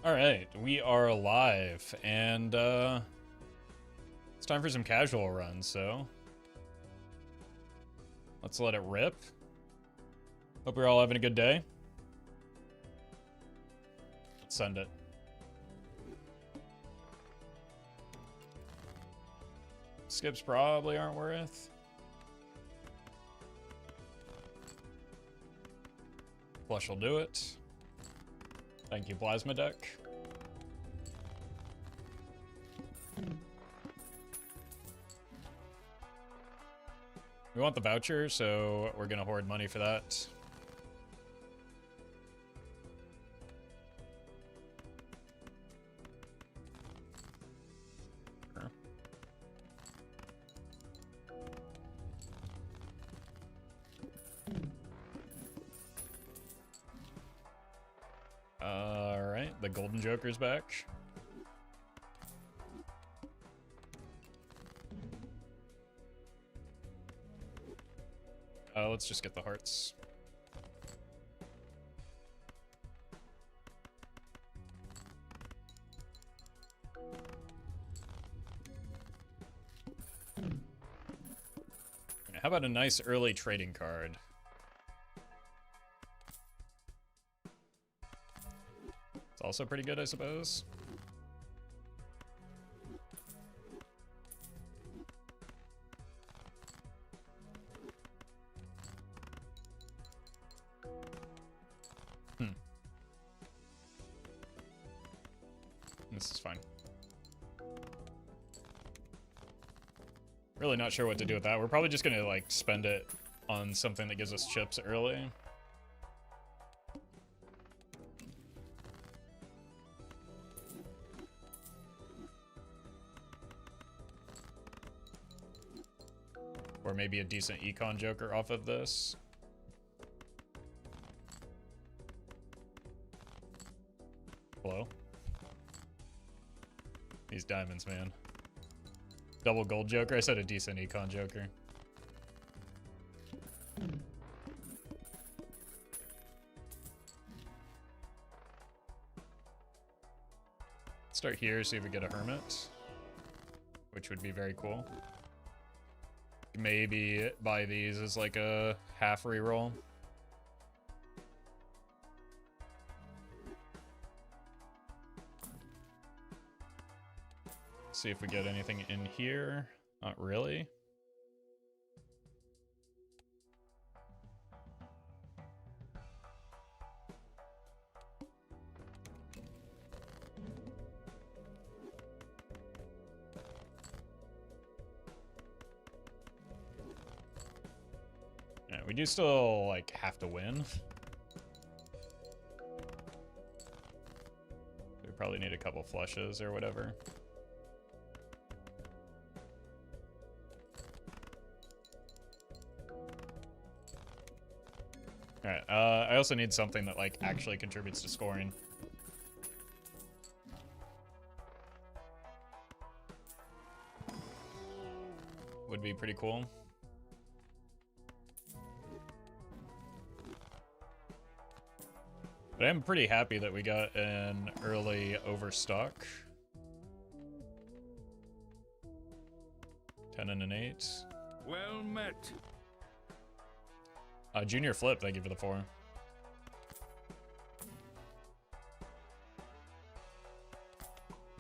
Alright, we are live, and it's time for some casual runs, so let's let it rip. Hope you're all having a good day. Let's send it. Skips probably aren't worth. Flush will do it. Thank you, Plasma Deck. We want the voucher, so we're gonna hoard money for that. Sure. Alright, the Golden Joker's back. Let's just get the hearts. How about a nice early trading card? It's also pretty good, I suppose. This is fine. Really not sure what to do with that. We're probably just gonna like spend it on something that gives us chips early. Or maybe a decent econ joker off of this. Hello? These diamonds, man. Double gold joker? I said a decent econ joker. Start here, see if we get a hermit. Which would be very cool. Maybe buy these as like a half reroll. See if we get anything in here. Not really. Yeah, we do still like have to win. We probably need a couple flushes or whatever. Alright, I also need something that, like, actually contributes to scoring. Would be pretty cool. But I am pretty happy that we got an early overstock. 10 and an 8. Well met. Junior Flip, thank you for the 4.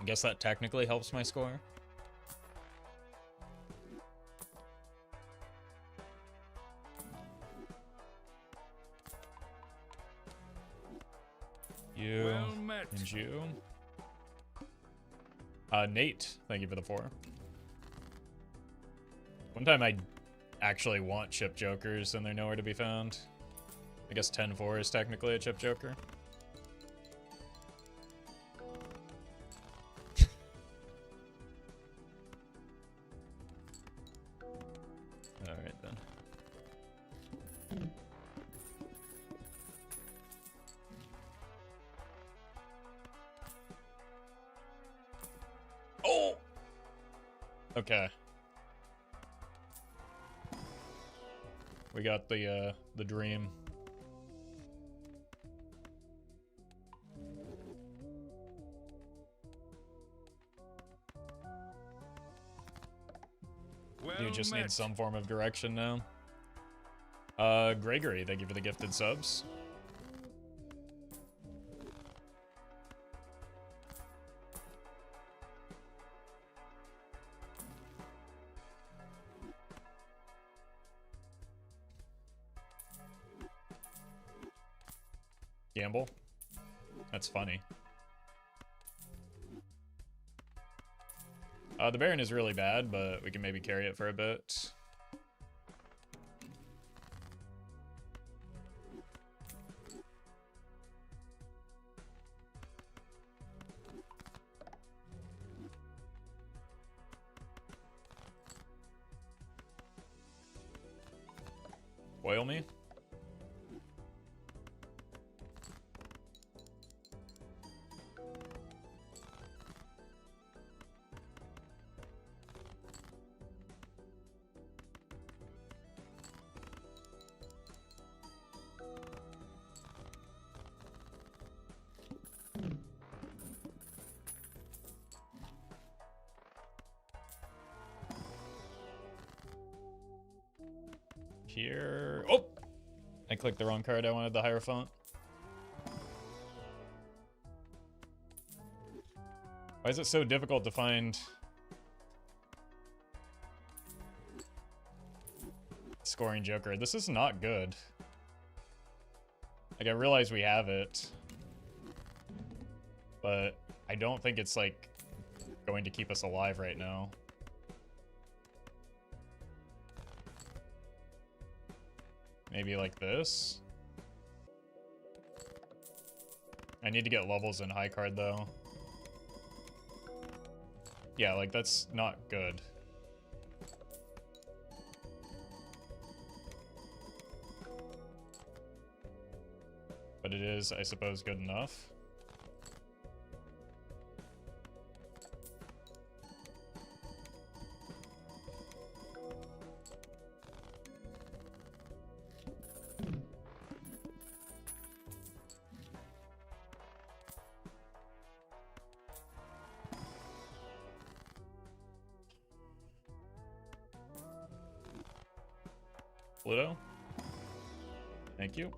I guess that technically helps my score. You Well met. and you. Nate, thank you for the 4. One time I actually want chip jokers and they're nowhere to be found. I guess 10-4 is technically a chip joker. Alright then. Oh! Okay. We got the dream. You just met. need some form of direction now. Gregory, thank you for the gifted subs. Gamble? That's funny. The Baron is really bad, but we can maybe carry it for a bit. Foil me? Here. Oh! I clicked the wrong card. I wanted the Hierophant. Why is it so difficult to find scoring Joker? This is not good. Like, I realize we have it, but I don't think it's, like, going to keep us alive right now. Maybe like this. I need to get levels in high card though. Yeah, like that's not good. But it is, I suppose, good enough. Pluto. Thank you.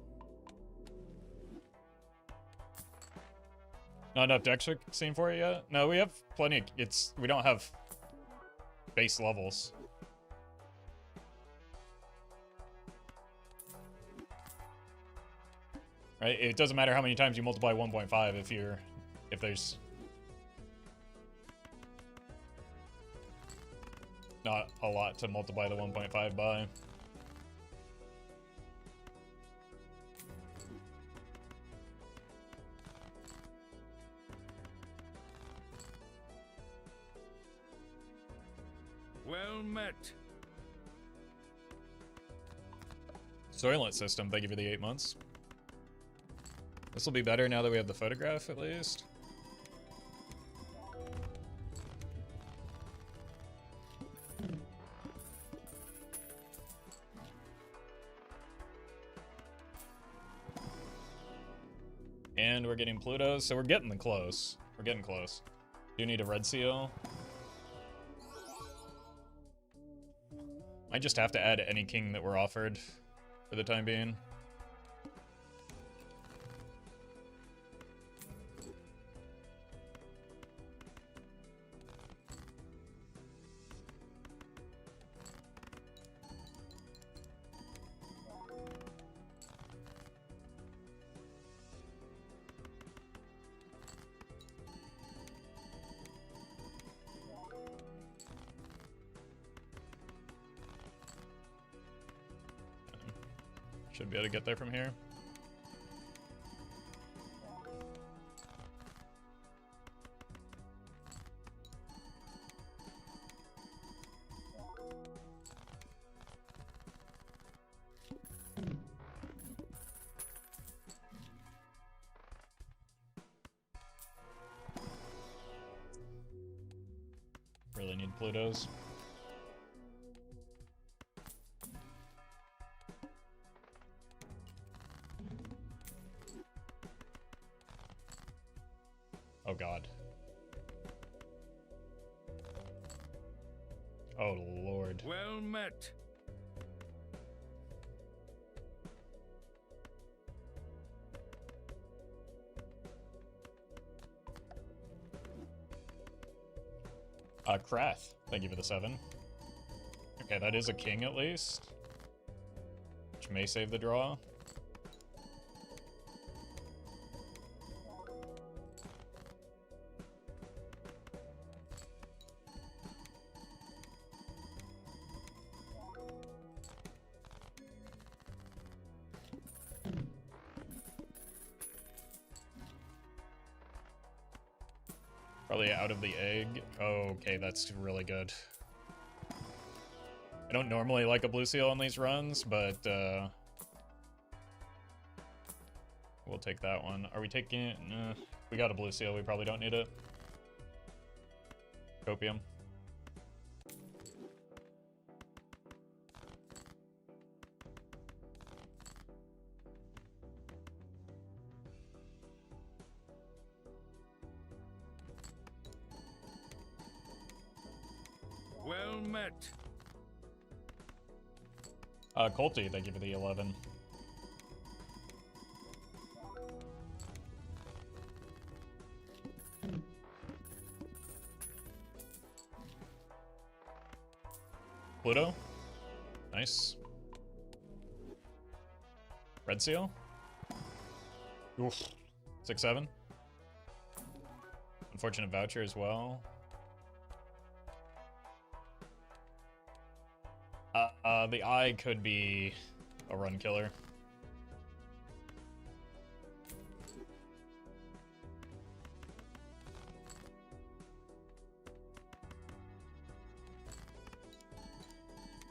Not enough deck scene for it yet? No, we have plenty. We don't have base levels. Right? It doesn't matter how many times you multiply 1.5 if there's not a lot to multiply the 1.5 by. Well met. Soylent system, thank you for the 8 months. This will be better now that we have the photograph, at least. And we're getting Plutos, so we're getting close. We're getting close. Do need a red seal. I just have to add any king that we're offered for the time being. Should be able to get there from here. Really need Plutos. Oh god. Oh, Lord. Well met. Krath, thank you for the 7. Okay, that is a king at least. Which may save the draw. Probably out of the egg. Oh, okay, that's really good. I don't normally like a blue seal on these runs, but we'll take that one. Are we taking it? We got a blue seal. We probably don't need it. Copium. Well met. Colty, thank you for the 11. Pluto. Nice. Red seal. Oof. 6-7. Unfortunate voucher as well. The eye could be a run killer.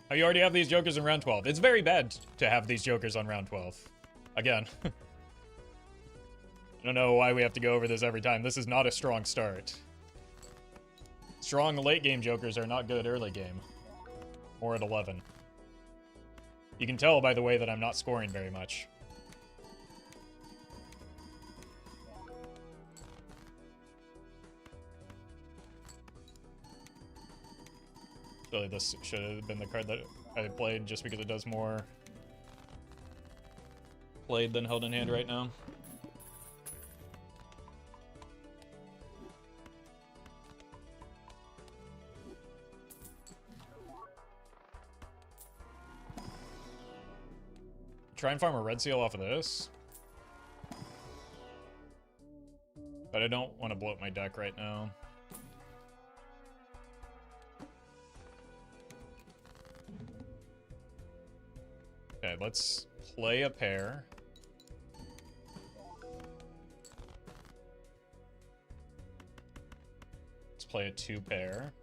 Oh, you already have these jokers in round 12. It's very bad to have these jokers on round 12. Again. I don't know why we have to go over this every time. This is not a strong start. Strong late game jokers are not good early game. Or at 11. You can tell by the way that I'm not scoring very much. Really, this should have been the card that I played just because it does more played than held in hand right now. Try and farm a red seal off of this. But I don't want to blow up my deck right now. Okay, let's play a pair. Let's play a 2-pair.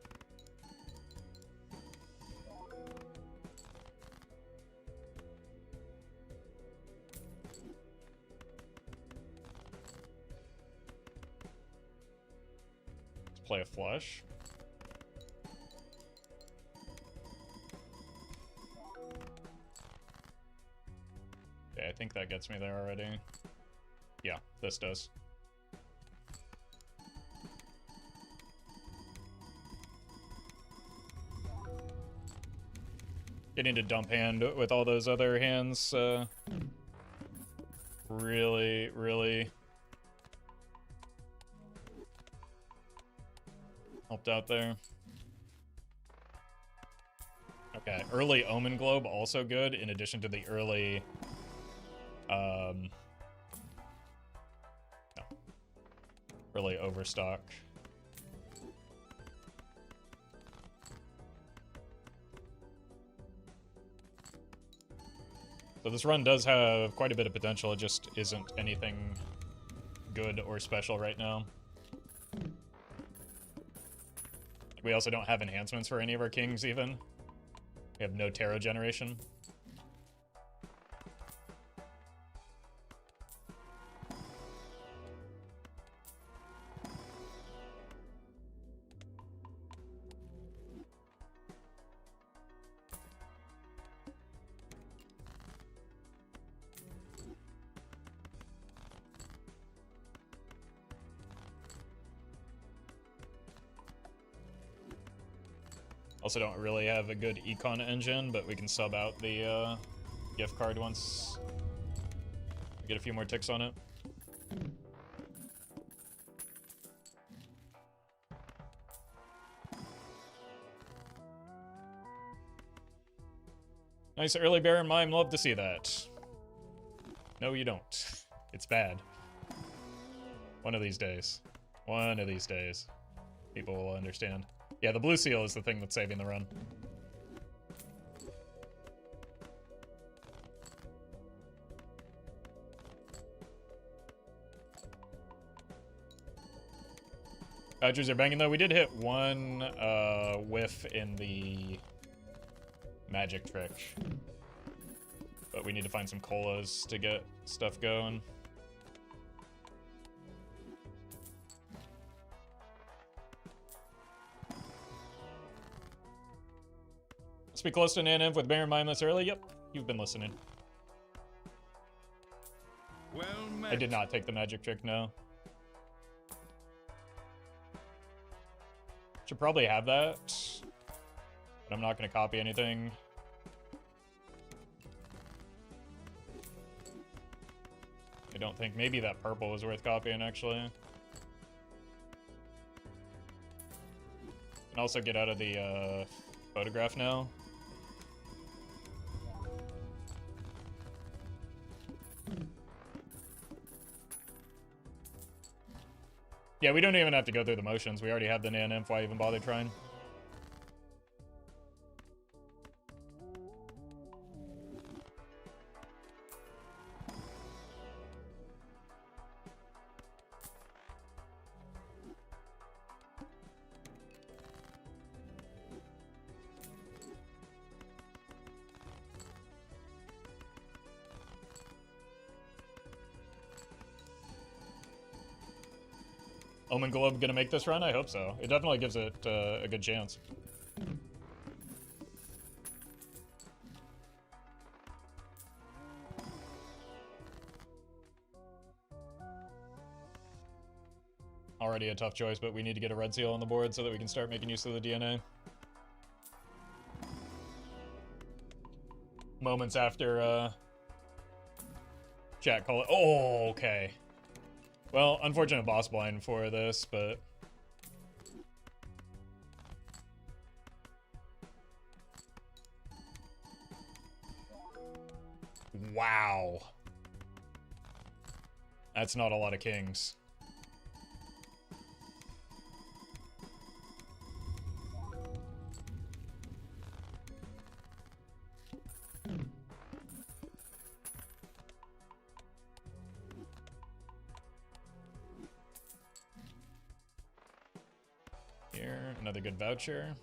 Play a flush. Okay, I think that gets me there already. Yeah, this does. Getting to dump hand with all those other hands, really helped out there. Okay, early Omen Globe also good, in addition to the early, early Overstock. So this run does have quite a bit of potential, it just isn't anything good or special right now. We also don't have enhancements for any of our kings, even. We have no tarot generation. Also don't really have a good econ engine, but we can sub out the gift card once we get a few more ticks on it. Nice early bear and mime, love to see that. No, you don't. It's bad. One of these days. One of these days. People will understand. Yeah, the blue seal is the thing that's saving the run. Badgers are banging though. We did hit one whiff in the magic trick. But we need to find some colas to get stuff going. Let's be close to an NF with Baron Mime this early. Yep, you've been listening. Well met. I did not take the magic trick, no. Should probably have that. But I'm not going to copy anything. I don't think. Maybe that purple was worth copying, actually. Can also get out of the photograph now. Yeah, we don't even have to go through the motions. We already have the Nan-Inf. Why even bother trying? Omen Globe gonna make this run? I hope so. It definitely gives it a good chance. Already a tough choice, but we need to get a red seal on the board so that we can start making use of the DNA. Moments after chat call it. Oh, okay. Well, unfortunate boss blind for this, but... Wow. That's not a lot of kings. Here, another good voucher.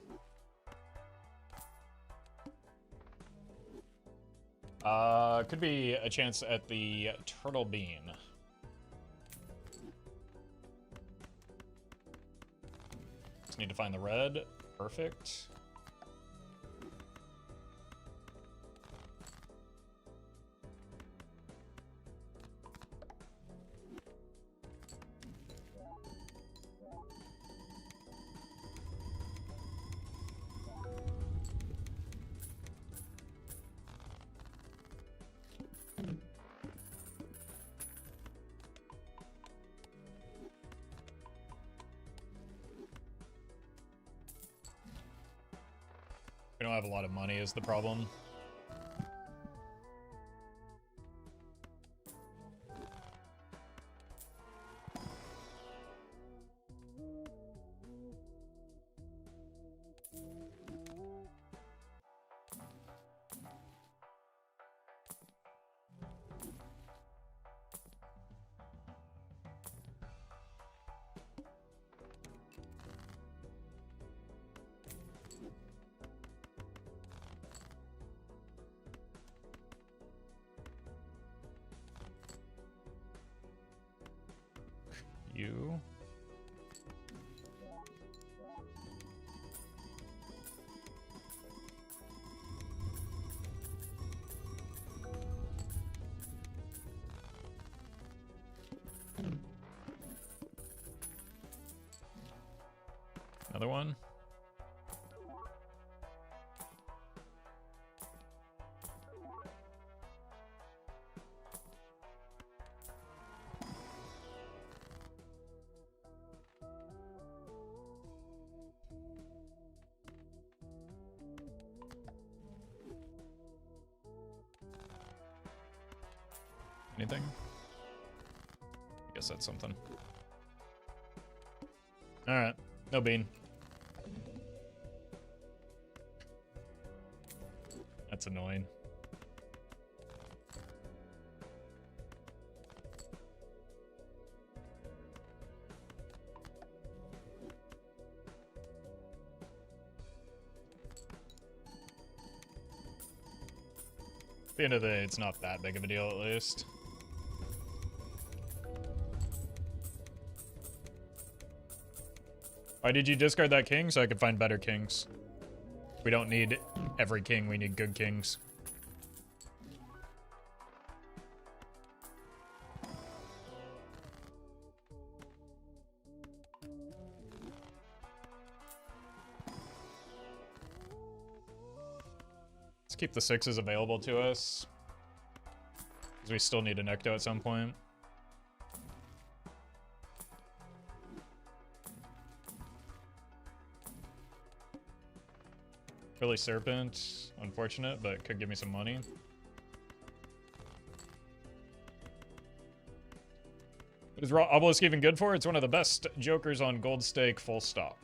Could be a chance at the turtle bean. Just need to find the red. Perfect. We don't have a lot of money is the problem. You. Another one. Anything? I guess that's something. Alright. No bean. That's annoying. At the end of the day, it's not that big of a deal, at least. Why did you discard that king? So I could find better kings. We don't need every king, we need good kings. Let's keep the 6s available to us, because we still need an Ecto at some point. Really Serpent, unfortunate, but could give me some money. What is Obelisk even good for? It's one of the best jokers on Gold Stake, full stop.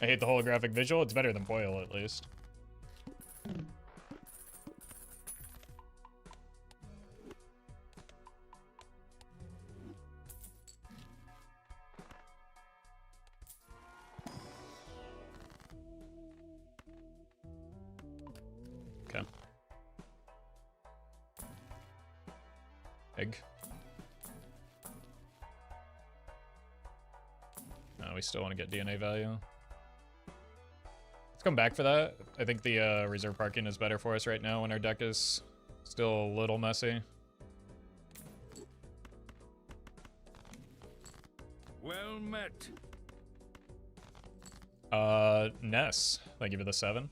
I hate the holographic visual. It's better than foil, at least. Okay. Egg. No, we still want to get DNA value. Let's come back for that. I think the reserve parking is better for us right now when our deck is still a little messy. Well met. Ness. Thank you for the 7.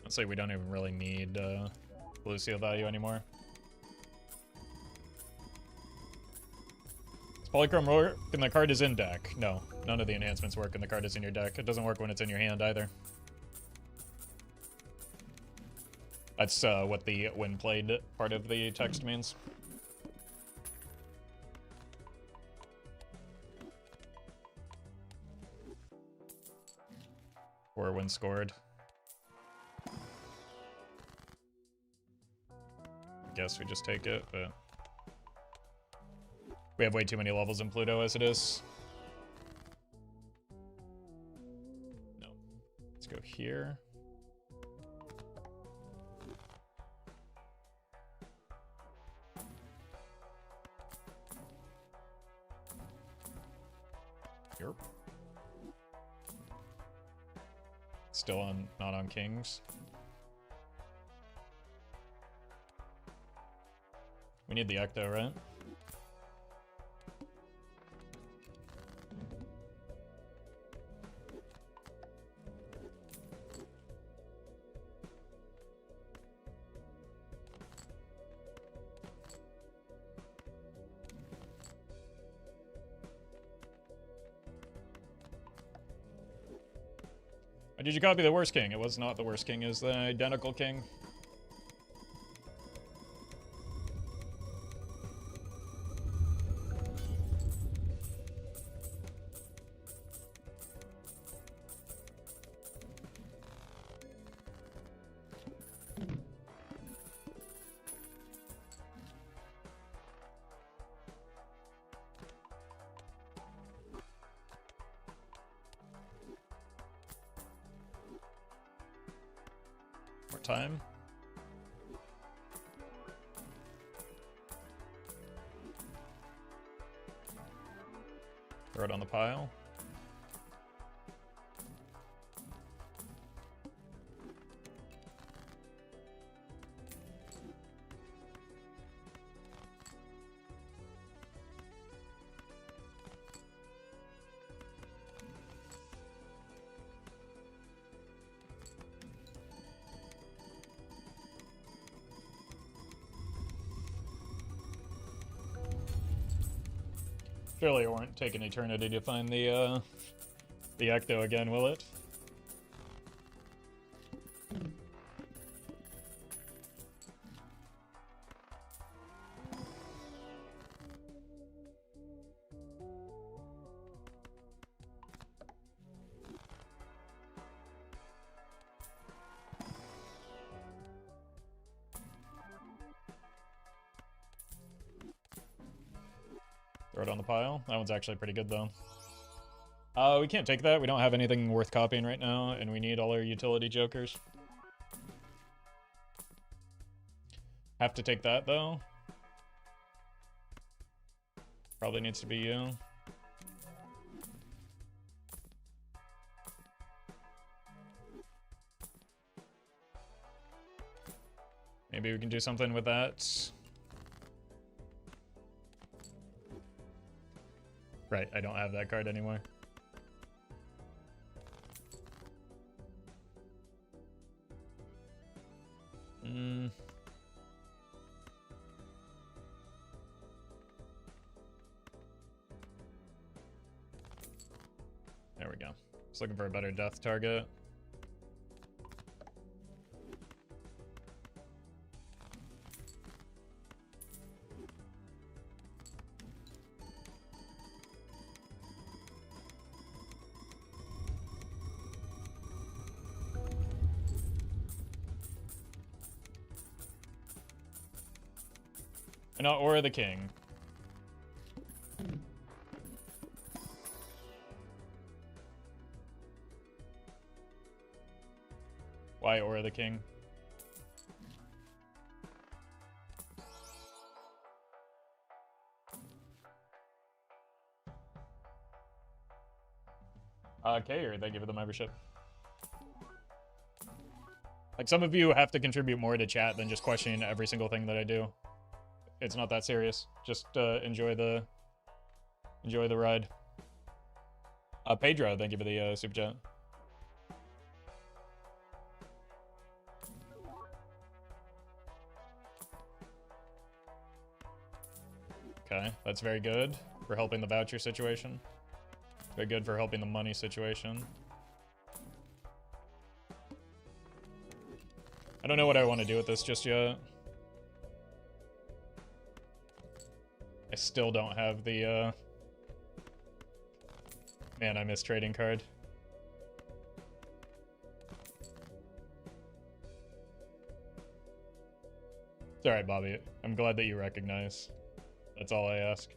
Let's say we don't even really need blue seal value anymore. Polychrome work and the card is in deck. No, none of the enhancements work and the card is in your deck. It doesn't work when it's in your hand either. That's what the when played part of the text means. Or when scored. I guess we just take it, but we have way too many levels in Pluto as it is. No. Let's go here. Here. Still on, not on kings. We need the Ecto, right? Did you copy the worst king? It was not the worst king, it was the identical king. Time. Throw it on the pile. Surely it won't take an eternity to find the Ecto again, will it? Throw it on the pile. That one's actually pretty good, though. We can't take that. We don't have anything worth copying right now, and we need all our utility jokers. Have to take that, though. Probably needs to be you. Maybe we can do something with that. Right, I don't have that card anymore. There we go. Just looking for a better death target. And not Aura the King. Why Aura the King? Okay, or thank you for the membership. Like, some of you have to contribute more to chat than just questioning every single thing that I do. It's not that serious. Just enjoy the ride. Pedro, thank you for the super chat. Okay, that's very good for helping the voucher situation. Very good for helping the money situation. I don't know what I want to do with this just yet. I still don't have the, Man, I miss trading card. It's alright, Bobby. I'm glad that you recognize. That's all I ask.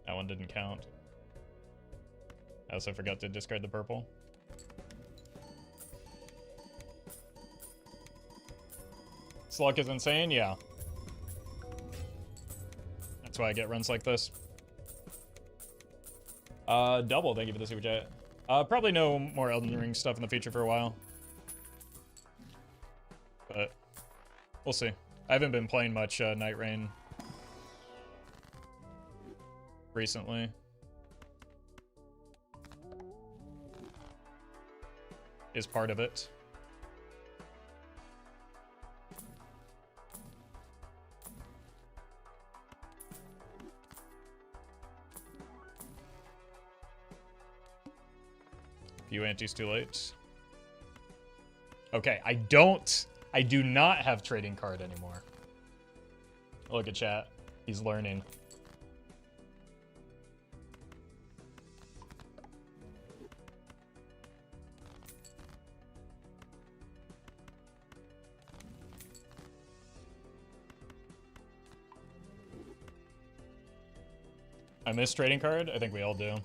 That one didn't count. I also forgot to discard the purple. This luck is insane, yeah. That's why I get runs like this. Double, thank you for the super chat. Probably no more Elden Ring stuff in the future for a while. But we'll see. I haven't been playing much Night Rain recently. Is part of it. Few antis too late. Okay, I do not have trading card anymore. Look at chat. He's learning. I miss trading card? I think we all do.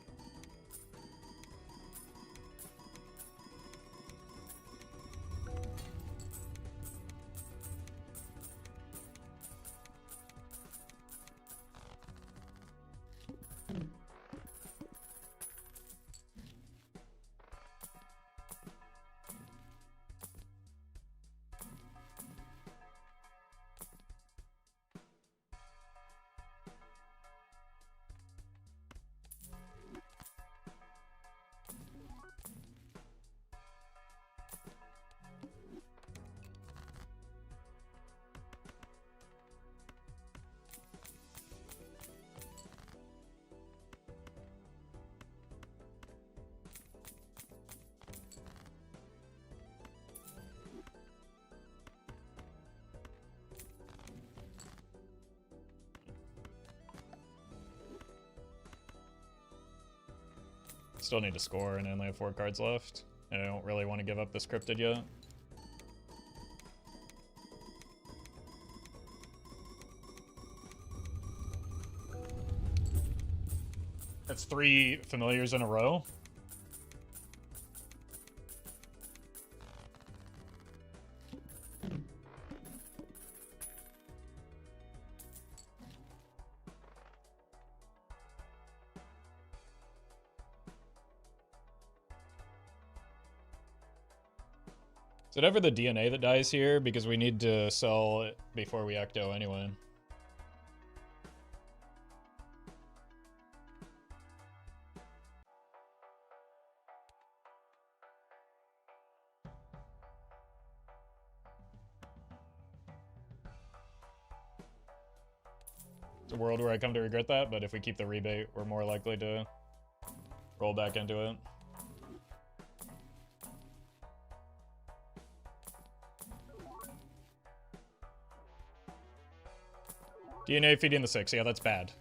Still need to score, and I only have 4 cards left. And I don't really want to give up this cryptid yet. That's 3 familiars in a row. Is it ever the DNA that dies here? Because we need to sell it before we ecto anyway. It's a world where I come to regret that, but if we keep the rebate, we're more likely to roll back into it. DNA feeding the 6, yeah, that's bad.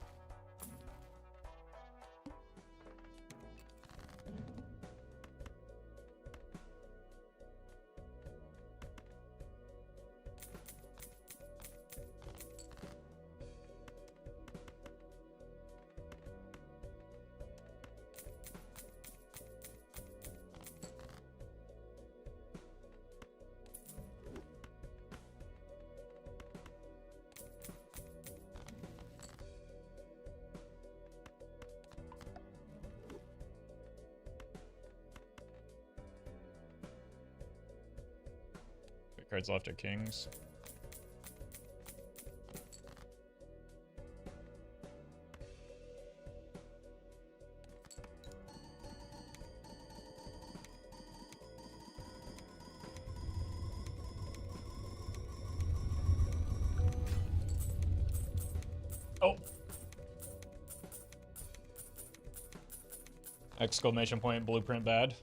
Cards left are kings. Oh! Exclamation point, blueprint bad.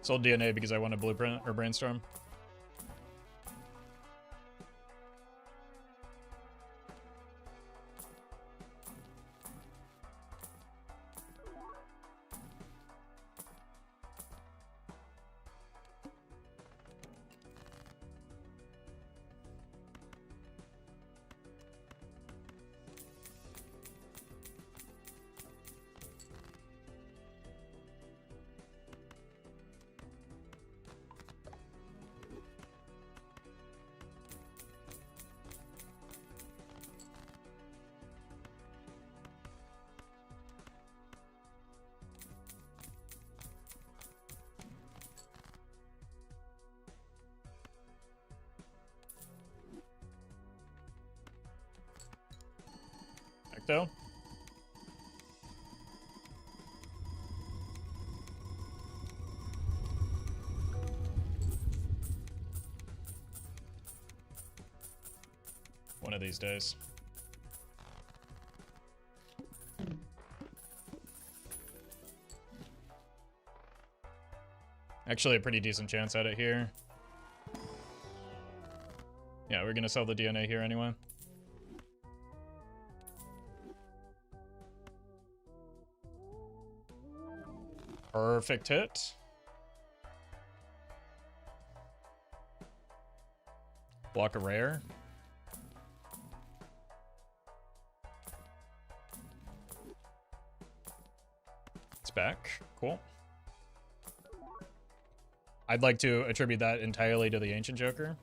Sold DNA because I wanted blueprint or brainstorm. Ecto. One of these days. Actually, a pretty decent chance at it here. Yeah, we're gonna sell the DNA here anyway. Perfect hit. Block a rare. It's back. Cool. I'd like to attribute that entirely to the Ancient Joker.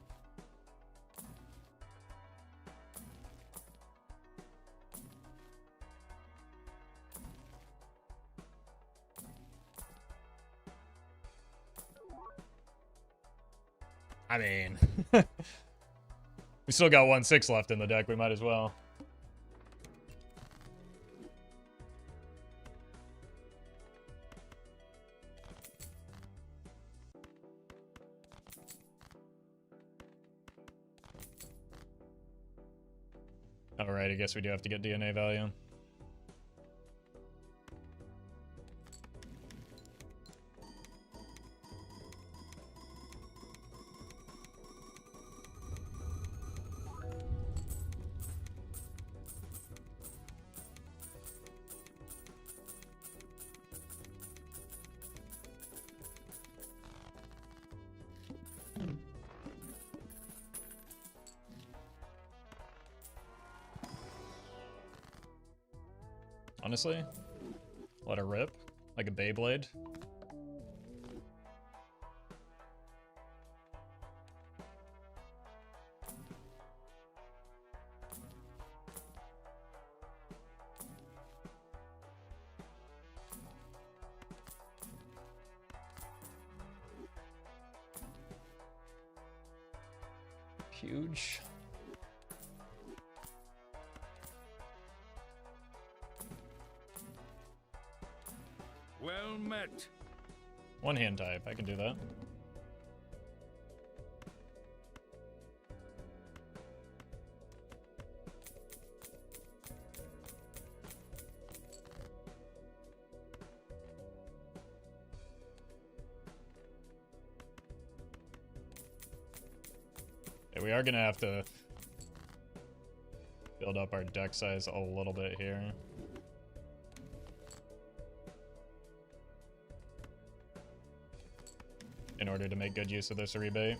I mean, we still got 1/6 left in the deck. We might as well. Alright, I guess we do have to get DNA value. Honestly, let her rip like a Beyblade. Huge. Well met. One hand type, I can do that. Yeah, we are gonna have to build up our deck size a little bit here. In order to make good use of this rebate.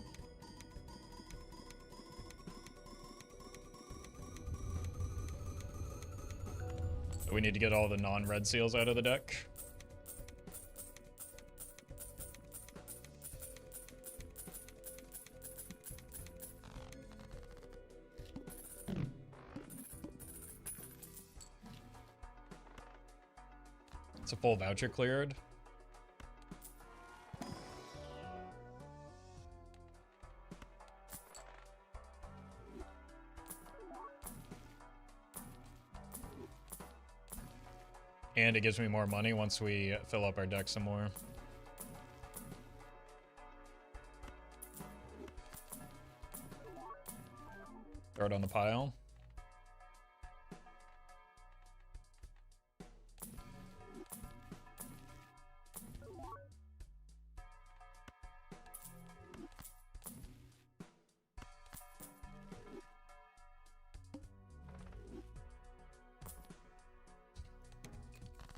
We need to get all the non-red seals out of the deck. It's a full voucher cleared. And it gives me more money once we fill up our deck some more. Throw it on the pile.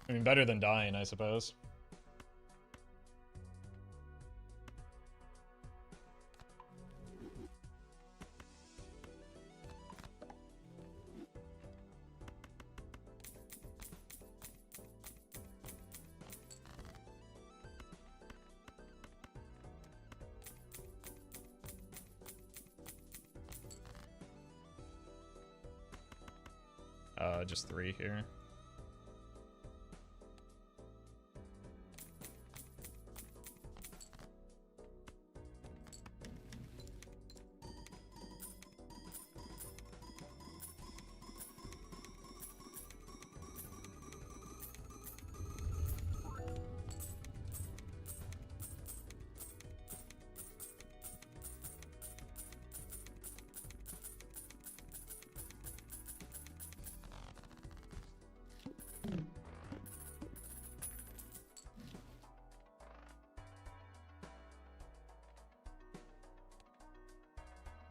I mean, better than dying, I suppose. Just 3 here.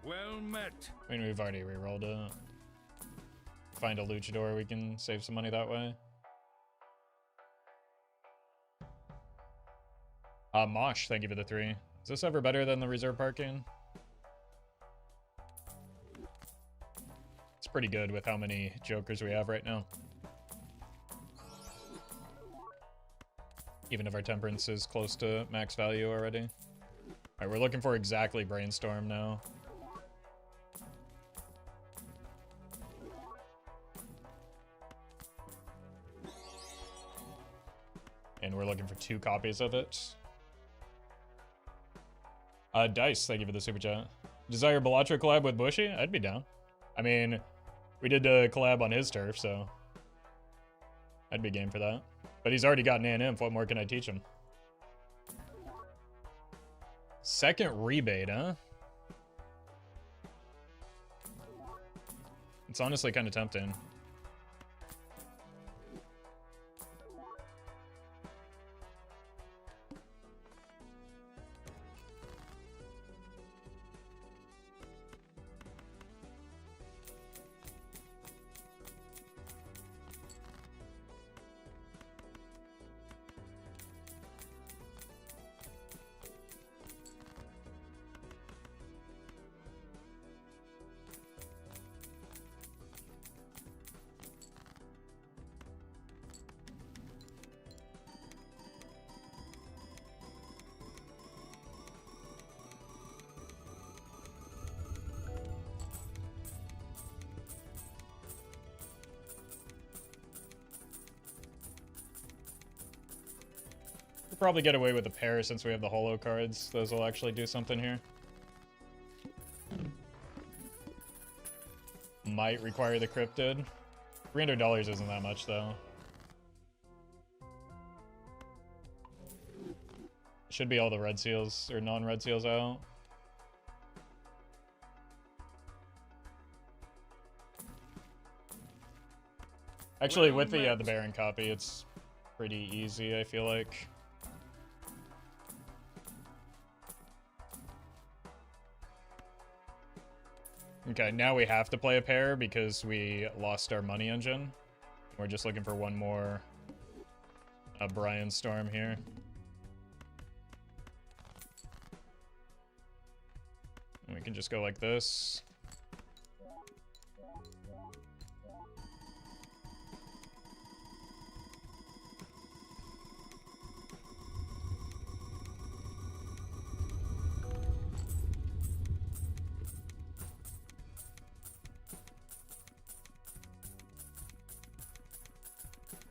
Well met. I mean, we've already rerolled it. Find a luchador, we can save some money that way. Mosh, thank you for the 3. Is this ever better than the reserve parking? It's pretty good with how many jokers we have right now. Even if our temperance is close to max value already. Alright, we're looking for exactly brainstorm now. And we're looking for 2 copies of it. Dice, thank you for the super chat. Desire Balatro collab with Bushy? I'd be down. I mean, we did a collab on his turf, so I'd be game for that. But he's already got an inf. What more can I teach him? Second rebate, huh? It's honestly kind of tempting. We'll probably get away with a pair since we have the holo cards. Those will actually do something here. Might require the cryptid. $300 isn't that much, though. Should be all the red seals, or non-red seals out. Actually, with the Baron copy, it's pretty easy, I feel like. Okay, now we have to play a pair because we lost our money engine. We're just looking for one more Brian Storm here. And we can just go like this.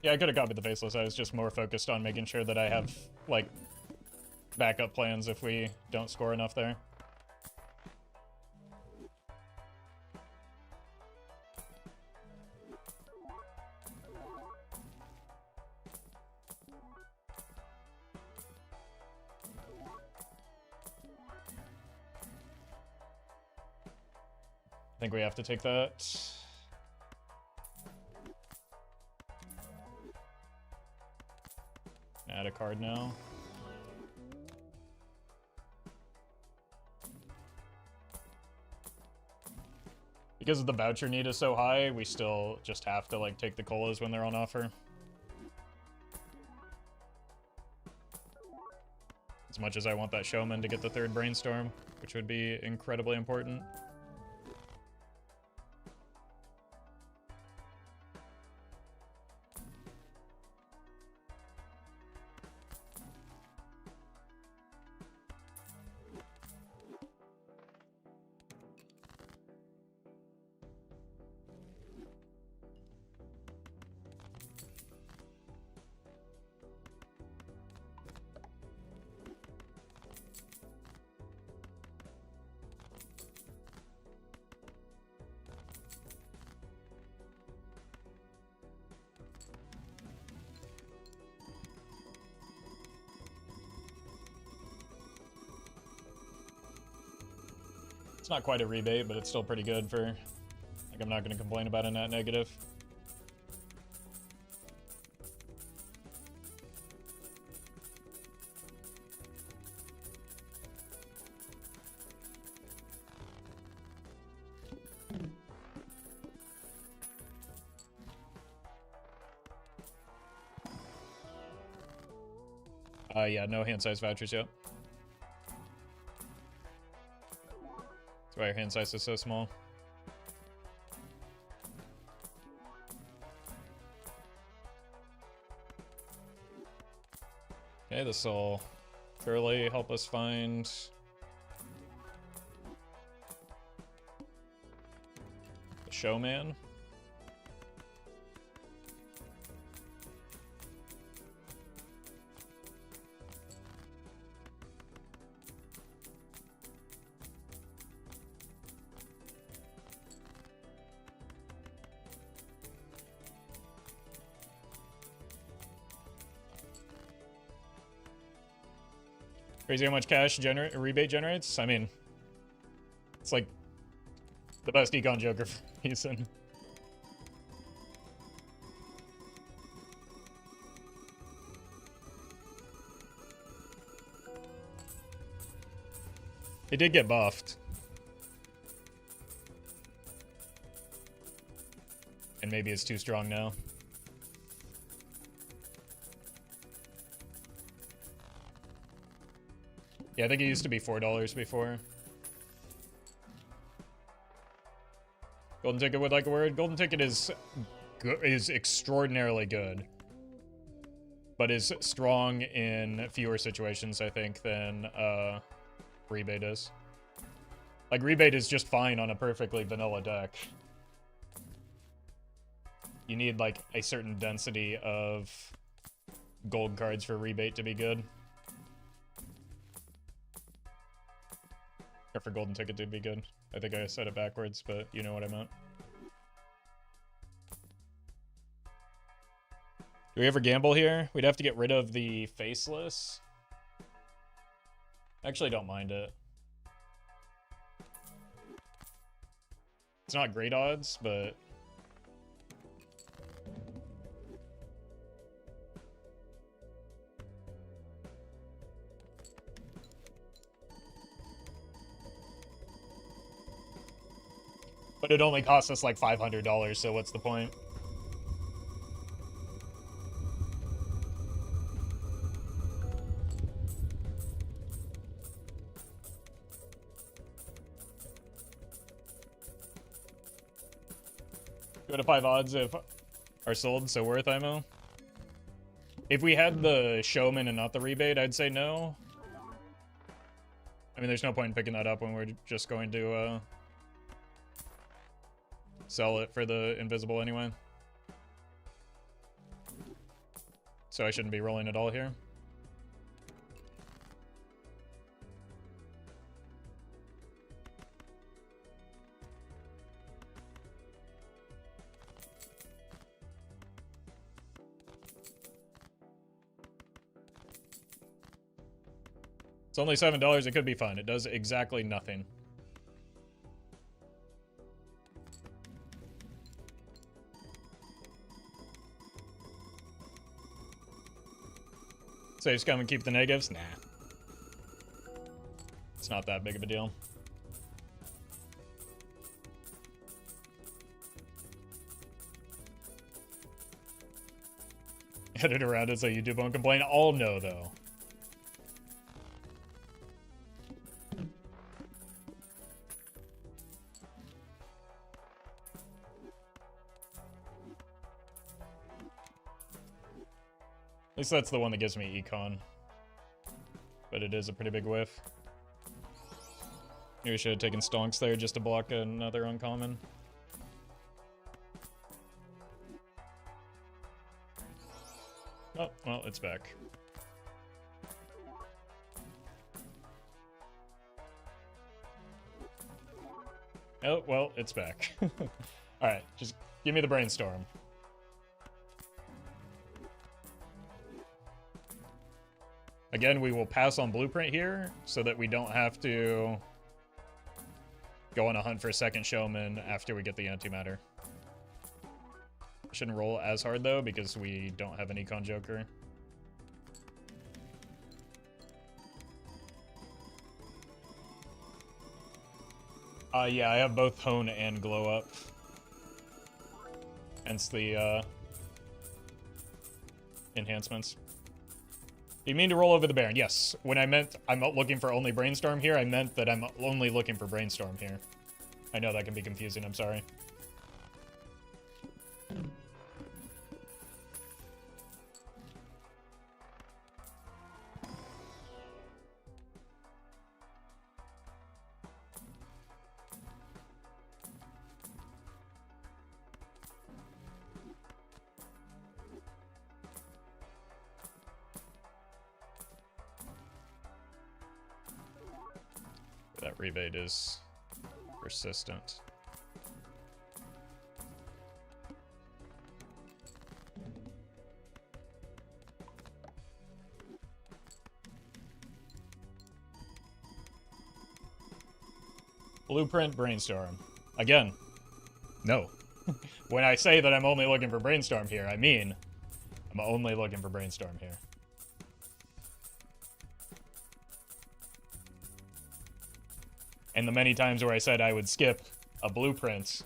Yeah, I could have copied the Faceless. I was just more focused on making sure that I have, like, backup plans if we don't score enough there. I think we have to take that. Add a card now. Because the voucher need is so high, we still just have to like take the colas when they're on offer. As much as I want that showman to get the third brainstorm, which would be incredibly important. It's not quite a rebate, but it's still pretty good for, like, I'm not going to complain about a net negative. Yeah, no hand size vouchers yet. That's why our hand size is so small. Okay, this will fairly help us find the showman. Crazy how much cash rebate generates. I mean, it's like the best econ joker for a reason. It did get buffed. And maybe it's too strong now. Yeah, I think it used to be $4 before. Golden Ticket would like a word. Golden Ticket is extraordinarily good, but is strong in fewer situations, I think, than Rebate is. Like, Rebate is just fine on a perfectly vanilla deck. You need, like, a certain density of gold cards for Rebate to be good. Or for Golden Ticket to be good. I think I said it backwards, but you know what I meant. Do we ever gamble here? We'd have to get rid of the Faceless. Actually, don't mind it. It's not great odds, but... But it only costs us like $500, so what's the point? Go to 5 odds if are sold, so worth IMO. If we had the Showman and not the Rebate, I'd say no. I mean, there's no point in picking that up when we're just going to sell it for the Invisible anyway. So I shouldn't be rolling at all here. It's only $7. It could be fun. It does exactly nothing. So just come and keep the negatives? Nah. It's not that big of a deal. Edit around it so YouTube won't complain. I'll know, though. At least that's the one that gives me econ. But it is a pretty big whiff. Maybe we should have taken Stonks there just to block another uncommon. Oh, well, it's back. Oh, well, it's back. Alright, just give me the Brainstorm. Again, we will pass on Blueprint here so that we don't have to go on a hunt for a second Showman after we get the Antimatter. Shouldn't roll as hard, though, because we don't have an Econ Joker. Yeah, I have both Hone and Glow Up. Hence the, enhancements. You mean to roll over the Baron? Yes. When I meant I'm looking for only Brainstorm here, I meant that I'm only looking for Brainstorm here. I know that can be confusing, I'm sorry. That rebate is persistent. Blueprint Brainstorm. Again, no. When I say that I'm only looking for Brainstorm here, I mean I'm only looking for Brainstorm here. And the many times where I said I would skip a blueprint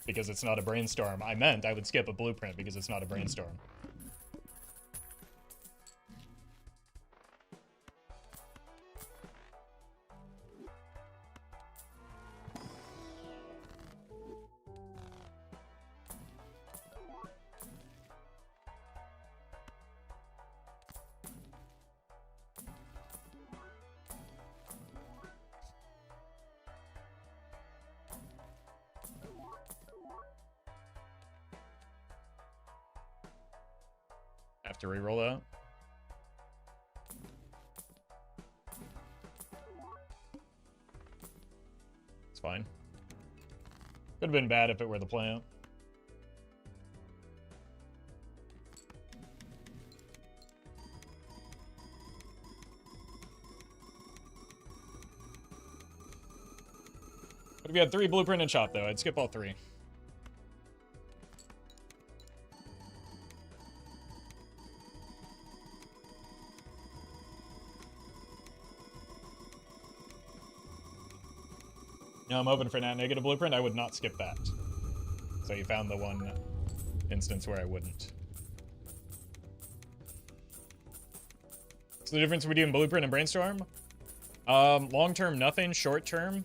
because it's not a brainstorm, I meant I would skip a blueprint because it's not a brainstorm. Have to re-roll that. It's fine. Could have been bad if it were the plant. But if you had 3 blueprint and shop, though, I'd skip all 3. No, I'm open for that negative blueprint. I would not skip that. So you found the one instance where I wouldn't. So the difference between blueprint and brainstorm? Long-term, nothing. Short-term,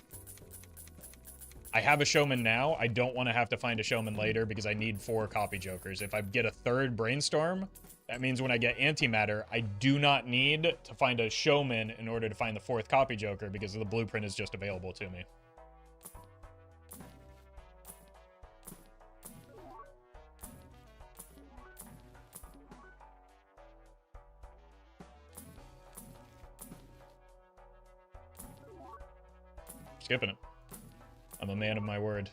I have a showman now. I don't want to have to find a showman later because I need 4 copy jokers. If I get a 3rd brainstorm, that means when I get antimatter, I do not need to find a showman in order to find the 4th copy joker because the blueprint is just available to me. Skipping it. I'm a man of my word.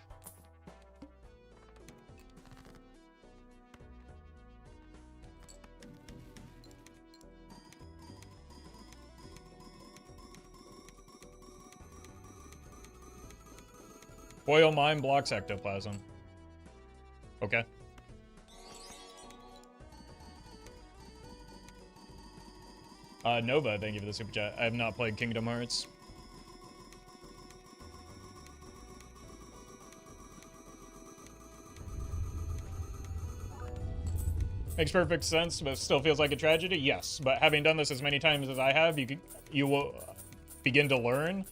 Foil mine blocks ectoplasm. Okay. Nova, thank you for the super chat. I have not played Kingdom Hearts. Makes perfect sense, but still feels like a tragedy. Yes, but having done this as many times as I have, you will begin to learn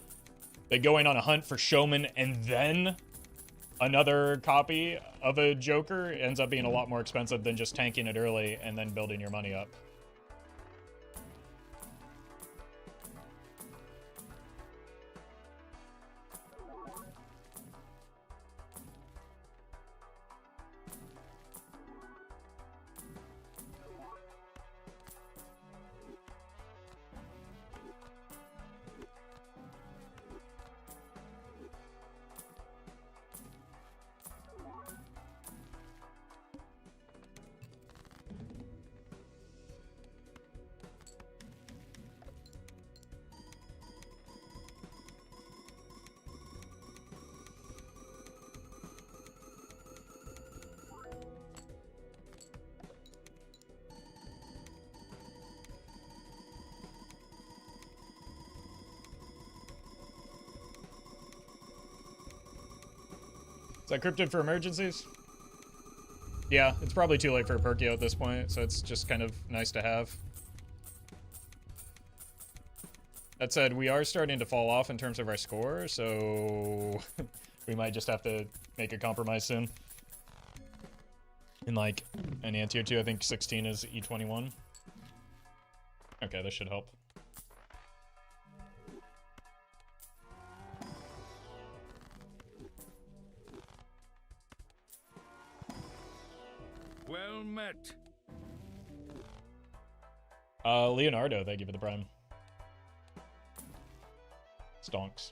that going on a hunt for showman and then another copy of a joker ends up being a lot more expensive than just tanking it early and then building your money up. Is that cryptid for emergencies? Yeah, it's probably too late for a Perkio at this point, so it's just kind of nice to have. That said, we are starting to fall off in terms of our score, so we might just have to make a compromise soon. In like an tier 2, I think 16 is E21. Okay, this should help. Well met. Leonardo, thank you for the prime. Stonks.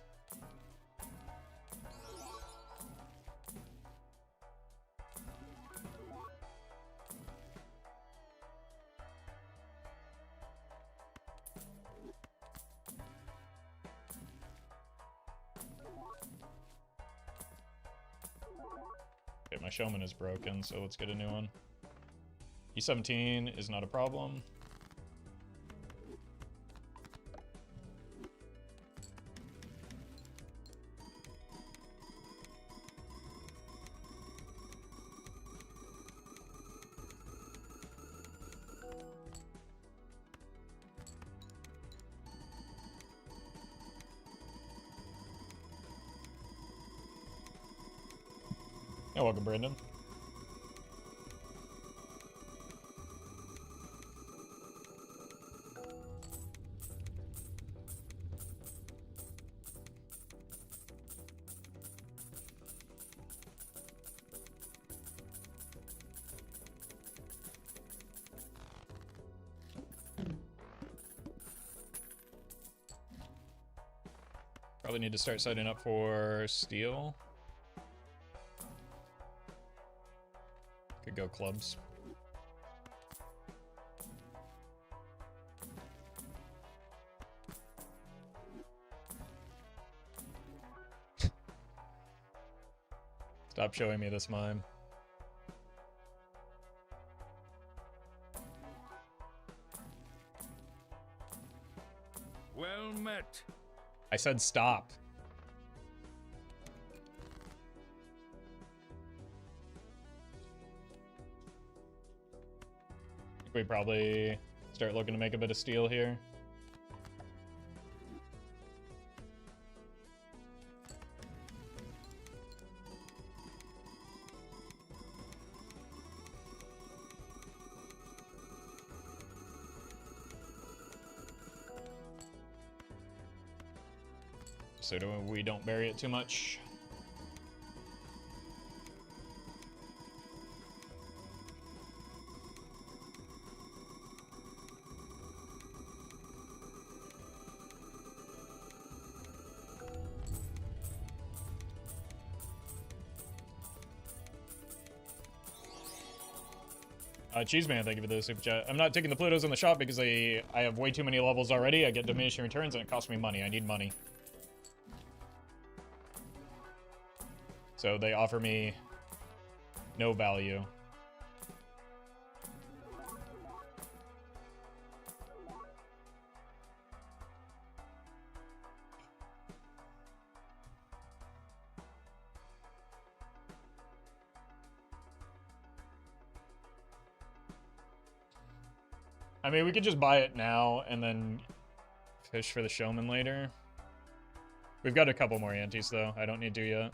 Okay, my showman is broken, so let's get a new one. E17 is not a problem. Oh, welcome, Brandon. Probably need to start setting up for steel. Could go clubs. Stop showing me this mime. Well met. I said stop. We probably start looking to make a bit of steel here. So we don't bury it too much. Cheeseman, thank you for the super chat. I'm not taking the Plutos in the shop because I have way too many levels already. I get diminishing returns and it costs me money. I need money. So they offer me no value. I mean, we could just buy it now and then fish for the showman later. We've got a couple more antes, though. I don't need to yet.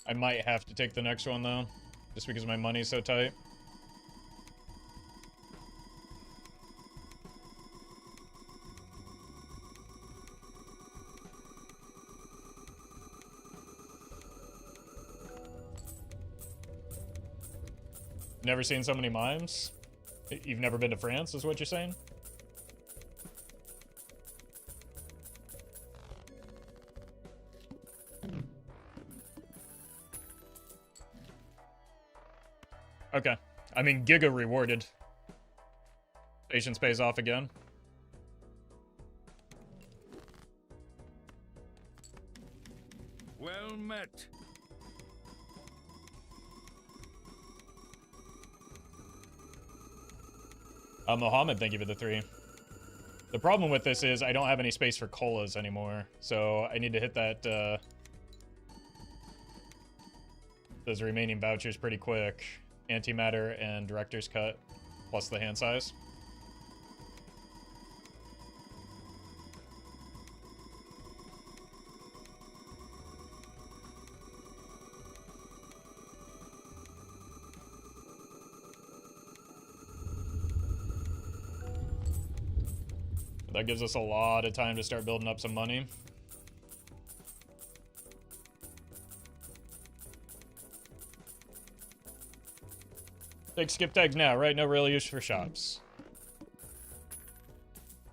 I might have to take the next one, though, just because my money's so tight. Never seen so many mimes? You've never been to France, is what you're saying? Okay. I mean, Giga rewarded. Patience pays off again. Well met. Mohammed, thank you for the 3. The problem with this is I don't have any space for colas anymore, so I need to hit that, those remaining vouchers pretty quick. Antimatter and Director's Cut, plus the hand size. That gives us a lot of time to start building up some money. Take skip tags now, right? No real use for shops.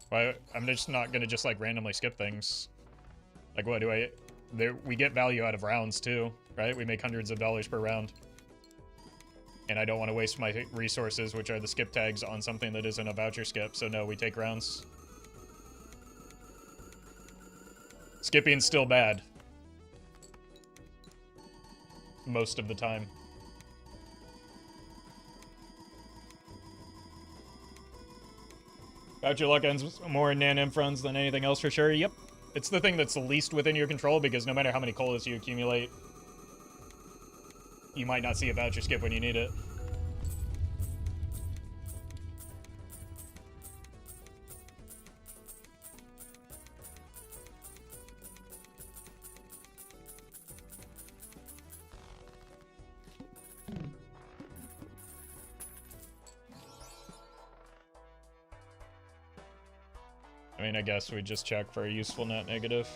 Why? I'm just not gonna just like randomly skip things. Like what do I? We get value out of rounds too, right? We make hundreds of dollars per round. And I don't want to waste my resources, which are the skip tags, on something that isn't a voucher skip. So no, we take rounds. Skipping's still bad. Most of the time. Voucher luck ends more in Nan runs than anything else for sure. Yep. It's the thing that's the least within your control because no matter how many colas you accumulate, you might not see a voucher skip when you need it. I mean, I guess we just check for a useful net negative.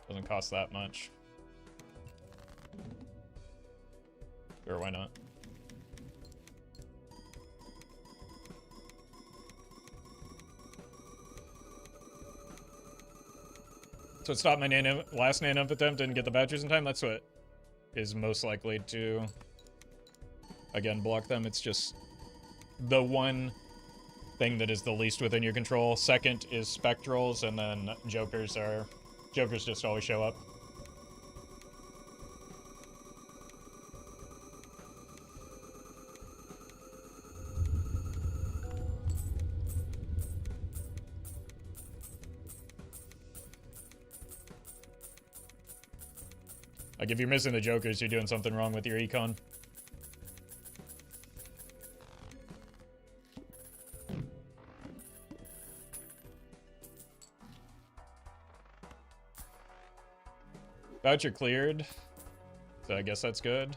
Doesn't cost that much. Or why not? So it stopped my last nan-inf attempt, didn't get the vouchers in time. That's what is most likely to, again, block them. It's just the one thing that is the least within your control. Second is spectrals, and then jokers just always show up. Like, if you're missing the jokers, you're doing something wrong with your econ. Voucher cleared, so I guess that's good.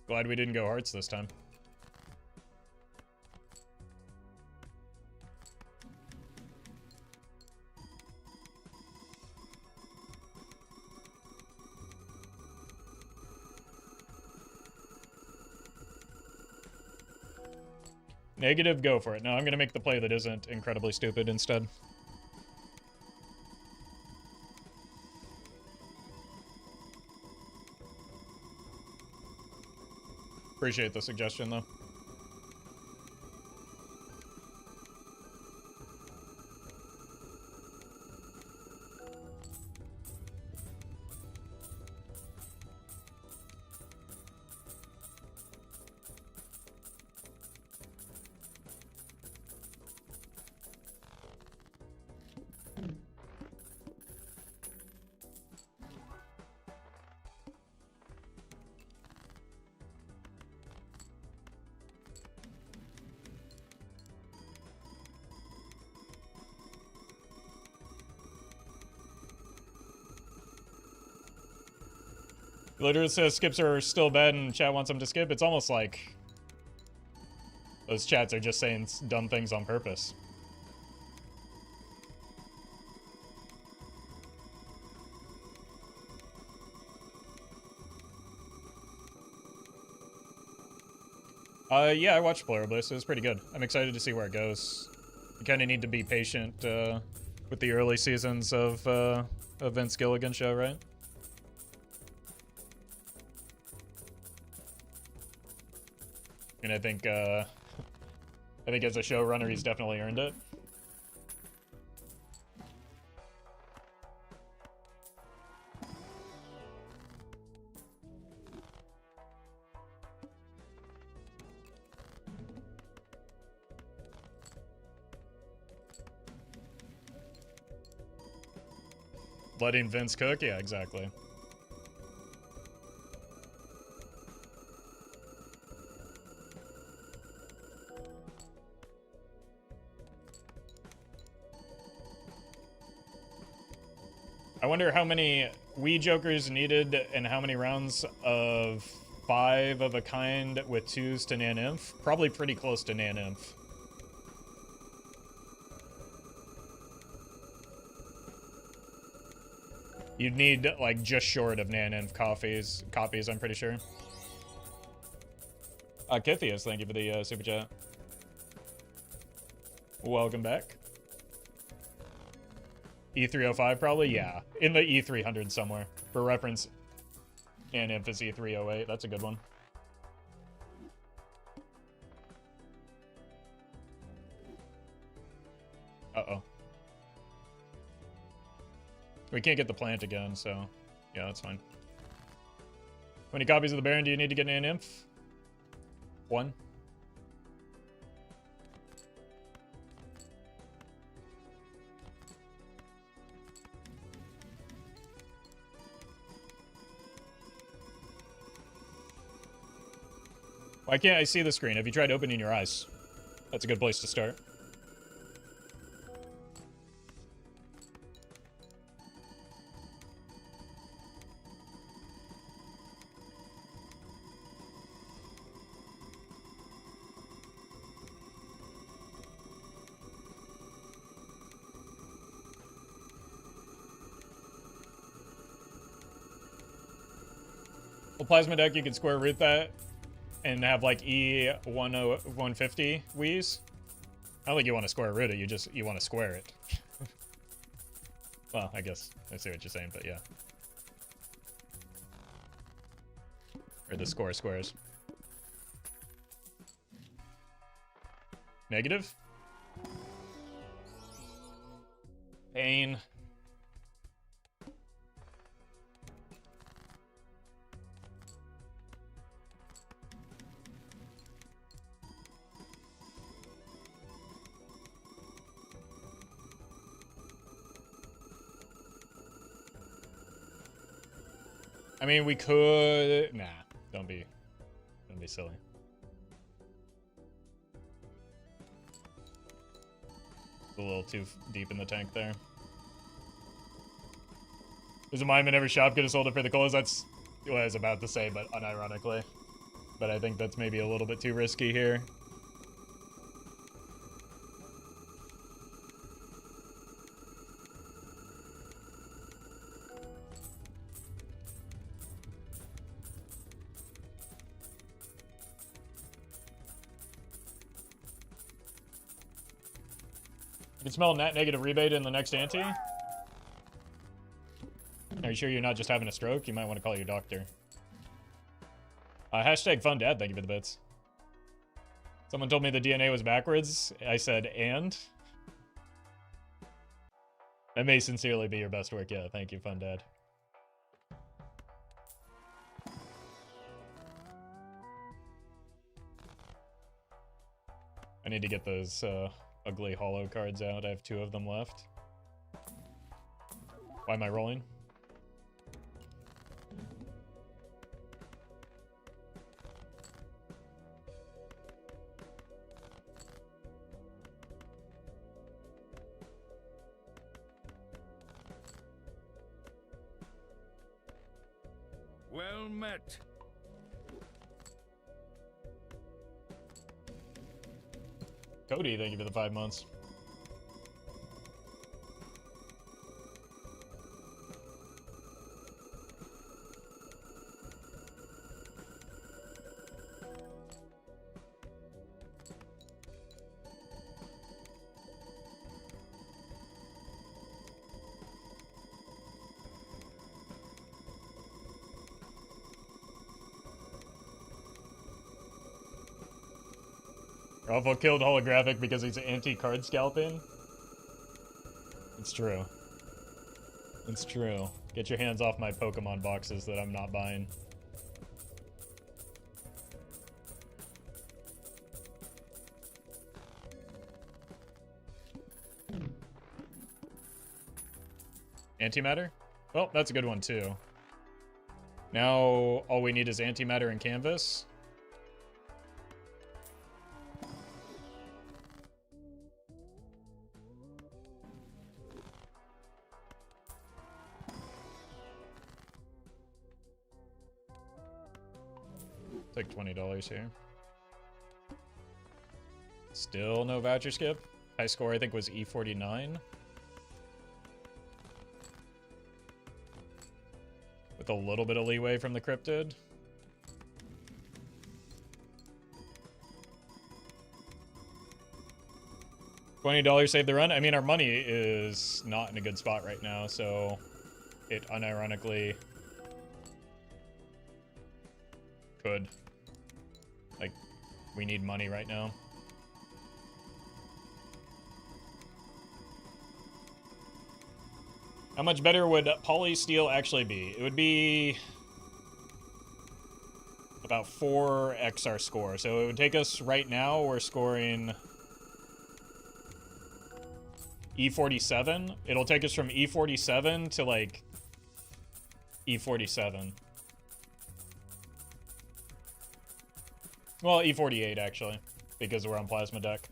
Glad we didn't go hearts this time. Negative, go for it. No, I'm going to make the play that isn't incredibly stupid instead. Appreciate the suggestion, though. Literally says skips are still bad and chat wants them to skip. It's almost like those chats are just saying dumb things on purpose. Yeah, I watched Polar Bliss. It was pretty good. I'm excited to see where it goes. You kind of need to be patient with the early seasons of Vince Gilligan's show, right? And I think as a showrunner, he's definitely earned it. Letting Vince cook? Yeah, exactly. I wonder how many Wii Jokers needed and how many rounds of 5 of a kind with 2s to nan-inf. Probably pretty close to nan-inf. You'd need, like, just short of nan-inf copies, I'm pretty sure. Kithias, thank you for the super chat. Welcome back. E305 probably? Yeah. In the E300 somewhere. For reference, nan-inf is E308. That's a good one. Uh-oh. We can't get the plant again, so yeah, that's fine. How many copies of the Baron do you need to get an nymph? 1. Why can't I see the screen? Have you tried opening your eyes? That's a good place to start. Well, Plasma deck, you can square root that and have like E150 Wii's. I don't think you want to square root it, you want to square it. Well, I guess I see what you're saying, but yeah. Or the score squares. Negative? Pain. I mean, we could... Nah, don't be silly. It's a little too deep in the tank there. There's a mime in every shop, could have sold it for the colas. That's what I was about to say, but unironically. But I think that's maybe a little bit too risky here. You can smell net negative rebate in the next ante. Are you sure you're not just having a stroke? You might want to call your doctor. Hashtag fun dad, thank you for the bits. Someone told me the DNA was backwards. I said, and? That may sincerely be your best work. Yeah, thank you, fun dad. I need to get those ugly hollow cards out. I have 2 of them left. Why am I rolling? Well met. Cody, thank you for the 5 months. Roffle killed holographic because he's anti-card scalping. It's true. It's true. Get your hands off my Pokemon boxes that I'm not buying. Antimatter? Well, that's a good one too. Now all we need is antimatter and canvas. Take $20 here. Still no voucher skip. High score I think was E49. With a little bit of leeway from the cryptid. $20 save the run. I mean, our money is not in a good spot right now, so it unironically could. Like, we need money right now. How much better would polysteel actually be? It would be about 4x our score. So it would take us right now, we're scoring E47. It'll take us from E47 to like E47. Well, E48 actually, because we're on plasma deck.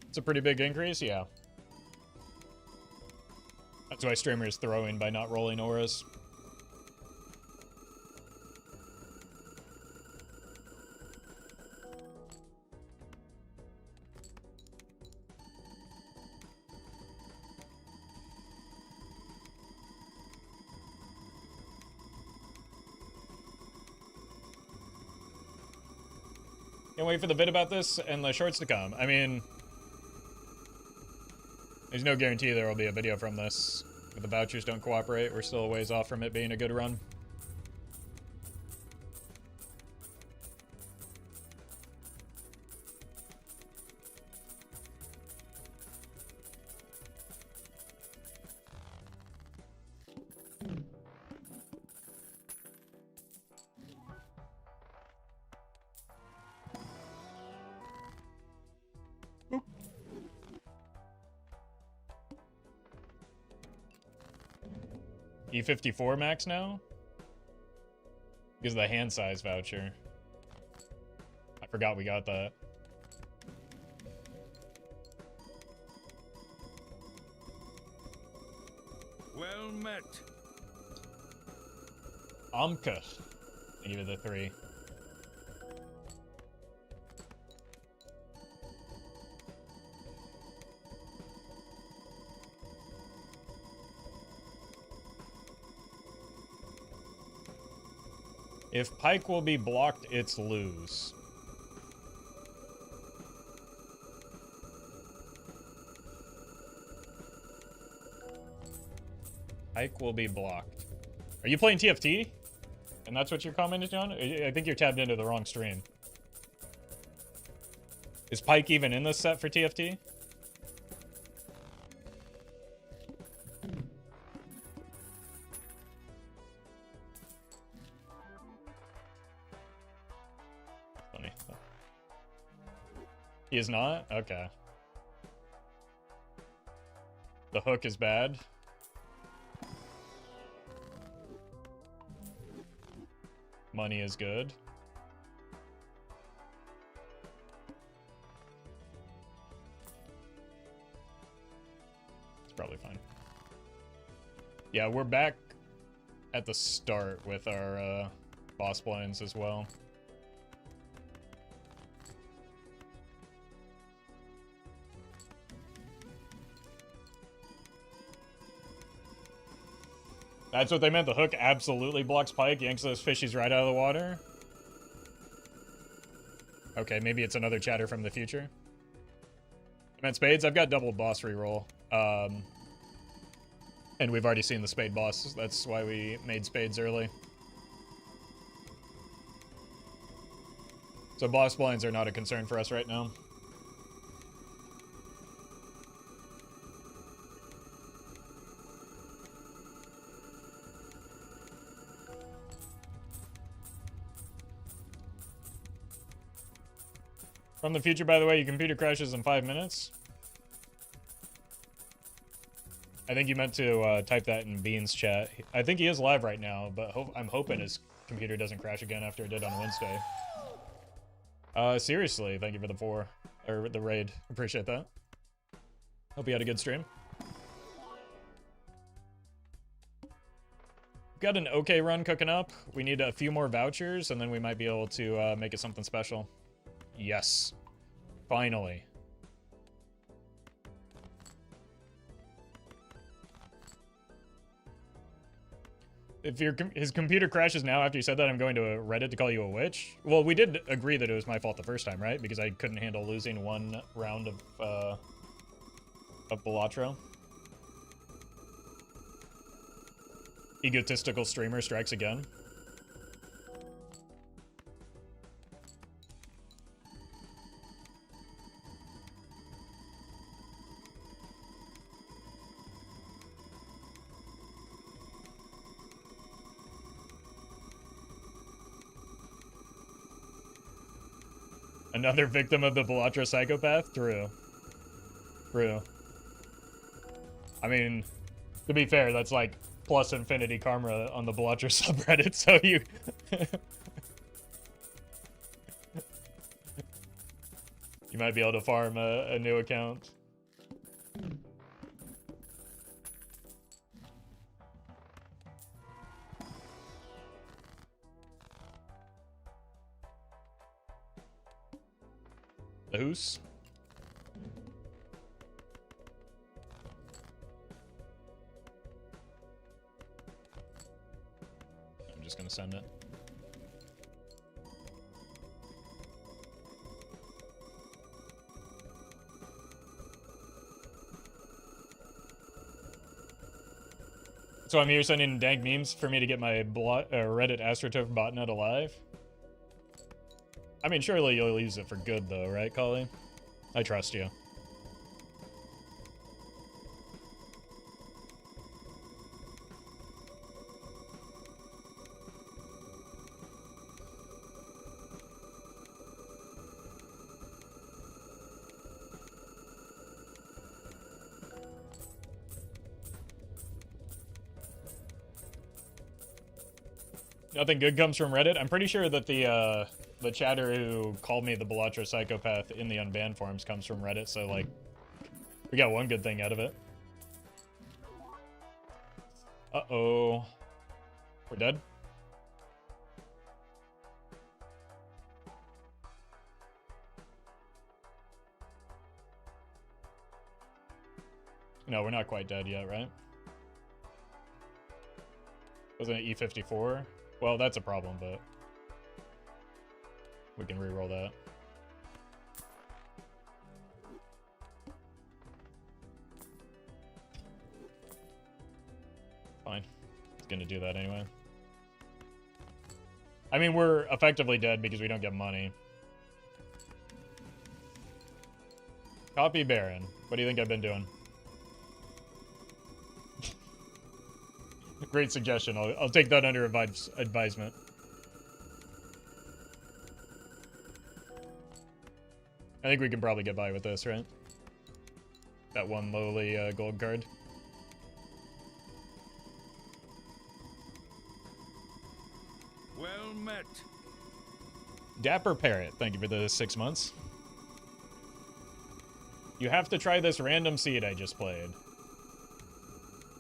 It's a pretty big increase, yeah. That's why streamers throwing by not rolling auras. Can't wait for the vid about this and the shorts to come. I mean, there's no guarantee there will be a video from this. If the vouchers don't cooperate, we're still a ways off from it being a good run. E54 max now? Because of the hand size voucher. I forgot we got that. Well met. Amka. I give it the 3. If Pike will be blocked, it's lose. Pike will be blocked. Are you playing TFT? And that's what you're commenting on? I think you're tabbed into the wrong stream. Is Pike even in this set for TFT? Funny. He is not? Okay. The hook is bad. Money is good. It's probably fine. Yeah, we're back at the start with our boss blinds as well. That's what they meant. The hook absolutely blocks Pike, yanks those fishies right out of the water. Okay, maybe it's another chatter from the future. I meant spades. I've got double boss reroll. And we've already seen the spade boss. That's why we made spades early. So boss blinds are not a concern for us right now. From the future, by the way, your computer crashes in 5 minutes. I think you meant to type that in Bean's chat. I think he is live right now, but I'm hoping his computer doesn't crash again after it did on Wednesday. Seriously, thank you for the 4, or the raid. Appreciate that. Hope you had a good stream. Got an okay run cooking up. We need a few more vouchers, and then we might be able to make it something special. Yes. Finally. If his computer crashes now after you said that, I'm going to Reddit to call you a witch. Well, we did agree that it was my fault the first time, right? Because I couldn't handle losing one round of Balatro. Egotistical streamer strikes again. Another victim of the Balatro psychopath? True. True. I mean, to be fair, that's like plus infinity karma on the Balatro subreddit, so you... you might be able to farm a new account. The Hoos? I'm just gonna send it. So I'm here sending dank memes for me to get my Reddit AstroTurf botnet alive? I mean, surely you'll use it for good, though, right, Collie? I trust you. Nothing good comes from Reddit. I'm pretty sure that the chatter who called me the Balatro psychopath in the unbanned forums comes from Reddit, so, like, we got one good thing out of it. Uh-oh. We're dead? No, we're not quite dead yet, right? Wasn't it E54? Well, that's a problem, but we can re-roll that. Fine. It's gonna do that anyway. I mean, we're effectively dead because we don't get money. Copy Baron. What do you think I've been doing? Great suggestion. I'll take that under advisement. I think we can probably get by with this, right? That one lowly gold card. Well met. Dapper Parrot, thank you for the 6 months. You have to try this random seed I just played.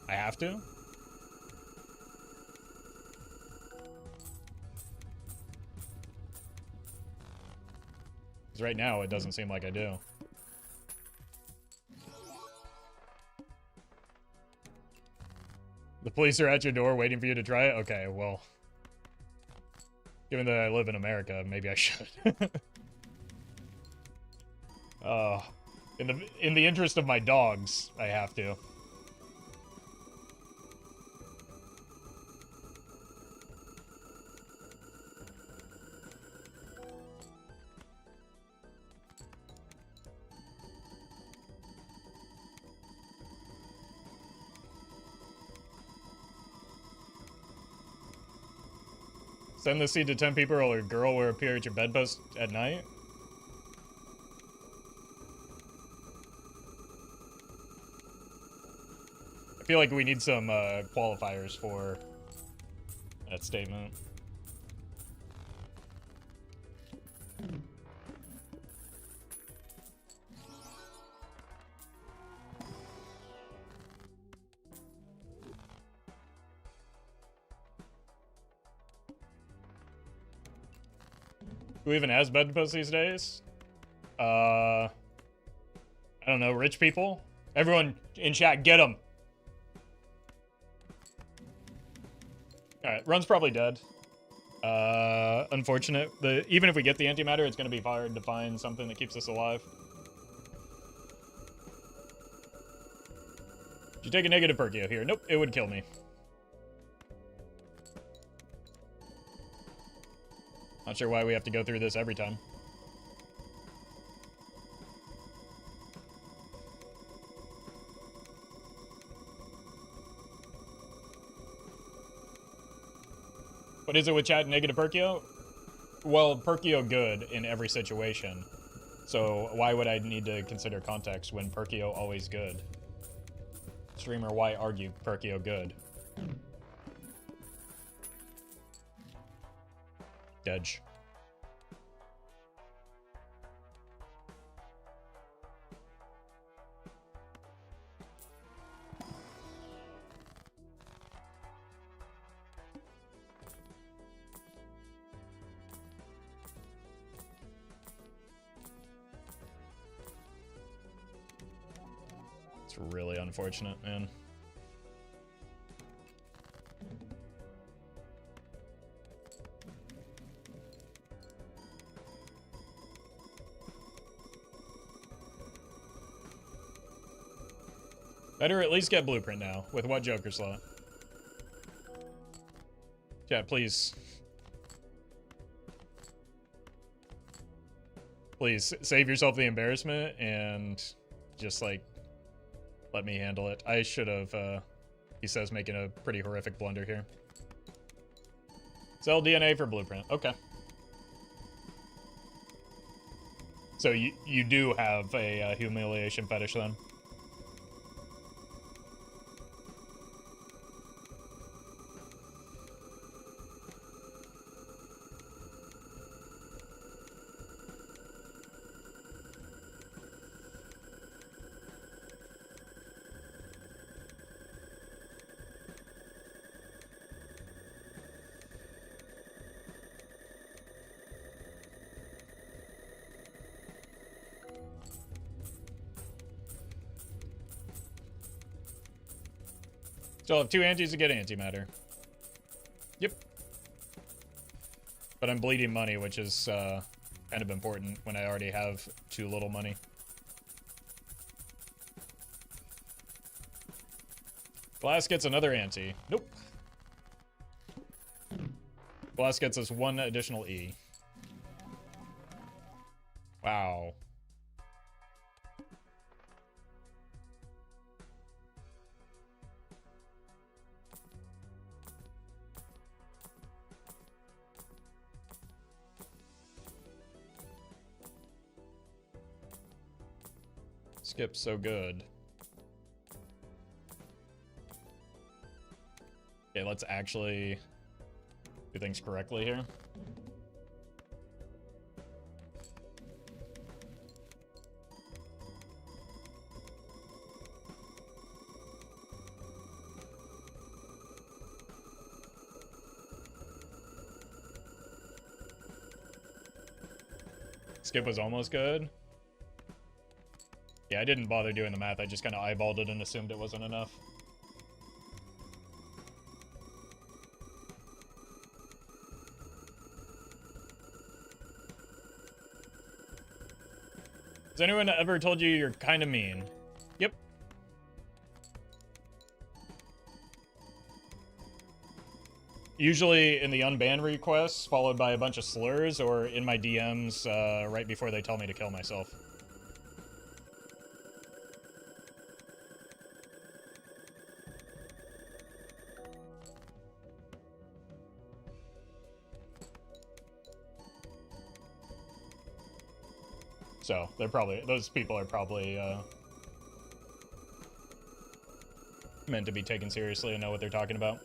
I have to? Because right now, it doesn't seem like I do. The police are at your door waiting for you to try it? Okay, well. Given that I live in America, maybe I should. In the interest of my dogs, I have to. Send the seed to 10 people or a girl will appear at your bedpost at night? I feel like we need some qualifiers for that statement. Who even has bedposts these days? I don't know, rich people? Everyone in chat, get them! Alright, run's probably dead. Unfortunate. Even if we get the antimatter, it's going to be hard to find something that keeps us alive. Did you take a negative Perkio here? Nope, it would kill me. Not sure why we have to go through this every time. What is it with chat negative Perkio? Well, Perkio good in every situation. So why would I need to consider context when Perkio always good? Streamer, why argue Perkio good? Dedge. It's really unfortunate, man. Better at least get blueprint now. With what Joker slot? Yeah, please. Please, save yourself the embarrassment and just, like, let me handle it. I should have, he says, making a pretty horrific blunder here. Sell DNA for blueprint. Okay. So you do have a humiliation fetish then? So I'll have 2 antis to get antimatter. Yep. But I'm bleeding money, which is kind of important when I already have too little money. Glass gets another anti. Nope. Glass gets us 1 additional E. Wow. Skip's so good. Okay, let's actually do things correctly here. Skip was almost good. Yeah, I didn't bother doing the math. I just kind of eyeballed it and assumed it wasn't enough. Has anyone ever told you you're kind of mean? Yep. Usually in the unban requests, followed by a bunch of slurs, or in my DMs right before they tell me to kill myself. So, they're probably, those people are probably, meant to be taken seriously and know what they're talking about.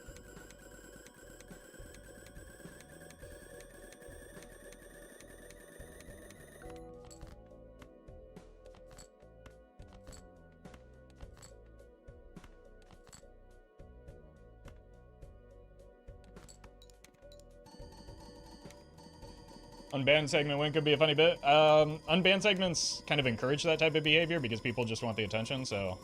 Unbanned segment win could be a funny bit. Unbanned segments kind of encourage that type of behavior because people just want the attention, so...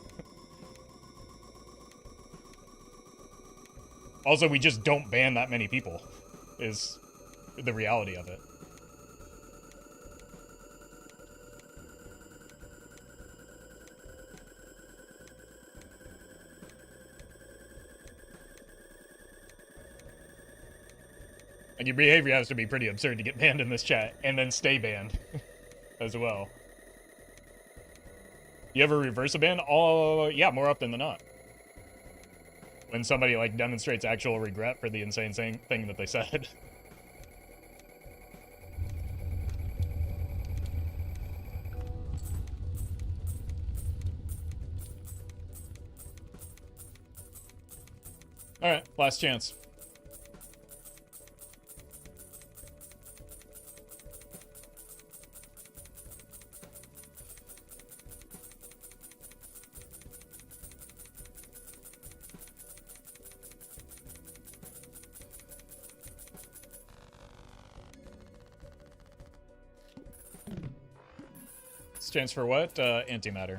Also, we just don't ban that many people, is the reality of it. And your behavior has to be pretty absurd to get banned in this chat, and then stay banned as well. You ever reverse a ban? Oh, yeah, more often than not. When somebody, like, demonstrates actual regret for the insane thing that they said. Alright, last chance. Chance for what? Antimatter.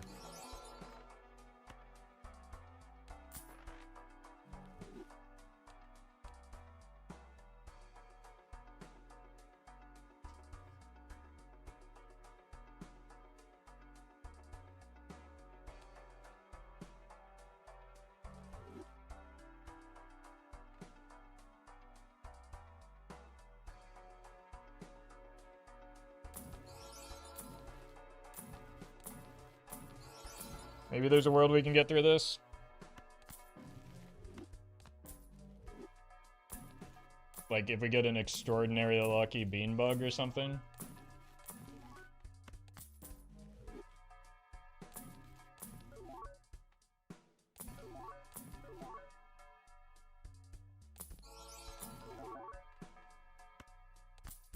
Maybe there's a world we can get through this. Like, if we get an extraordinarily lucky bean bug or something.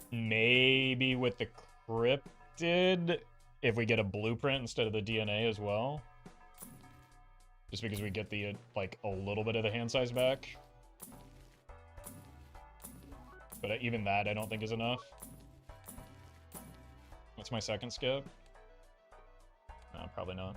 Maybe with the cryptid, if we get a blueprint instead of the DNA as well. Just because we get the, like, a little bit of the hand size back. But even that I don't think is enough. What's my second skip? No, probably not.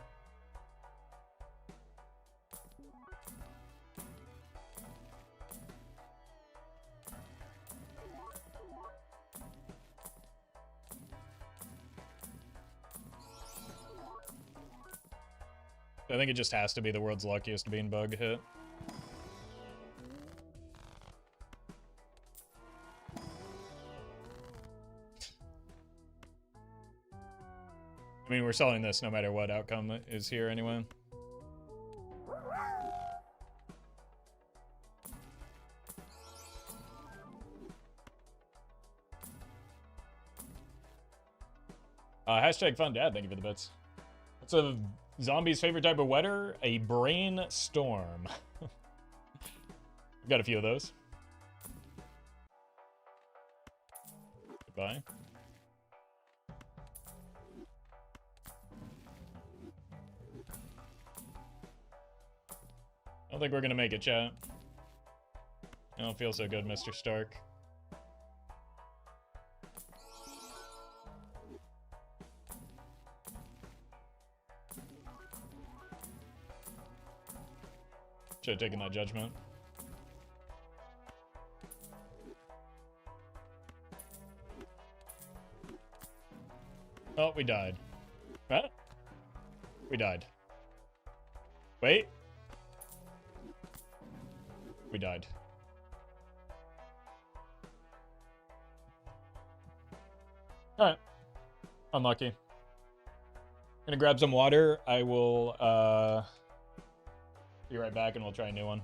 I think it just has to be the world's luckiest bean bug hit. I mean, we're selling this no matter what outcome is here anyway. Hashtag fun dad, thank you for the bits. What's a zombie's favorite type of weather? A brainstorm. We've got a few of those. Goodbye. I don't think we're gonna make it, chat. I don't feel so good, Mr. Stark. Should have taken that judgment. Oh, we died. Huh? We died. Wait. We died. Alright. Unlucky. Gonna grab some water. I will, be right back and we'll try a new one.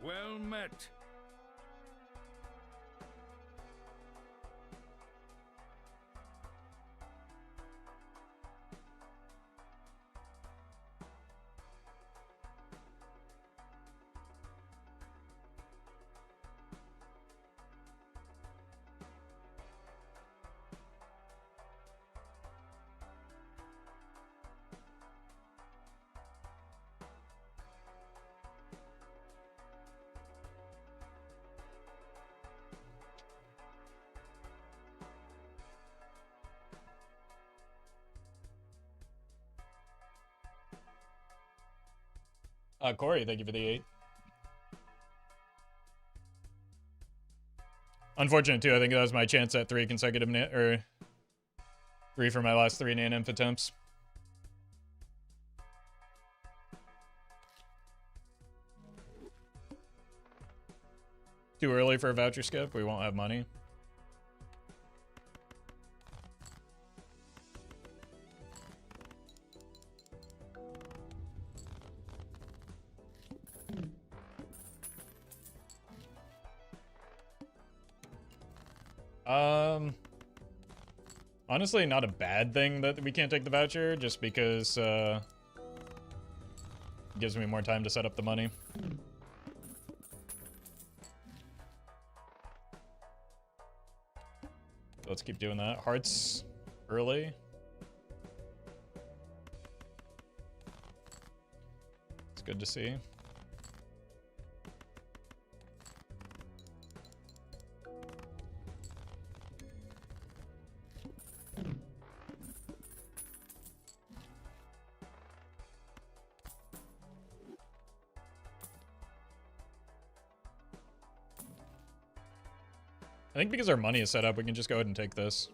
Well met. Corey, thank you for the 8. Unfortunate too. I think that was my chance at 3 consecutive or 3 for my last 3 Nan-Inf attempts. Too early for a voucher skip. We won't have money. Honestly, not a bad thing that we can't take the voucher, just because it gives me more time to set up the money. Let's keep doing that. Hearts early. It's good to see. I think because our money is set up, we can just go ahead and take this.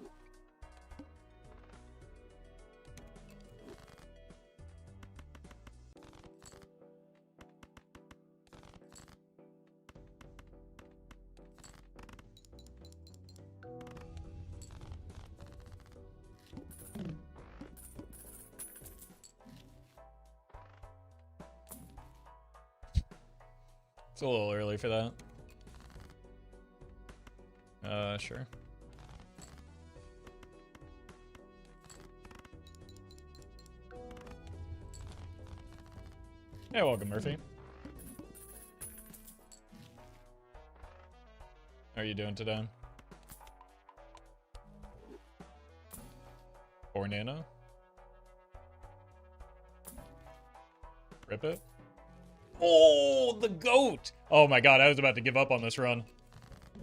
It's a little early for that. Sure. Yeah, welcome, Murphy. How are you doing today? Or Nana? Rip it. Oh, the goat! Oh my god, I was about to give up on this run.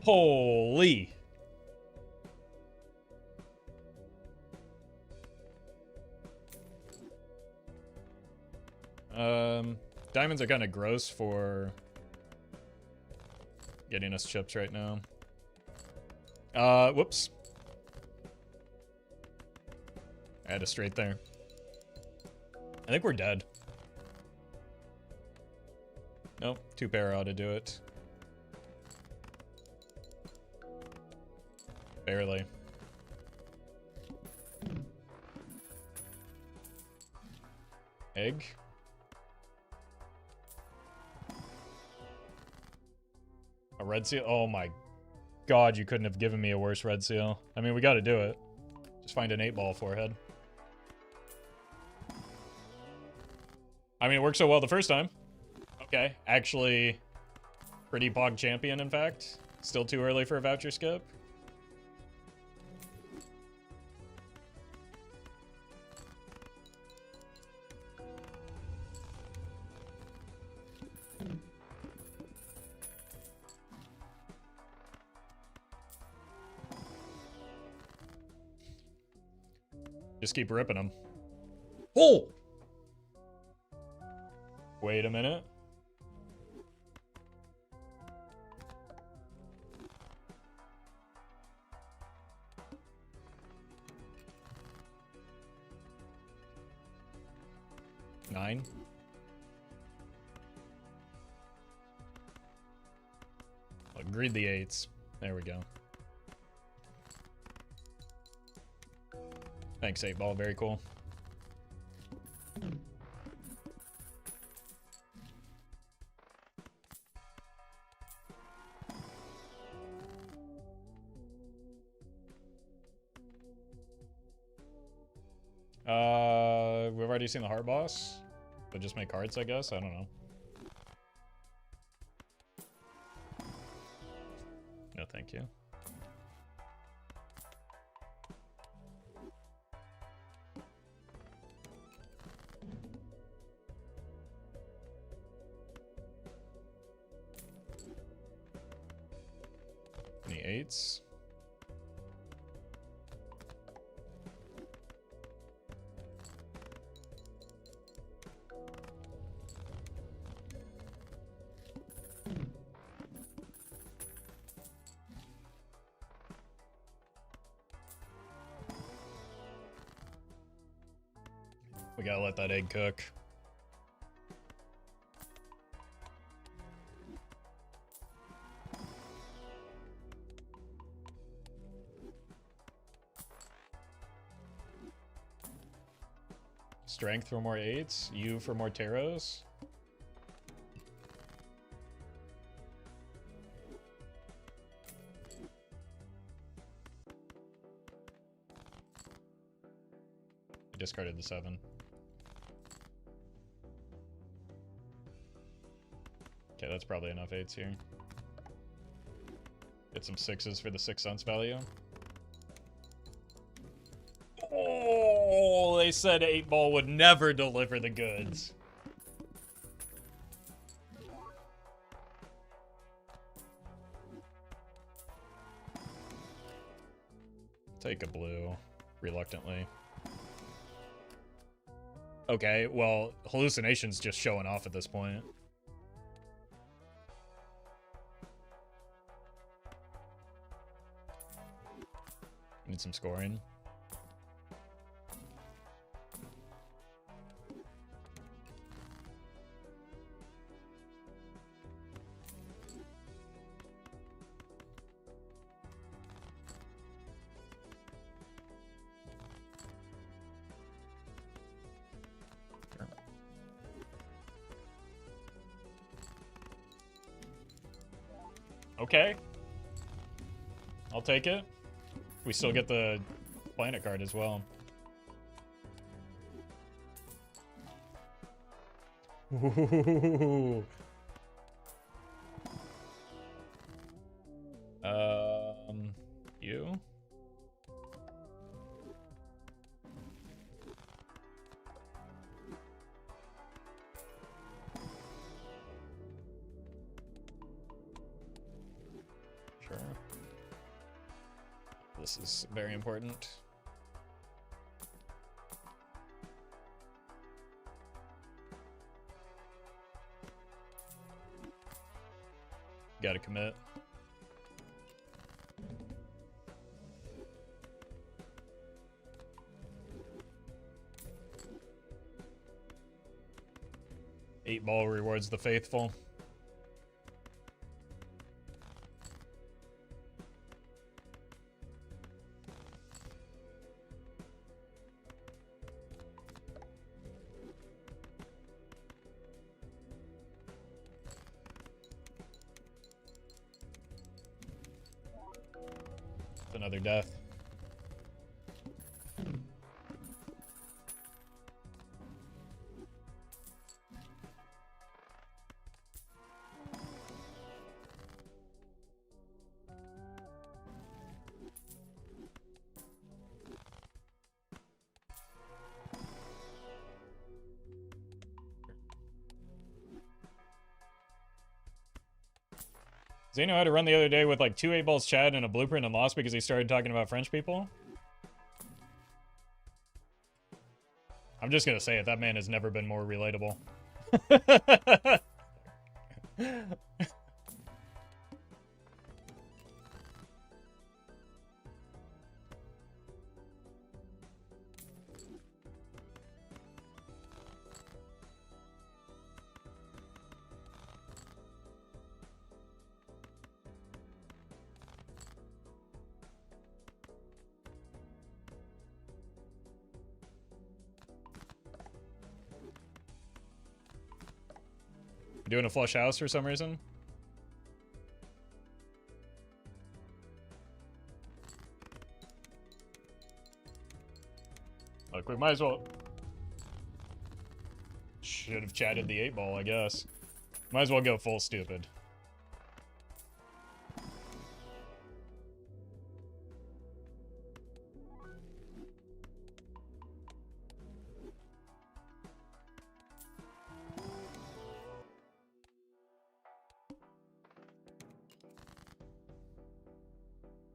Holy. Diamonds are kind of gross for getting us chips right now. Whoops. I had a straight there. I think we're dead. Nope, 2 pair ought to do it. Barely. Egg. A red seal? Oh my god, you couldn't have given me a worse red seal. I mean, we gotta do it. Just find an 8-ball forehead. I mean, it worked so well the first time. Okay, actually, pretty pog champion, in fact. Still too early for a voucher skip. Just keep ripping them. Oh! Wait a minute. Nine. Greed the 8s. There we go. Thanks, 8-ball. Very cool. already seen the heart boss? But just make cards, I guess? I don't know. No, thank you. Any 8s? We gotta let that egg cook. Strength for more 8s, U for more taros. I discarded the 7. Okay, that's probably enough 8s here. Get some 6s for the 6 cents value. Oh, they said 8-ball would never deliver the goods. Take a blue, reluctantly. Okay, well, Hallucination's just showing off at this point. Need some scoring. Okay. I'll take it. We still get the planet card as well. Ooh. You? Sure. This is very important. Gotta commit. Eight ball rewards the faithful. Another death. Zeno had to run the other day with like 2 8-balls Chad and a blueprint and lost because he started talking about French people. I'm just gonna say it, that man has never been more relatable. Doing a flush house for some reason. Look, we might as well. Should have chatted the 8-ball, I guess. Might as well go full stupid.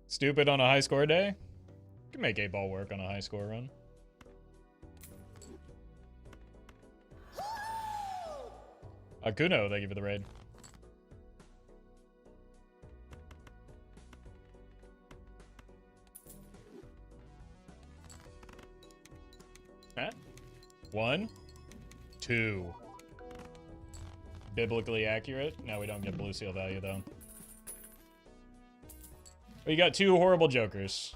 Stupid on a high score day? You can make 8-ball work on a high score run. Akuno, thank you for the raid. Matt? 1, 2. Biblically accurate. Now we don't get blue seal value, though. We got 2 horrible jokers.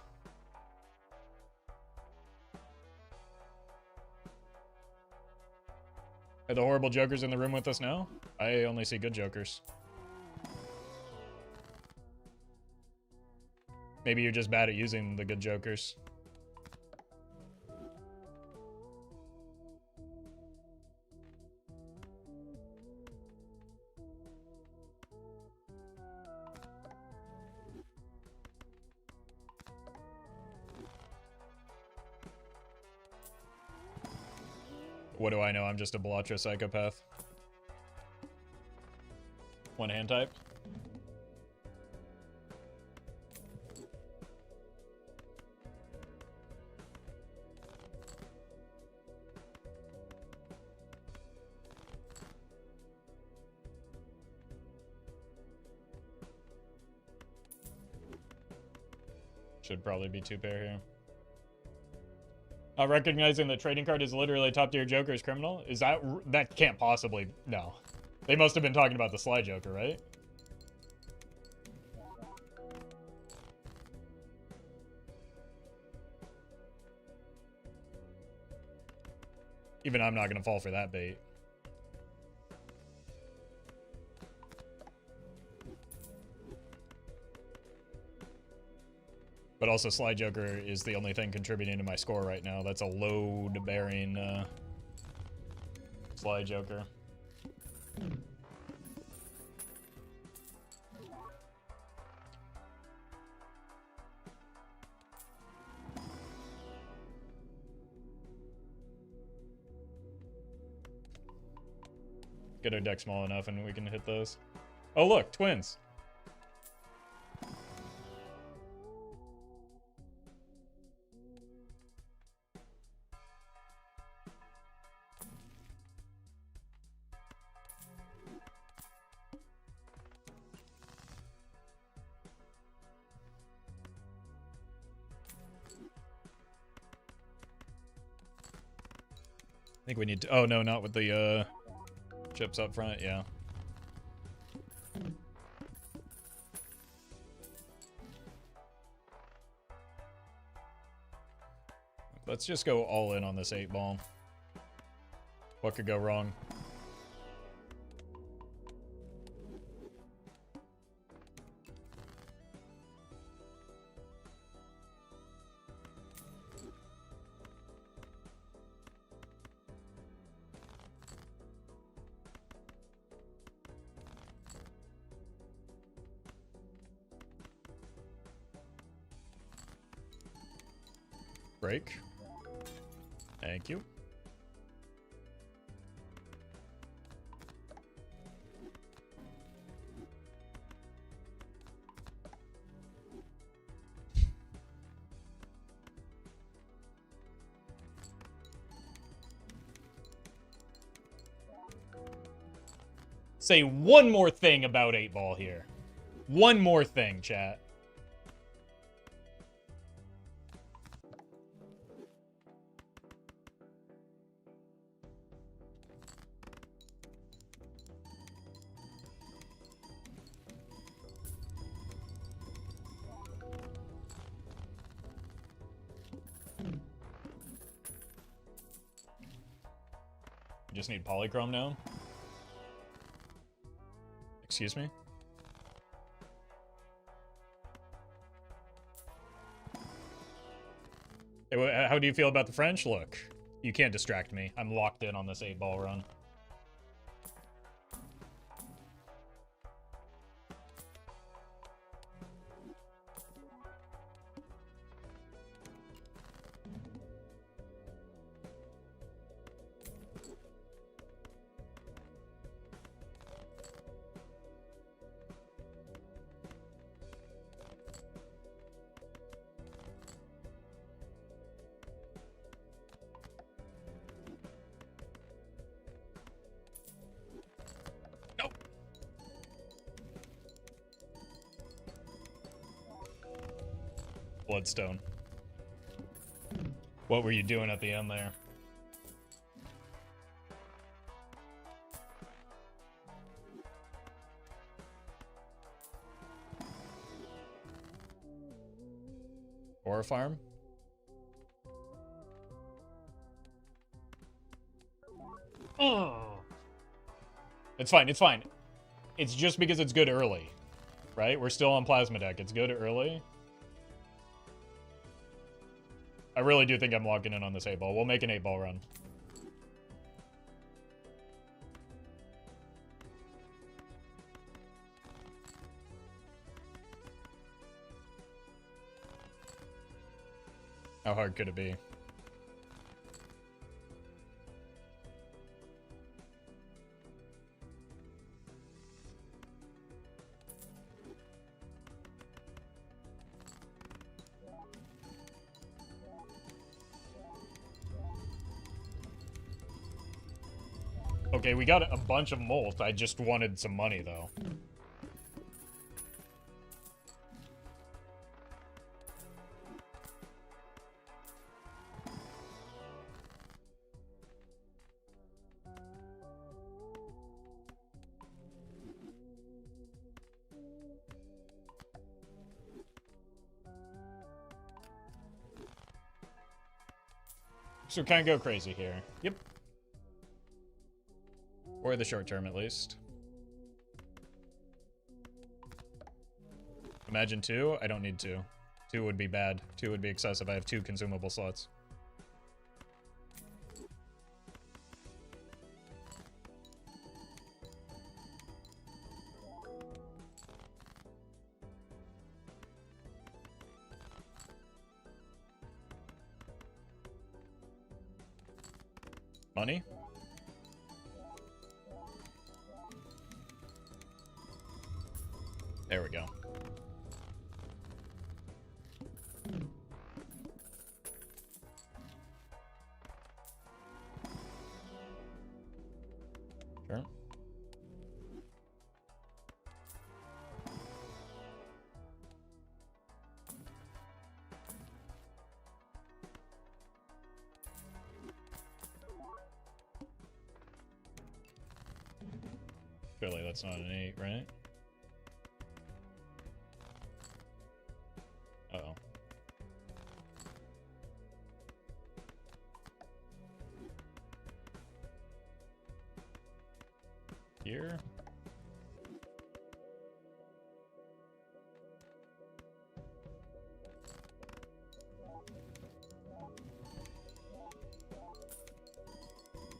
Are the horrible jokers in the room with us now? I only see good jokers. Maybe you're just bad at using the good jokers. What do I know? I'm just a Blotcha psychopath. One hand type. Should probably be 2 pair here. Recognizing that trading card is literally top tier Joker is criminal? Is that can't possibly, no. They must have been talking about the Sly Joker, right? Even I'm not gonna fall for that bait. But also, Sly Joker is the only thing contributing to my score right now. That's a load-bearing Sly Joker. Get our deck small enough and we can hit those. Oh, look, twins. I think we need to, oh no, not with the chips up front, yeah. Let's just go all in on this 8-ball. What could go wrong? Break. Thank you. Say one more thing about 8-ball here. One more thing, chat. Just need polychrome now. Excuse me? Hey, how do you feel about the French? Look, you can't distract me. I'm locked in on this 8-ball run. Bloodstone. What were you doing at the end there? Ore farm? Oh. It's fine, it's fine. It's just because it's good early. Right? We're still on Plasma deck. It's good early. I really do think I'm locking in on this 8-ball. We'll make an 8-ball run. How hard could it be? Okay, we got a bunch of molt. I just wanted some money, though. So kind of go crazy here. Yep. Or the short term, at least. Imagine 2? I don't need 2. 2 would be bad. 2 would be excessive. I have 2 consumable slots. Money? There we go. Sure. Surely that's not an 8, right? Uh-oh. Here?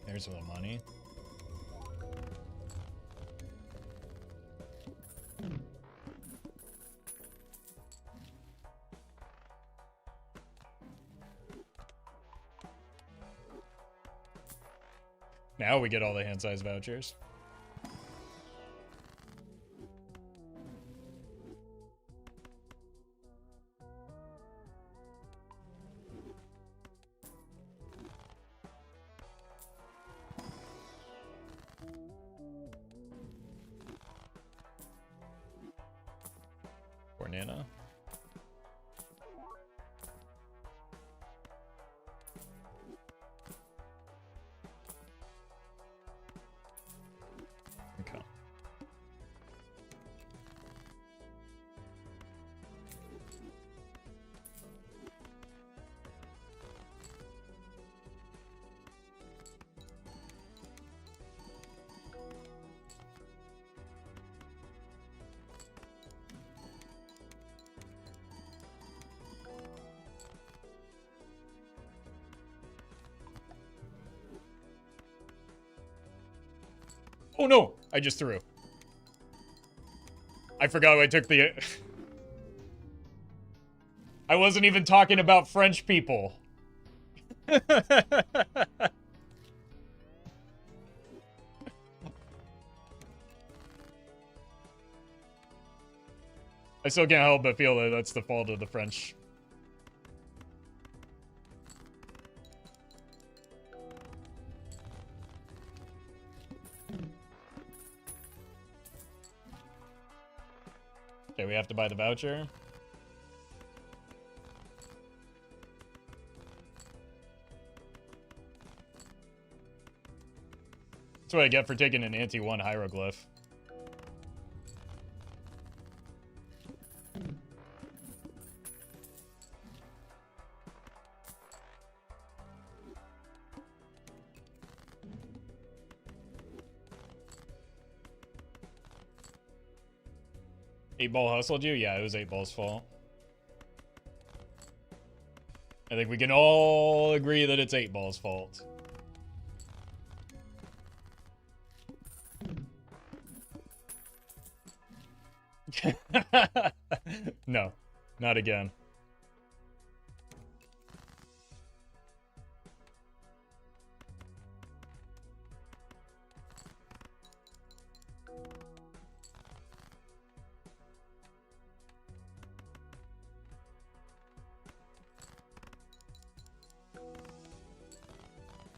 There's the money. Now we get all the hand size vouchers. Poor Nana. Okay. Oh no! I just threw. I forgot I took the... I wasn't even talking about French people. I still can't help but feel that that's the fault of the French. Okay, we have to buy the voucher. That's what I get for taking an anti-1 hieroglyph. Eight Ball hustled you? Yeah, it was 8 Ball's fault. I think we can all agree that it's 8 Ball's fault. No, not again.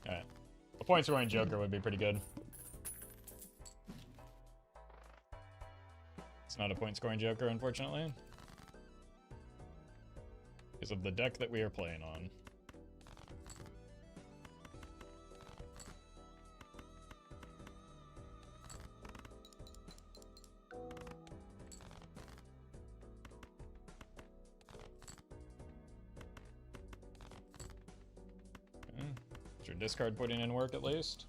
Alright. A point scoring Joker would be pretty good. It's not a point scoring Joker, unfortunately, because of the deck that we are playing on. Okay. Is your discard putting in work at least?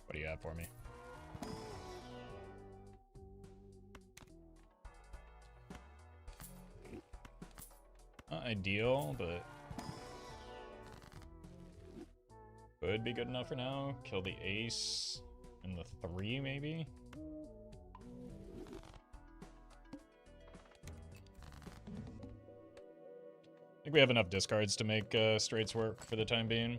What do you have for me? Not ideal, but could be good enough for now. Kill the ace and the 3, maybe? I think we have enough discards to make straights work for the time being.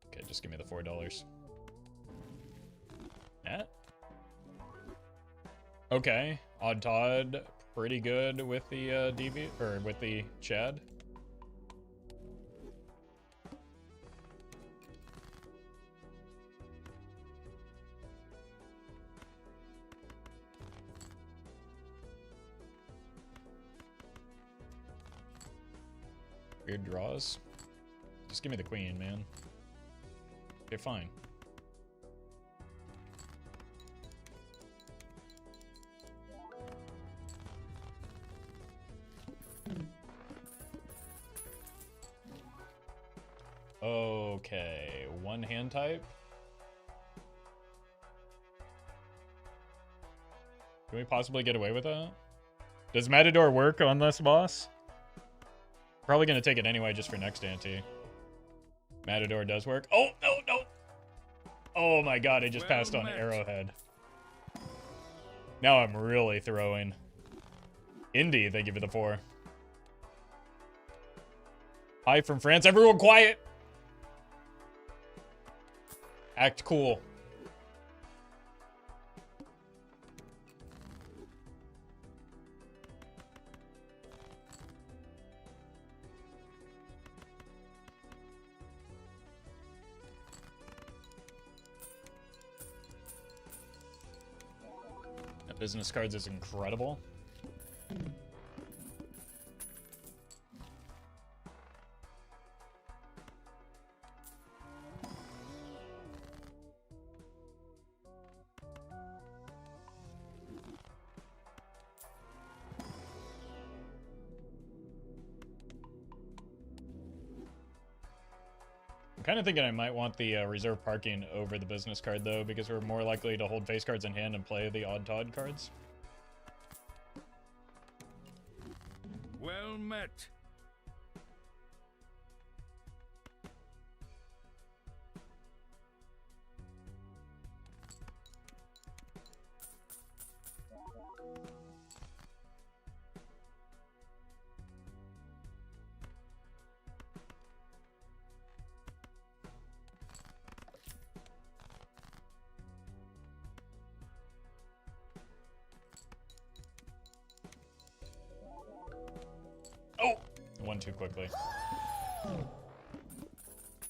Okay, just give me the $4. Yeah. Okay, Odd Todd, pretty good with the DV or with the Chad. Weird draws. Just give me the queen, man. Okay, fine. Okay, one hand type. Can we possibly get away with that? Does Matador work on this boss? Probably gonna take it anyway just for next ante. Matador does work. Oh, no, no! Oh my god, I just passed on Arrowhead. Now I'm really throwing. Indy, thank you for the 4. Hi from France. Everyone quiet! Act cool. That business cards is incredible. Kind of thinking I might want the reserve parking over the business card, though, because we're more likely to hold face cards in hand and play the Odd Todd cards. Well met. one too quickly.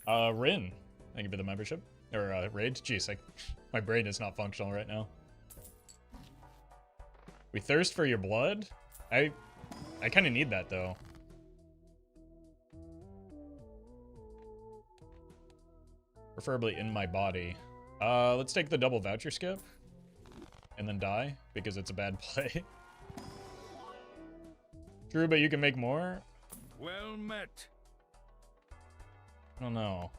Rin, thank you for the membership. Or, raid. Jeez, my brain is not functional right now. We thirst for your blood? I kind of need that, though. Preferably in my body. Let's take the double voucher skip. And then die, because it's a bad play. True, but you can make more? Well met. I don't know.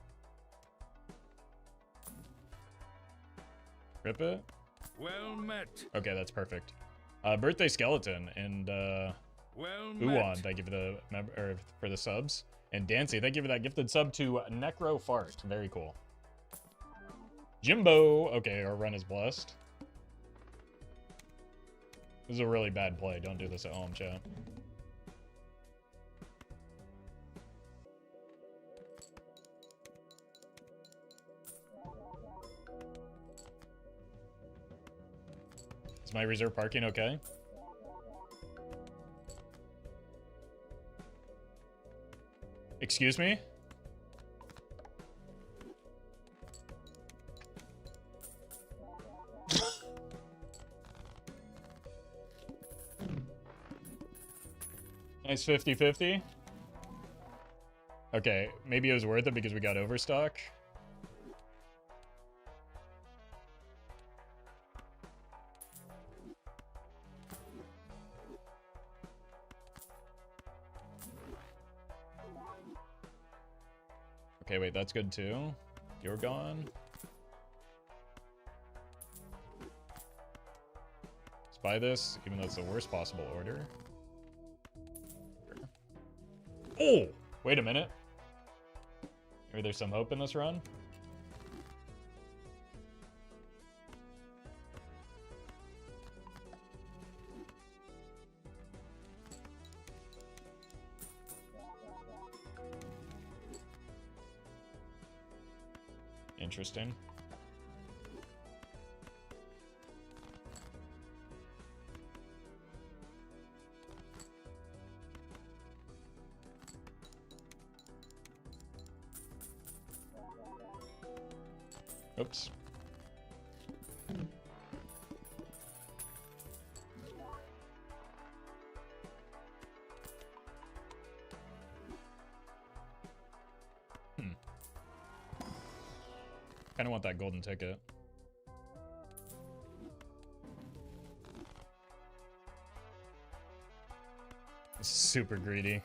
Rip it? Well met. Okay, that's perfect. Birthday skeleton and Well Uwan, met. thank you for the for the subs. And Dancy, thank you for that gifted sub to Necro Fart. Very cool. Jimbo. Okay, our run is blessed. This is a really bad play. Don't do this at home, chat. Is my reserve parking okay? Excuse me? Nice 50-50. Okay, maybe it was worth it because we got overstock. Okay, wait, that's good too. You're gone. Let's buy this, even though it's the worst possible order. Oh! Wait a minute. Maybe there's some hope in this run? Interesting. Oops. Kind of want that golden ticket. Super greedy.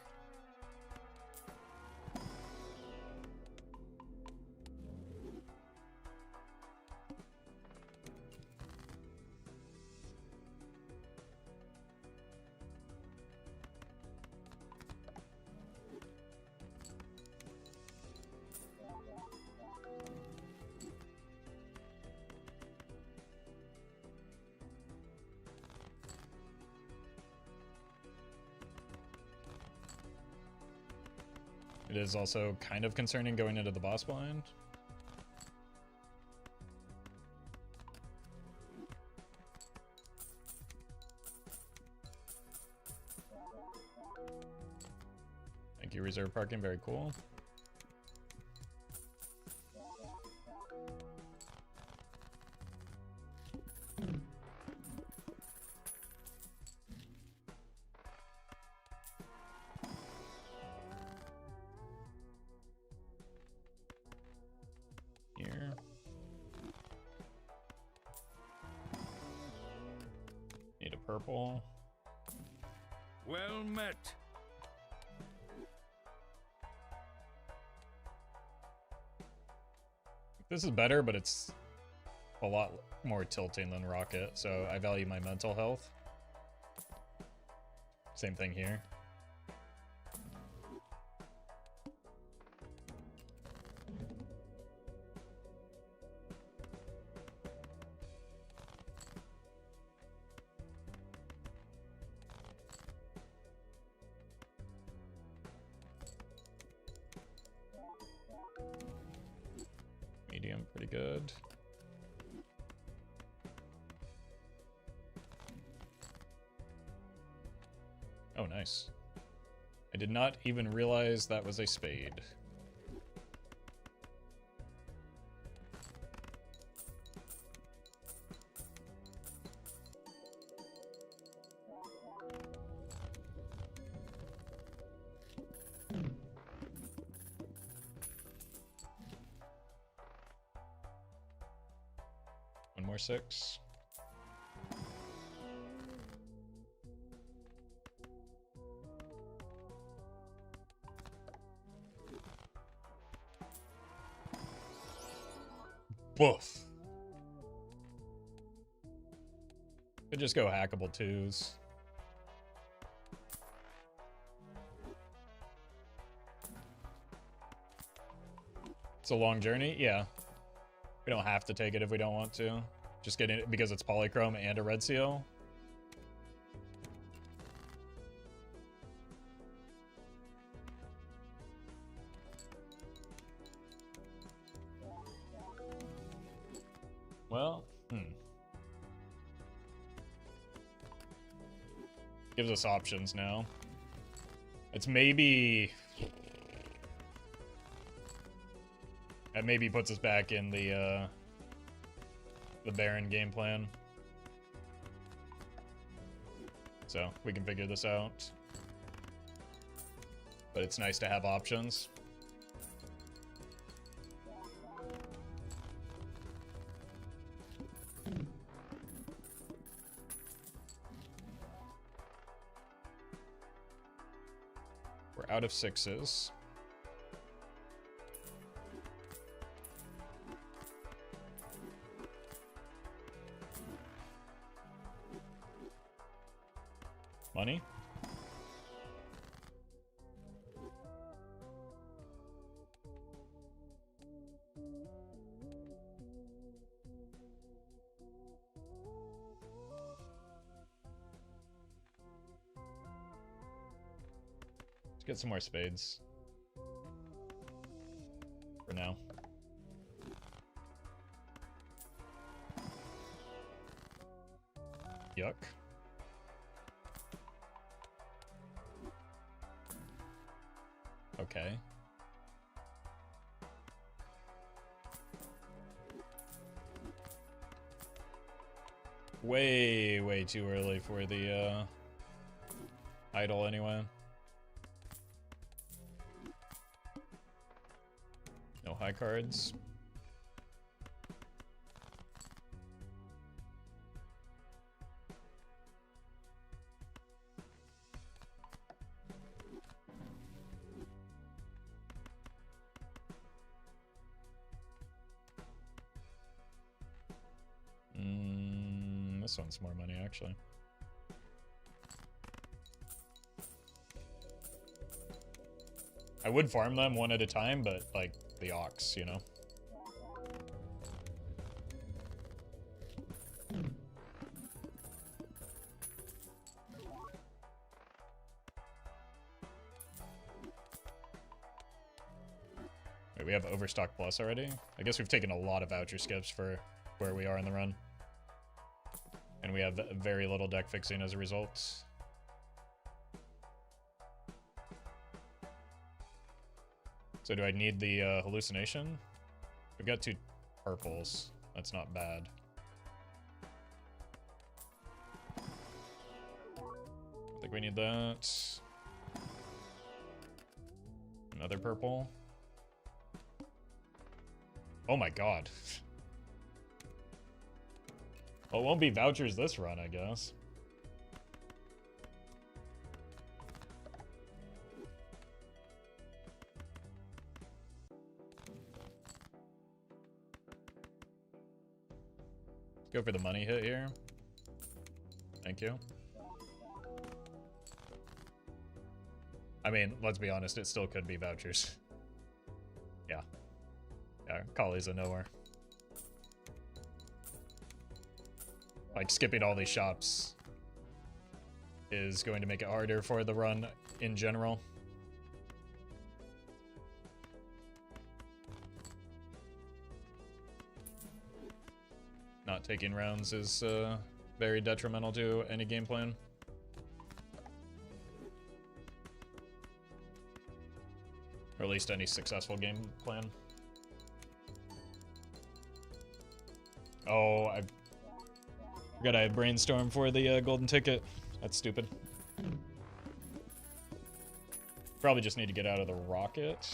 It is also kind of concerning going into the boss blind. Thank you, reserve parking, very cool. Here. Need a purple. Well met. This is better, but it's a lot more tilting than Rocket, so I value my mental health. Same thing here. Medium, pretty good. Oh, nice. I did not even realize that was a spade. One more 6. Woof. Could just go hackable 2s. It's a long journey? Yeah. We don't have to take it if we don't want to. Just get it because it's polychrome and a red seal. Well, gives us options now. It's maybe... That maybe puts us back in the Baron game plan. So, we can figure this out. But it's nice to have options. We're out of 6s. Money? Let's get some more spades. For now. Yuck. Okay. Way too early for the idol anyway. No high cards. This one's more money, actually. I would farm them one at a time, but, like, the ox, you know? Wait, we have Overstock Plus already? I guess we've taken a lot of voucher skips for where we are in the run. And we have very little deck fixing as a result. So do I need the hallucination? We've got 2 purples. That's not bad. I think we need that. Another purple. Oh my god. Well, it won't be vouchers this run, I guess. Go for the money hit here. Thank you. I mean, let's be honest, it still could be vouchers. Yeah. Yeah, Kali's a nowhere. Like, skipping all these shops is going to make it harder for the run in general. Not taking rounds is very detrimental to any game plan. Or at least any successful game plan. Oh, I forgot I had brainstorm for the golden ticket. That's stupid. Probably just need to get out of the rocket.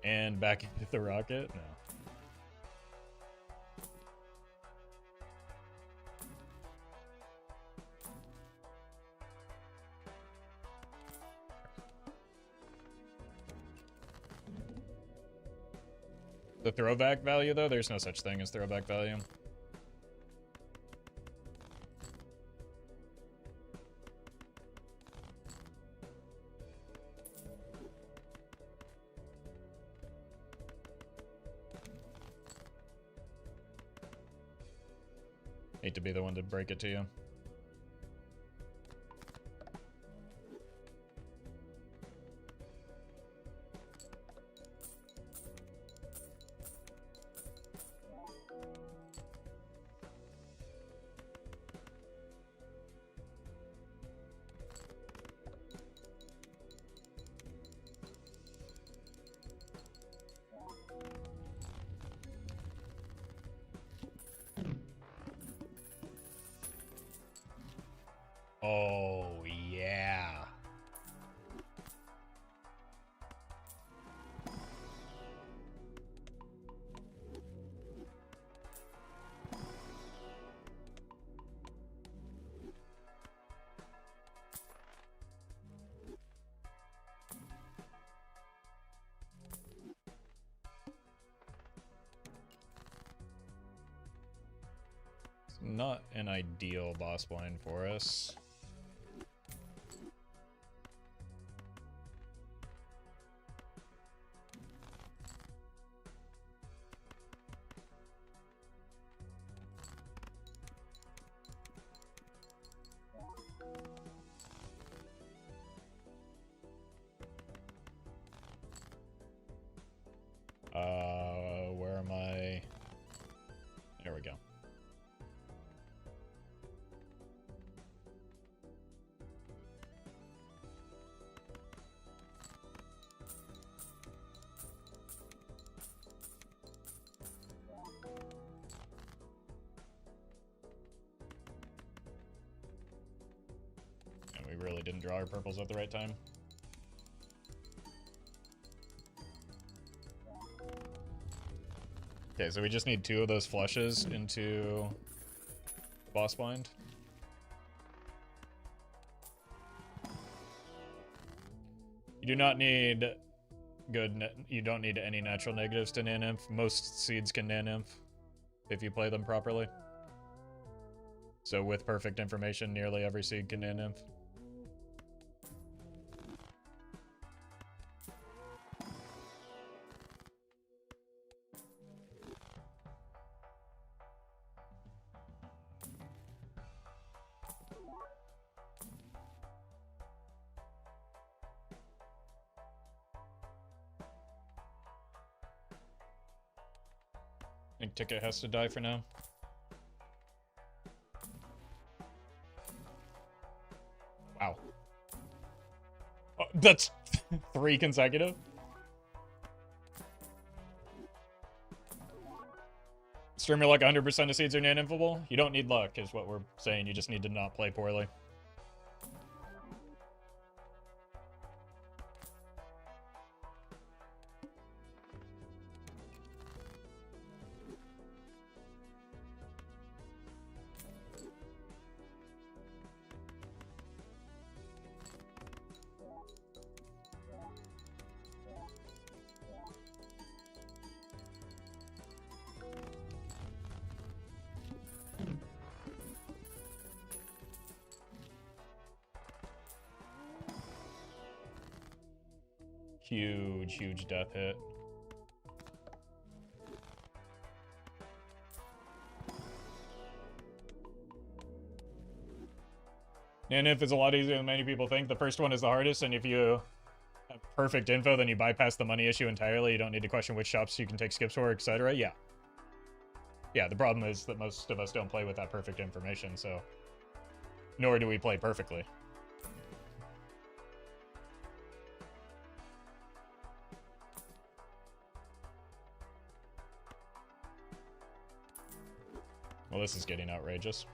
And back into the rocket? No. The throwback value, though? There's no such thing as throwback value. Hate to be the one to break it to you. Oh, yeah. It's not an ideal boss blind for us. Where am I? There we go. And we really didn't draw our purples at the right time. Okay, so we just need 2 of those flushes into boss blind. You do not need you don't need any natural negatives to Naninf. Most seeds can Naninf if you play them properly. So with perfect information, nearly every seed can Naninf. I think Ticket has to die for now. Wow. Oh, that's 3 consecutive? Streamer like 100% of seeds are non-infable? You don't need luck, is what we're saying. You just need to not play poorly. Huge death hit. And if it's a lot easier than many people think, the first one is the hardest, and if you have perfect info, then you bypass the money issue entirely. You don't need to question which shops you can take skips for, etc. Yeah. Yeah, the problem is that most of us don't play with that perfect information, so... Nor do we play perfectly. Well, this is getting outrageous.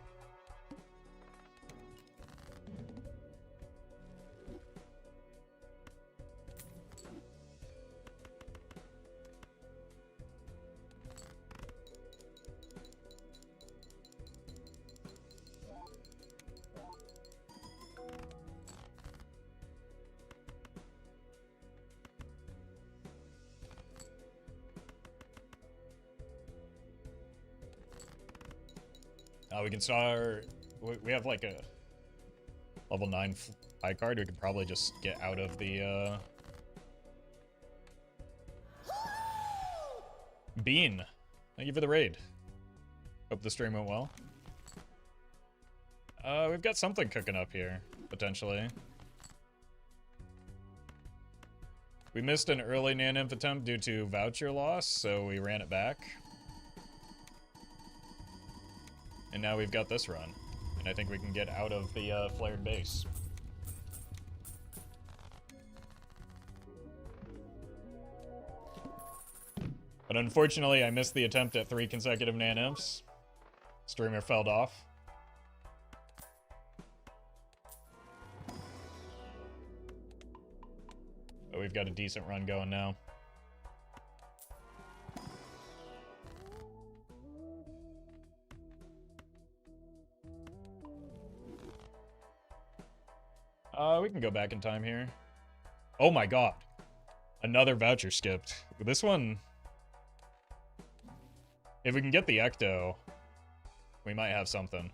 We can start... We have like a level 9 high card. We could probably just get out of the Bean. Thank you for the raid. Hope the stream went well. We've got something cooking up here, potentially. We missed an early Nan-Inf attempt due to voucher loss, so we ran it back. And now we've got this run. And I think we can get out of the flared base. But unfortunately, I missed the attempt at 3 consecutive Nan-Infs. Streamer fell off. But we've got a decent run going now. We can go back in time here. Oh my god. Another voucher skipped. This one... If we can get the Ecto, we might have something.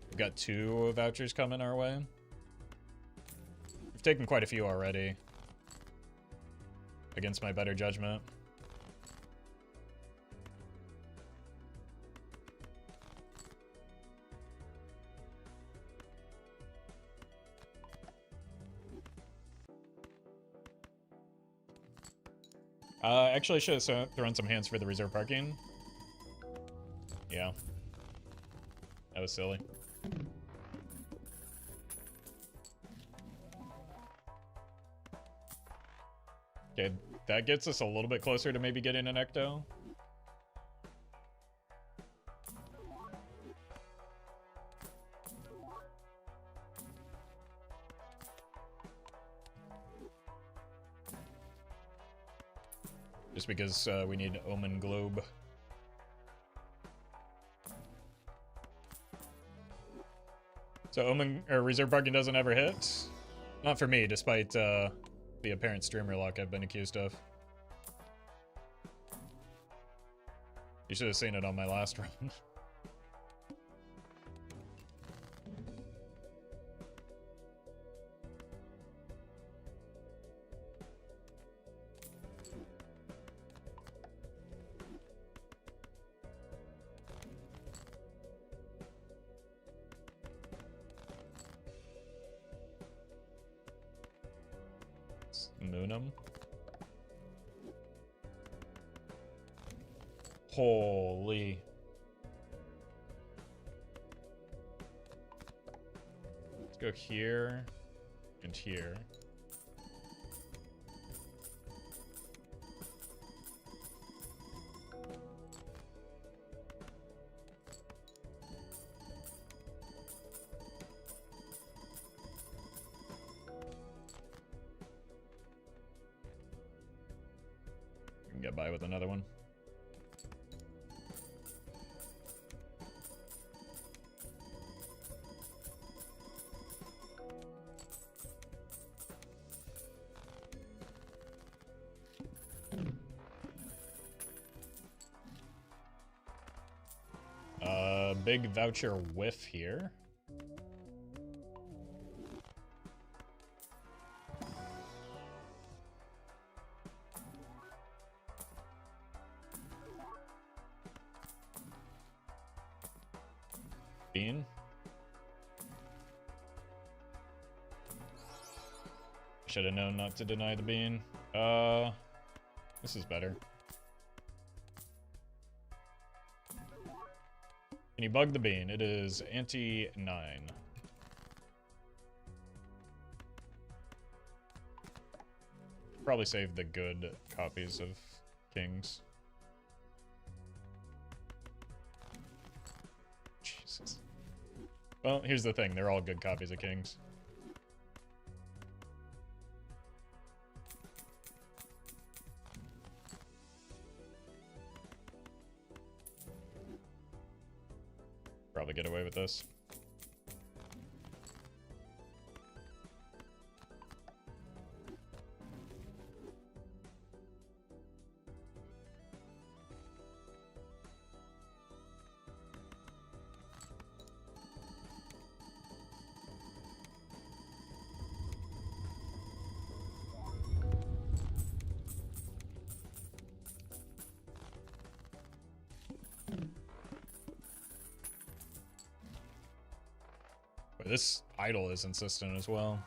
We've got 2 vouchers coming our way. We've taken quite a few already. Against my better judgment. Actually, I should have thrown some hands for the reserve parking. Yeah. That was silly. Okay, that gets us a little bit closer to maybe getting an Ecto. Just because we need Omen Globe. So Omen, or reserve parking doesn't ever hit? Not for me, despite the apparent streamer lock I've been accused of. You should have seen it on my last run. Moonum. Holy. Let's go here and here. We can get by with another one. Big voucher whiff here. Bean. Should have known not to deny the bean. This is better. Can you bug the bean? It is anti-9. Probably save the good copies of kings. Jesus. Well, here's the thing. They're all good copies of kings. Probably get away with this. This idol is insistent as well.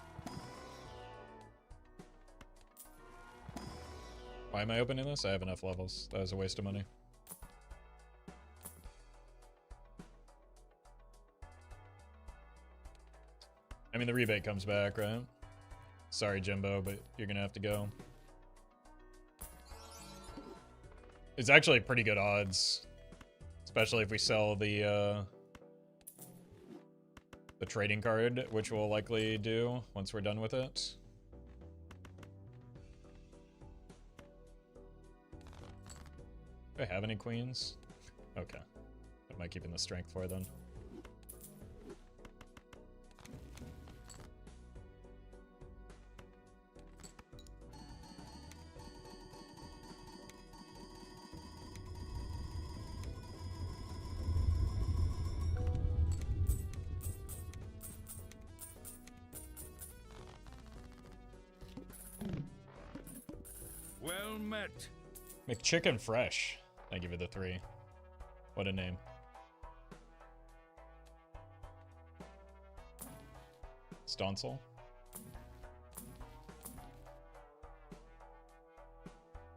Why am I opening this? I have enough levels. That was a waste of money. I mean, the rebate comes back, right? Sorry, Jimbo, but you're gonna have to go. It's actually pretty good odds. Especially if we sell the trading card, which we'll likely do once we're done with it. Do I have any queens? Okay. What am I keeping the strength for then? Well met. McChicken Fresh. Thank you for the 3. What a name. Stonsel.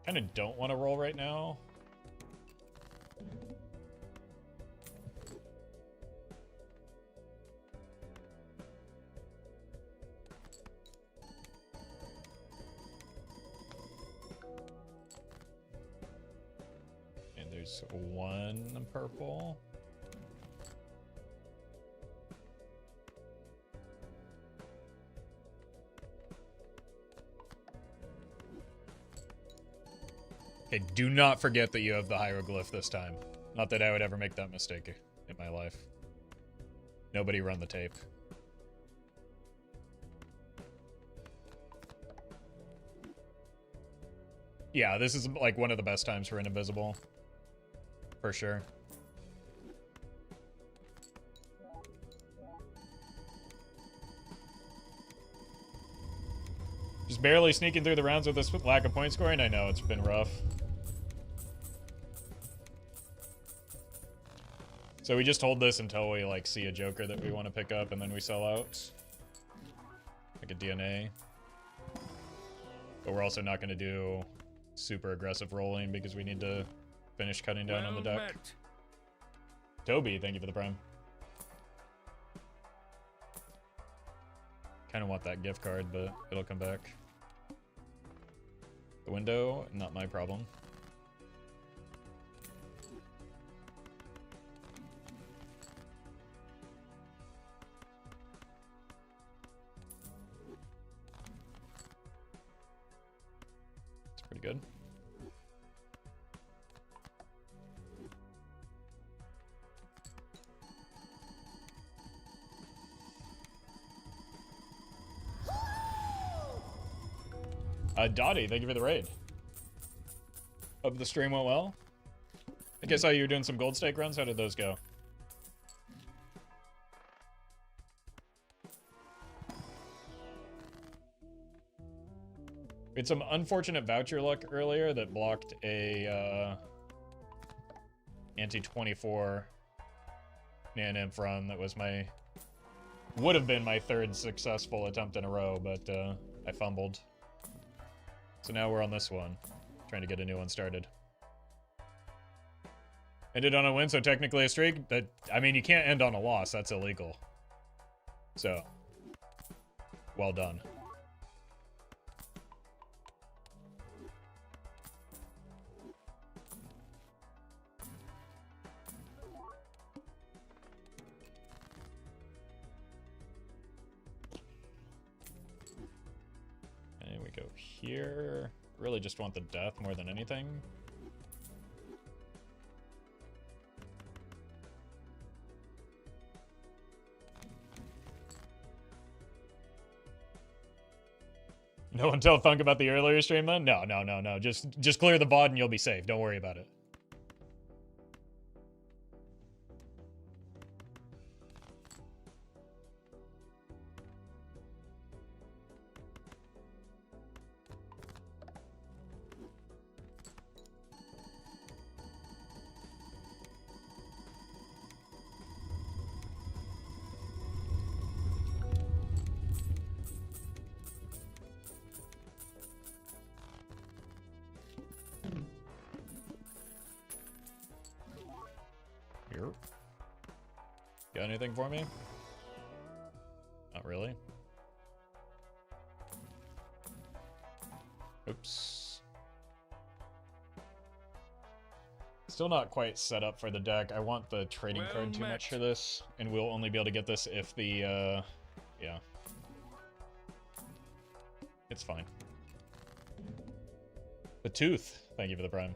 Kinda don't want to roll right now. There's 1 purple. Okay, do not forget that you have the hieroglyph this time. Not that I would ever make that mistake in my life. Nobody run the tape. Yeah, this is like one of the best times for an invisible. For sure. Just barely sneaking through the rounds with this lack of point scoring. I know, it's been rough. So we just hold this until we like see a joker that we want to pick up and then we sell out. Like a DNA. But we're also not going to do super aggressive rolling because we need to finish cutting down on the deck. Met. Toby, thank you for the prime. Kind of want that gift card, but it'll come back. The window, not my problem. It's pretty good. Dottie, thank you for the raid. Hope the stream went well. I guess I saw you were doing some gold stake runs. How did those go? We had some unfortunate voucher luck earlier that blocked a anti-24 Nan-Imp run that was would have been my 3rd successful attempt in a row, but I fumbled. So now we're on this one. Trying to get a new one started. Ended on a win, so technically a streak. That, I mean, you can't end on a loss. That's illegal. So, well done. And we go here. Really just want the death more than anything. No one tell Thunk about the earlier stream then? No. Just clear the VOD and you'll be safe. Don't worry about it. Here. Got anything for me? Not really. Oops. Still not quite set up for the deck. I want the trading card too much for this, and we'll only be able to get this if the, yeah. It's fine. The Tooth. Thank you for the prime.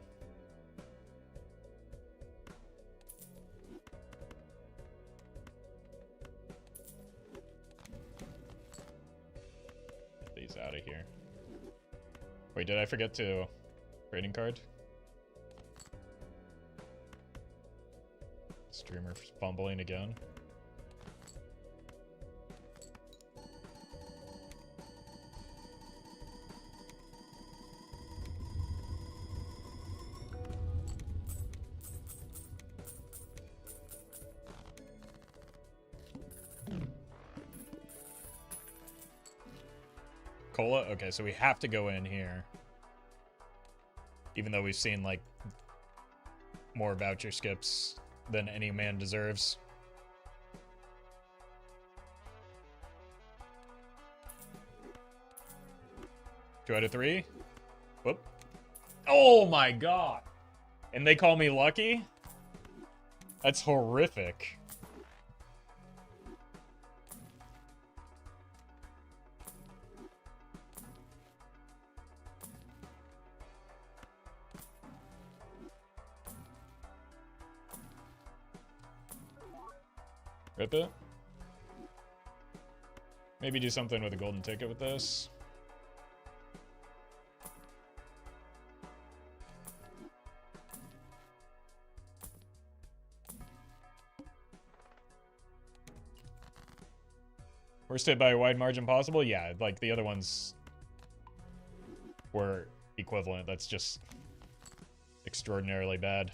Get these out of here. Wait, did I forget to trading card? Streamer fumbling again. Cola? Okay, so we have to go in here. Even though we've seen, like, more voucher skips than any man deserves. Two out of three? Whoop. Oh my god! And they call me lucky? That's horrific. Rip it. Maybe do something with a golden ticket with this. Worst hit by a wide margin possible? Yeah, like the other ones were equivalent. That's just extraordinarily bad.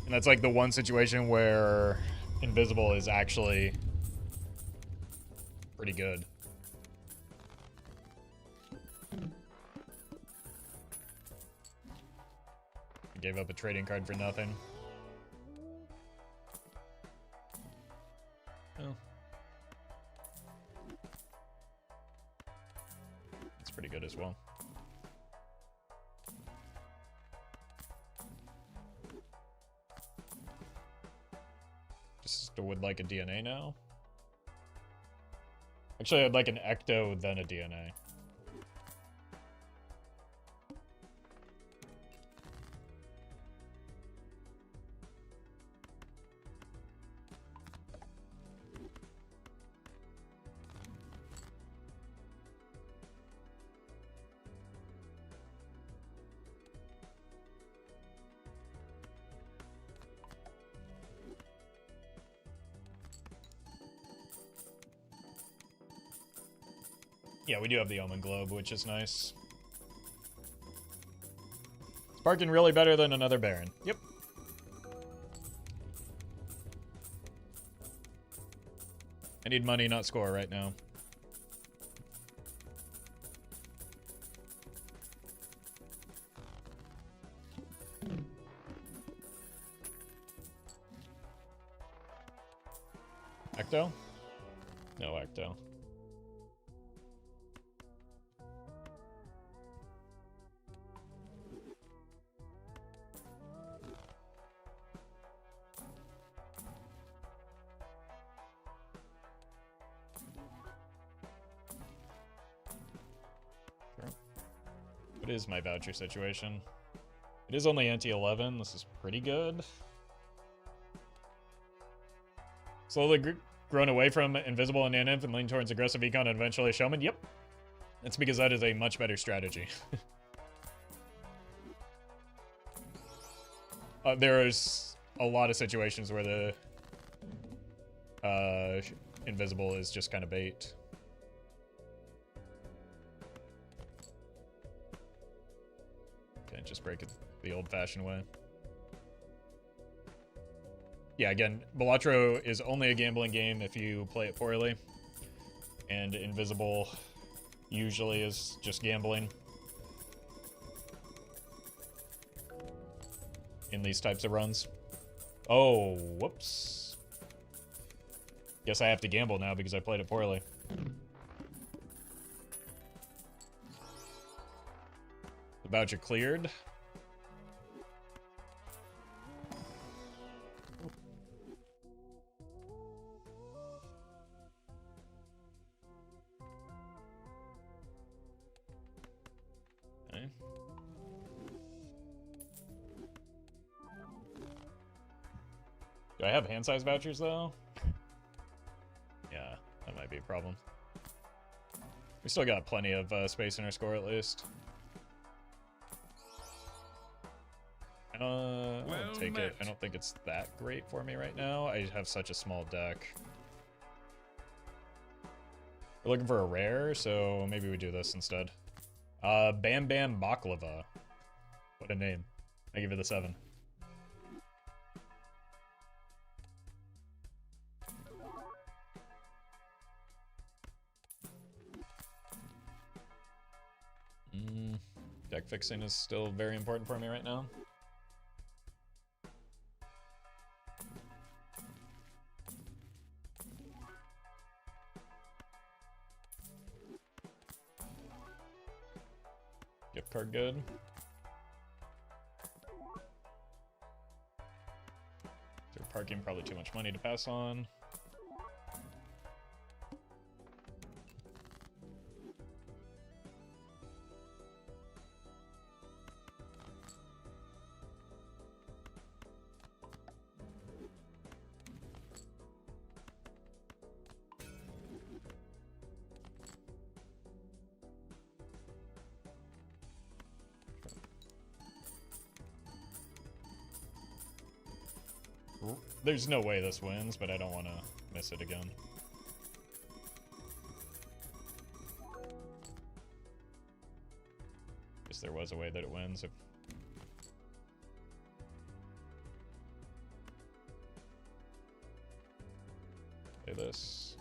And that's like the one situation where invisible is actually pretty good. I gave up a trading card for nothing. Oh. That's pretty good as well. Just would like a DNA now. Actually, I'd like an Ecto, then a DNA. Yeah, we do have the Omen Globe, which is nice. Sparking really better than another Baron. Yep. I need money, not score right now. Ecto? No Ecto. What is my voucher situation? It is only anti-11. This is pretty good. Slowly grown away from Invisible and Nanimp and lean towards aggressive econ and eventually Showman. Yep. That's because that is a much better strategy. There's a lot of situations where the Invisible is just kind of bait. Can't just break it the old-fashioned way. Yeah, again, Balatro is only a gambling game if you play it poorly. And Invisible usually is just gambling in these types of runs. Oh, whoops. Guess I have to gamble now because I played it poorly. The voucher cleared. Okay. Do I have hand size vouchers though? Yeah, that might be a problem. We still got plenty of space in our score at least. I'll take it. I don't think it's that great for me right now. I have such a small deck. We're looking for a rare, so maybe we do this instead. Bam Bam Baklava. What a name. I give it a 7. Deck fixing is still very important for me right now. Gift card good. They're parking probably too much money to pass on. There's no way this wins, but I don't want to miss it again. Guess there was a way that it wins if... Play this.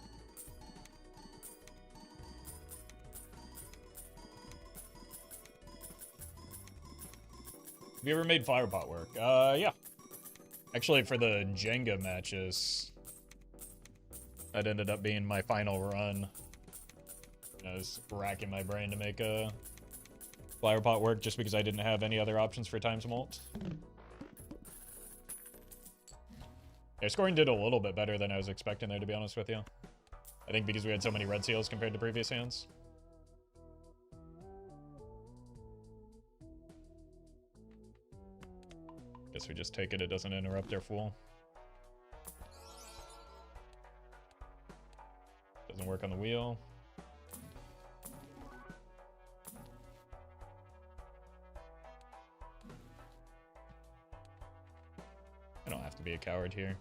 Have you ever made Flower Pot work? Yeah. Actually, for the Jenga matches, that ended up being my final run. I was racking my brain to make a Flower Pot work just because I didn't have any other options for Times Molt. Yeah, scoring did a little bit better than I was expecting there, to be honest with you. I think because we had so many red seals compared to previous hands. Guess we just take it, it doesn't interrupt their fool. Doesn't work on the wheel. I don't have to be a coward here.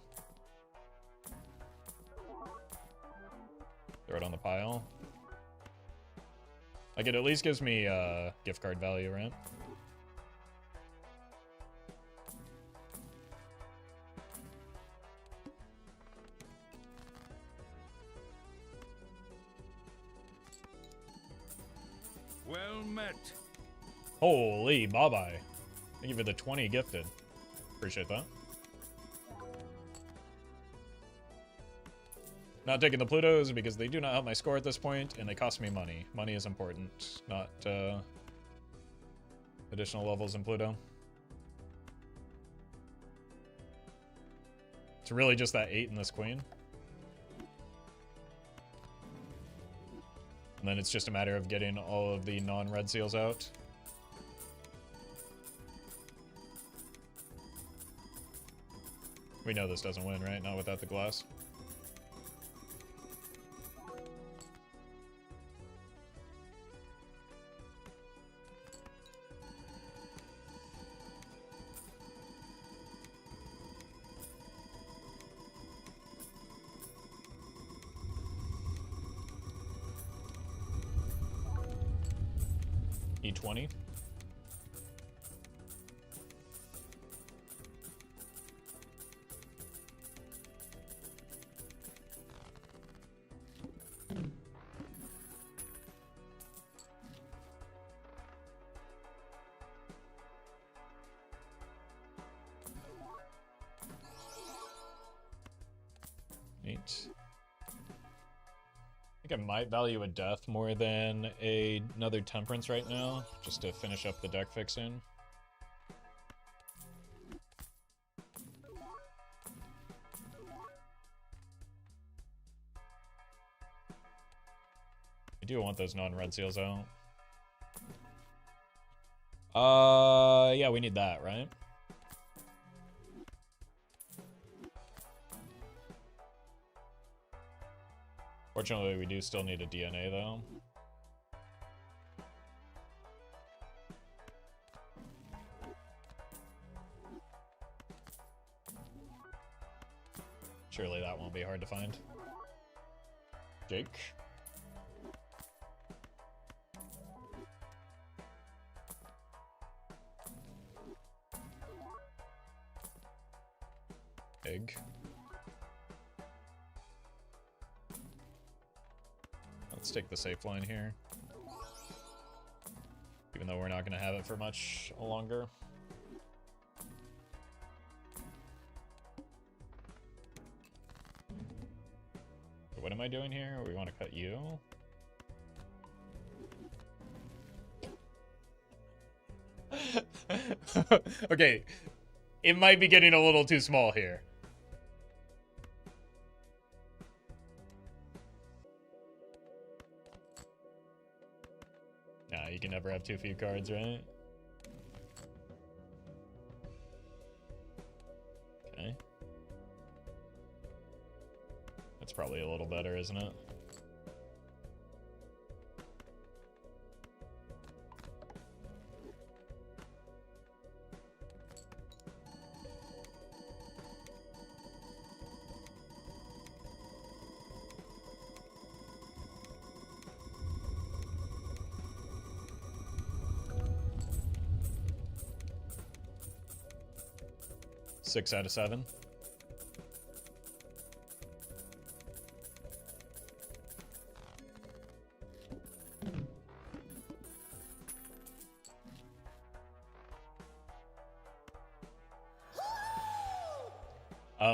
Throw it on the pile. Like, it at least gives me gift card value, right? Well met. Holy bye-bye. Thank you for the 20 gifted. Appreciate that. Not taking the Plutos because they do not help my score at this point, and they cost me money. Money is important, not additional levels in Pluto. It's really just that 8 in this Queen. And then it's just a matter of getting all of the non-red seals out. We know this doesn't win, right? Not without the glass. E20. Neat. I think I might value a death more than another temperance right now, just to finish up the deck fixing. I do want those non-red seals out. Yeah, we need that, right? Fortunately, we do still need a DNA, though. Surely that won't be hard to find. Jake. Egg. Let's take the safe line here. Even though we're not going to have it for much longer. What am I doing here? We want to cut you? Okay. It might be getting a little too small here. Nah, you can never have too few cards, right? Okay. That's probably a little better, isn't it? Six out of 7.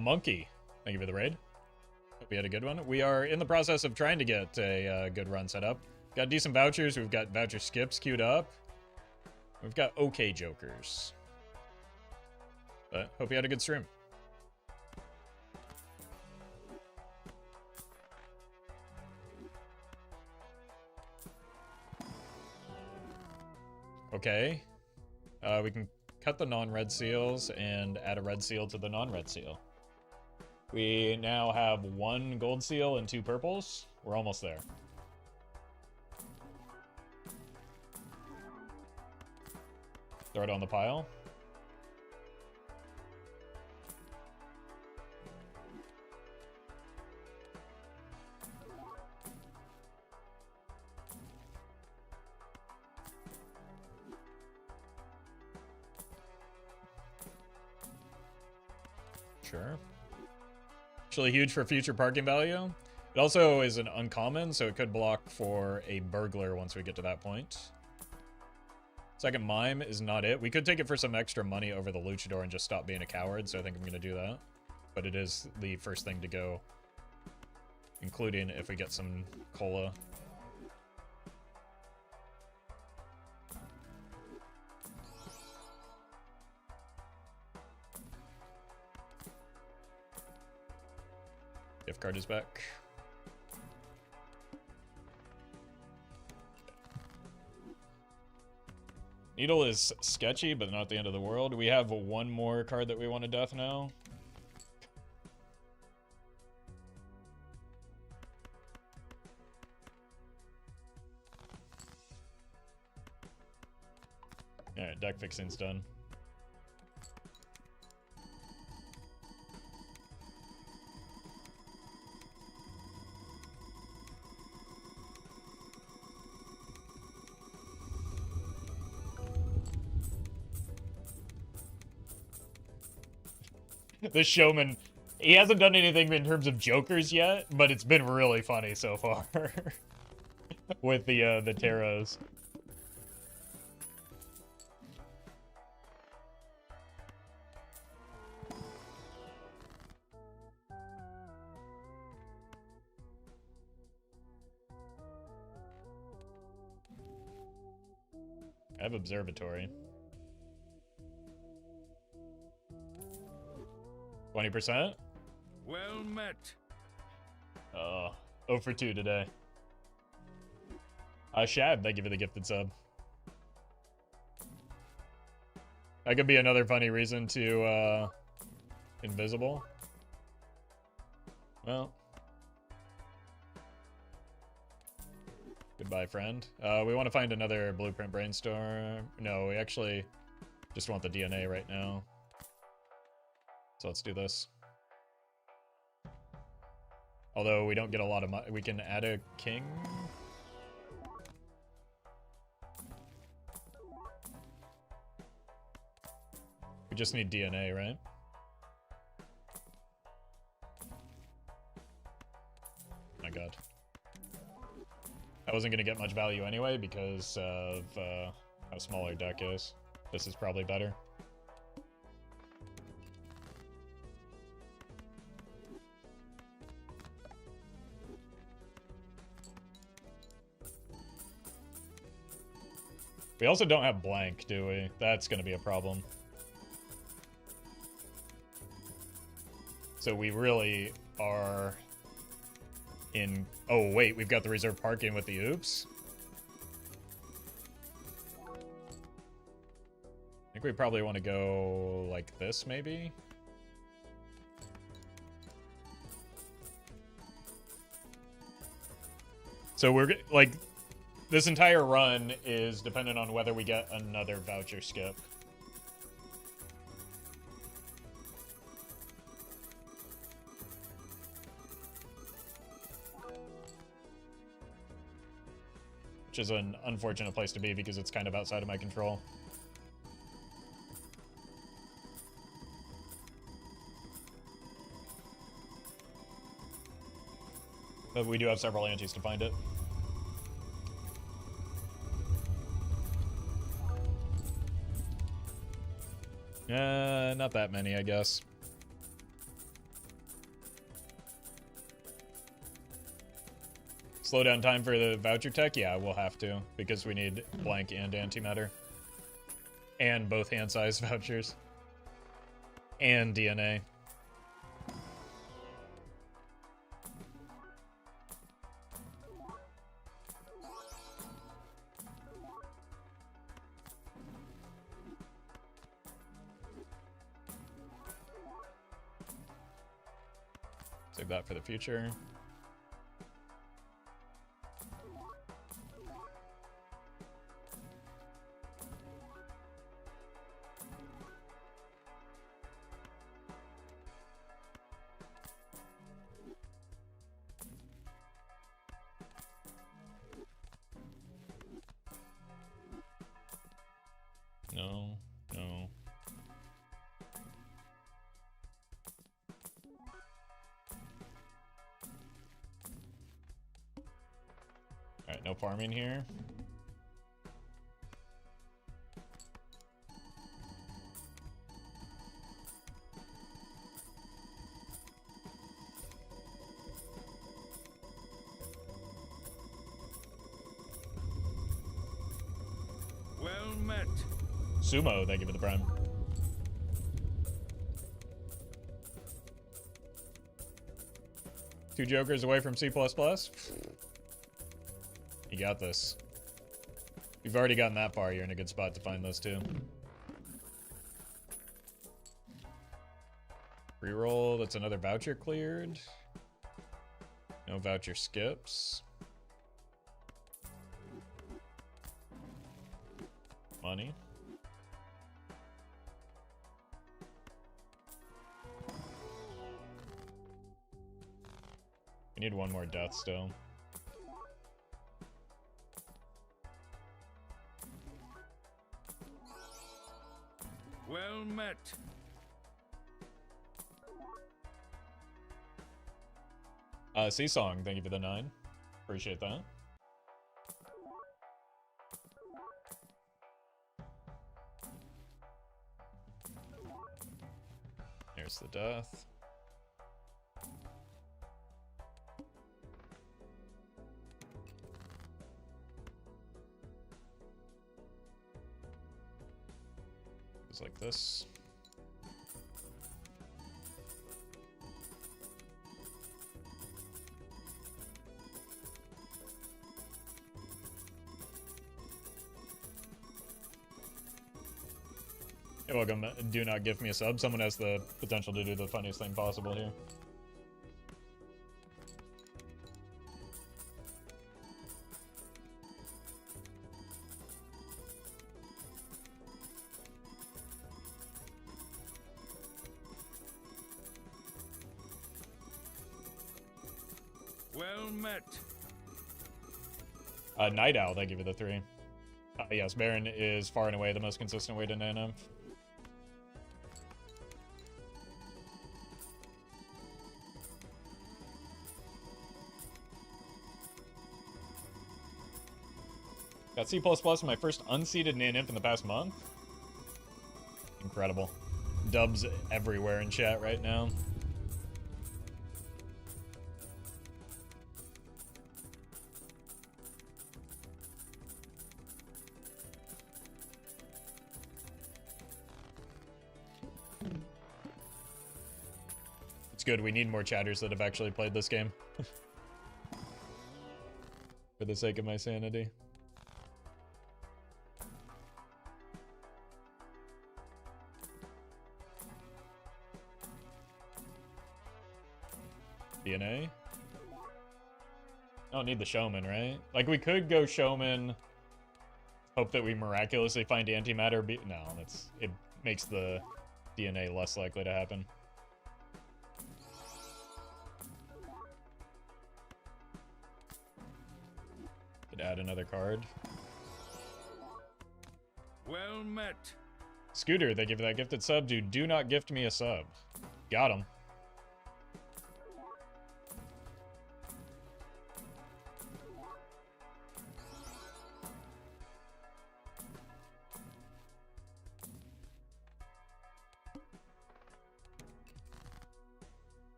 Monkey, thank you for the raid. Hope we had a good one. We are in the process of trying to get a good run set up. Got decent vouchers. We've got voucher skips queued up. We've got okay jokers. But hope you had a good stream. Okay. We can cut the non-red seals and add a red seal to the non-red seal. We now have 1 gold seal and 2 purples. We're almost there. Throw it on the pile. Sure. Actually huge for future parking value. It also is an uncommon, so it could block for a burglar once we get to that point. Second mime is not it. We could take it for some extra money over the luchador and just stop being a coward, so I think I'm going to do that. But it is the first thing to go, including if we get some cola. Gift card is back. Needle is sketchy, but not the end of the world. We have one more card that we want to death now. Alright, deck fixing's done. The showman, he hasn't done anything in terms of jokers yet, but it's been really funny so far with the tarots. I have observatory. 20%? Well met. 0 for 2 today. Shab, thank you for the gifted sub. That could be another funny reason to, invisible. Well. Goodbye, friend. We want to find another blueprint brainstorm. No, we actually just want the DNA right now. So let's do this. Although we don't get a lot of money, we can add a king. We just need DNA, right? My god. I wasn't going to get much value anyway because of how small our deck is. This is probably better. We also don't have blank, do we? That's going to be a problem. So we really are in... Oh, wait, we've got the reserve parking with the oops. I think we probably want to go like this, maybe? So we're, like... This entire run is dependent on whether we get another voucher skip. Which is an unfortunate place to be because it's kind of outside of my control. But we do have several antes to find it. Not that many, I guess. Slow down time for the voucher tech? Yeah, we'll have to, because we need blank and antimatter. And both hand size vouchers. And DNA. Save that for the future. No, no. Alright, no farming here. Well met. Sumo, thank you for the prime. Two jokers away from C++. You got this. You've already gotten that far, you're in a good spot to find those two. Reroll, that's another voucher cleared. No voucher skips. Money. We need one more death still. Well met. Seasong, thank you for the 9. Appreciate that. Here's the death. Goes like this. You're welcome. Do not give me a sub. Someone has the potential to do the funniest thing possible here. Well met. Night Owl, thank you for the 3. Yes, Baron is far and away the most consistent way to NANF. Got C++ in my first unseeded NANF in the past month. Incredible. Dubs everywhere in chat right now. It's good, we need more chatters that have actually played this game. For the sake of my sanity. DNA? I don't need the showman, right? Like, we could go showman, hope that we miraculously find antimatter. No, it makes the DNA less likely to happen. Could add another card. Well met. Scooter, thank you for that gifted sub. Dude, do not gift me a sub. Got him.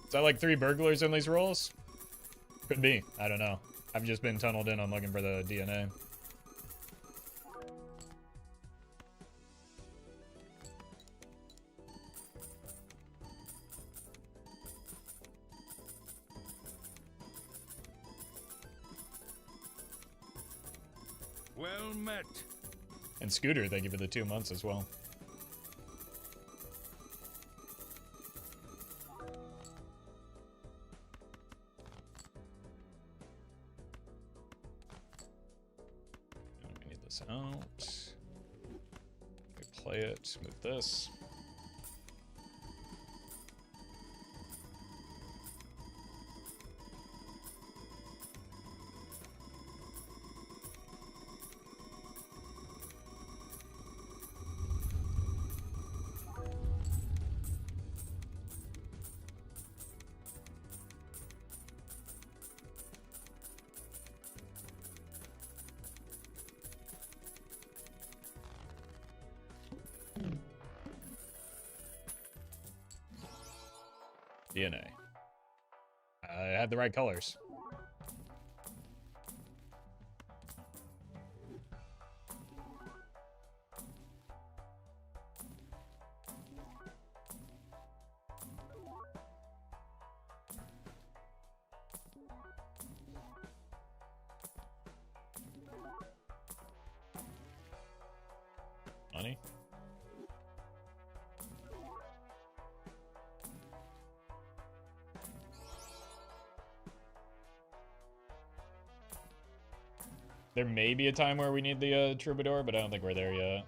Is that like 3 burglars in these rolls? Could be. I don't know. I've just been tunneled in on looking for the DNA. Well met. And Scooter, thank you for the 2 months as well. Out. We play it with this. DNA. I had the right colors. Money? There may be a time where we need the troubadour, but I don't think we're there yet.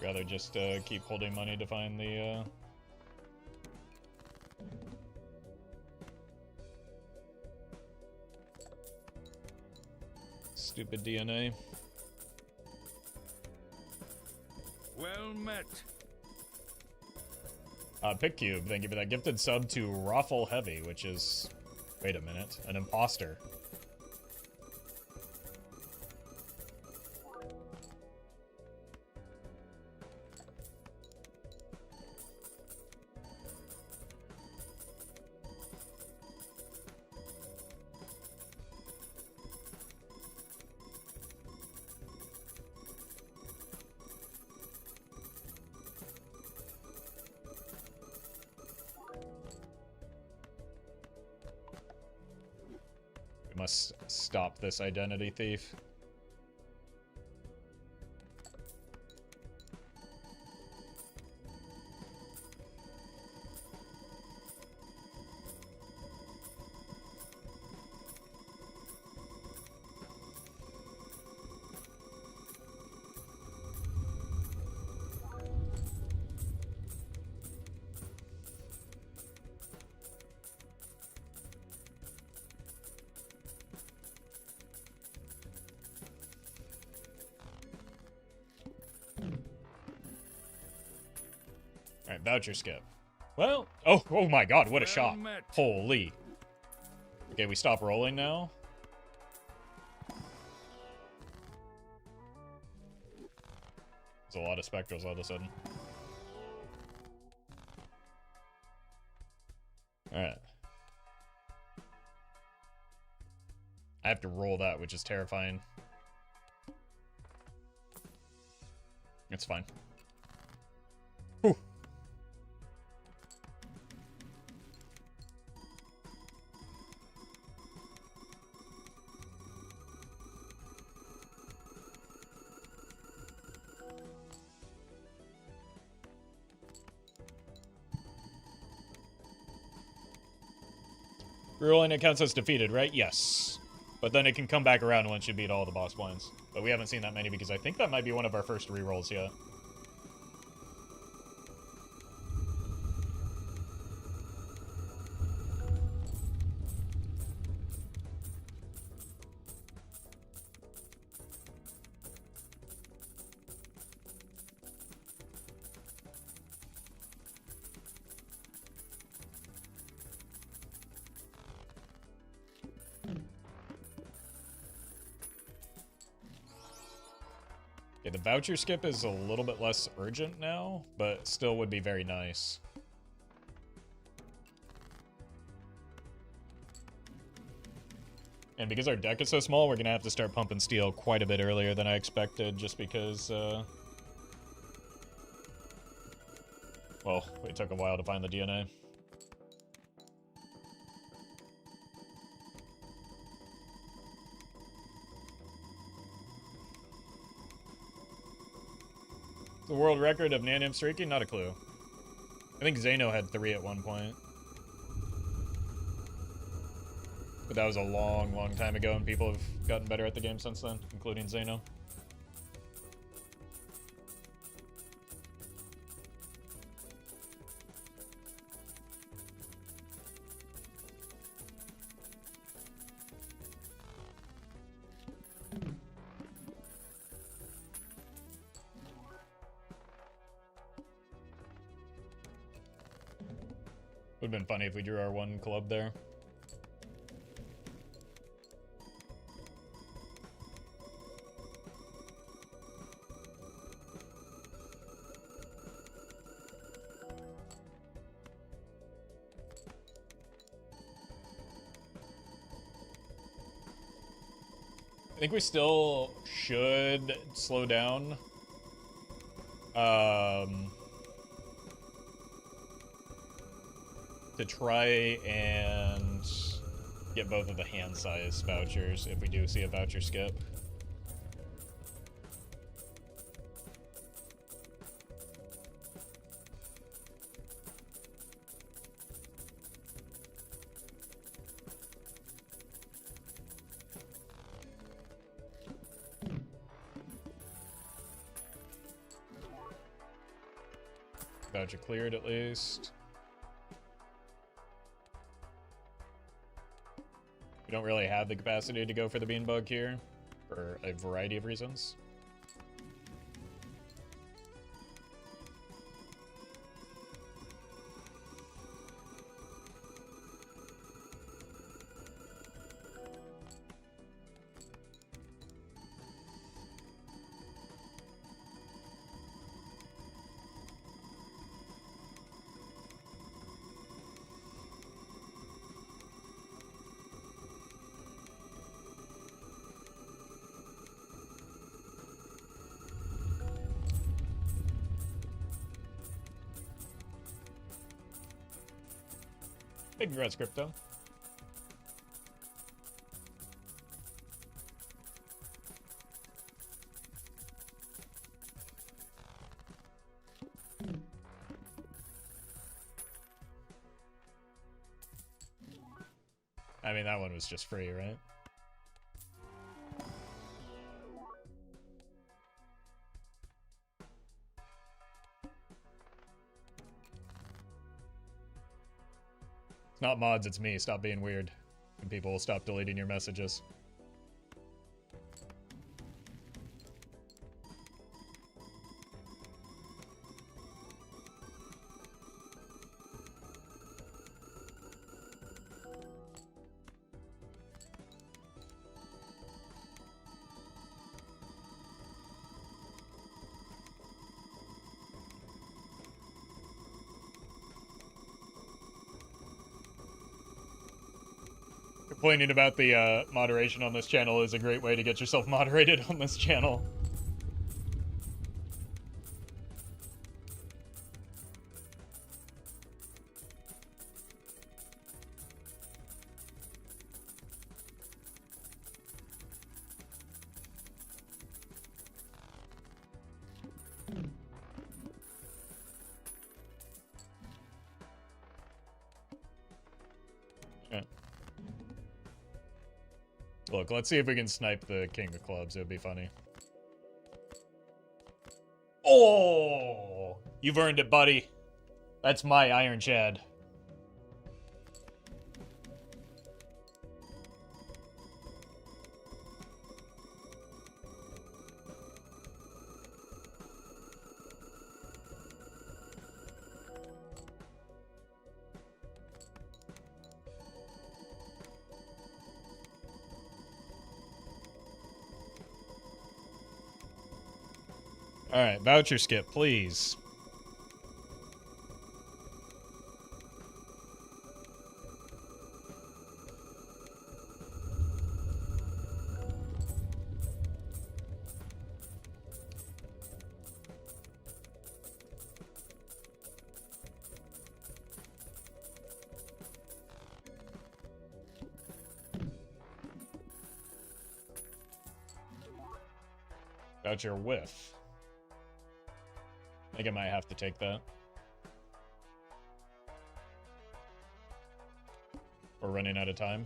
Rather just keep holding money to find the stupid DNA. Well met. Pick Cube, thank you for that gifted sub to Roffle Heavy, which is, wait a minute, an imposter. Must stop this identity thief. Alright, voucher skip. Well, oh my god, what a shot. Holy. Okay, we stop rolling now. There's a lot of spectrals all of a sudden. Alright. I have to roll that, which is terrifying. It's fine. Whew. Rerolling it counts as defeated, right? Yes. But then it can come back around once you beat all the boss blinds. But we haven't seen that many because I think that might be one of our first rerolls yet. Okay, the voucher skip is a little bit less urgent now, but still would be very nice. And because our deck is so small, we're gonna have to start pumping steel quite a bit earlier than I expected, just because, well, it took a while to find the DNA. The world record of Nanium streaking? Not a clue. I think Zeno had 3 at one point. But that was a long, long time ago, and people have gotten better at the game since then, including Zeno. Would have been funny if we drew our one club there. think we still should slow down. To try and get both of the hand size vouchers if we do see a voucher skip. Voucher cleared at least. We don't really have the capacity to go for the beanbug here for a variety of reasons. Big congrats, Crypto. I mean, that one was just free, right? It's not mods, it's me. Stop being weird. And people will stop deleting your messages. Complaining about the moderation on this channel is a great way to get yourself moderated on this channel. Yeah. Look, let's see if we can snipe the King of Clubs. It would be funny. Oh! You've earned it, buddy. That's my Iron Chad. Alright, voucher skip, please. Voucher whiff. I think I might have to take that. We're running out of time.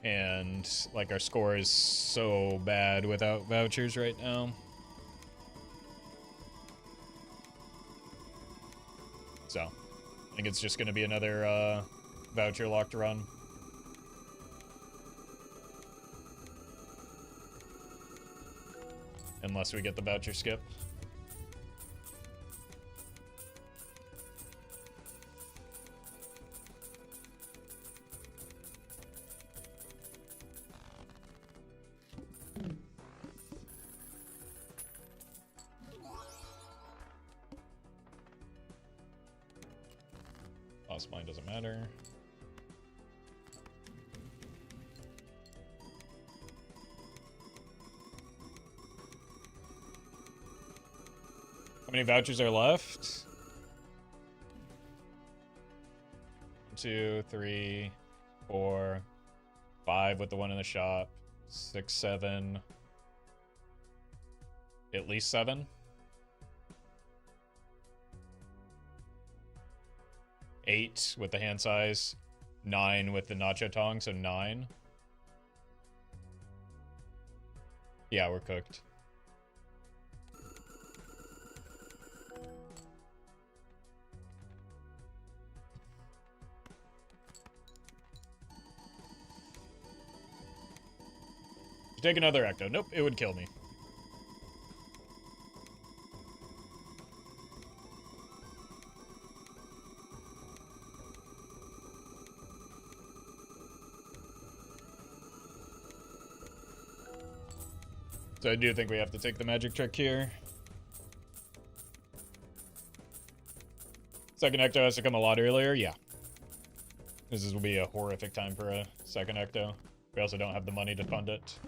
And, like, our score is so bad without vouchers right now. So, I think it's just going to be another voucher locked run. Unless we get the voucher skip. Boss line doesn't matter. How many vouchers are left? 2, 3, 4, 5 with the one in the shop. 6, 7. At least 7. 8 with the hand size. 9 with the nacho tong, so 9. Yeah, we're cooked. Take another ecto. Nope, it would kill me. So I do think we have to take the magic trick here. Second ecto has to come a lot earlier. Yeah. This will be a horrific time for a second ecto. We also don't have the money to fund it.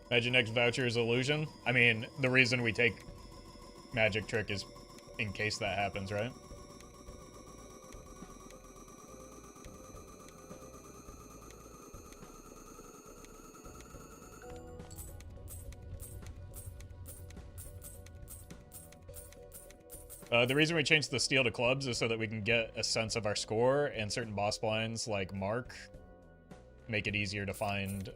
Imagine next voucher is illusion. I mean, the reason we take magic trick is in case that happens, right? The reason we changed the steel to clubs is so that we can get a sense of our score, and certain boss blinds like Mark make it easier to find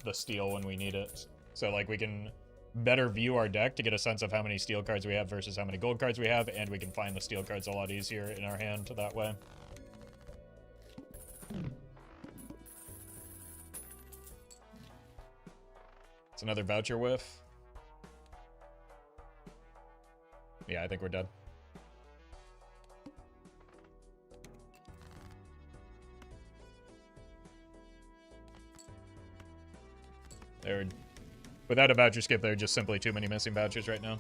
the steel when we need it. So like we can better view our deck to get a sense of how many steel cards we have versus how many gold cards we have, and we can find the steel cards a lot easier in our hand that way. It's another voucher whiff. Yeah, I think we're dead. There, without a voucher skip, there are just simply too many missing vouchers right now.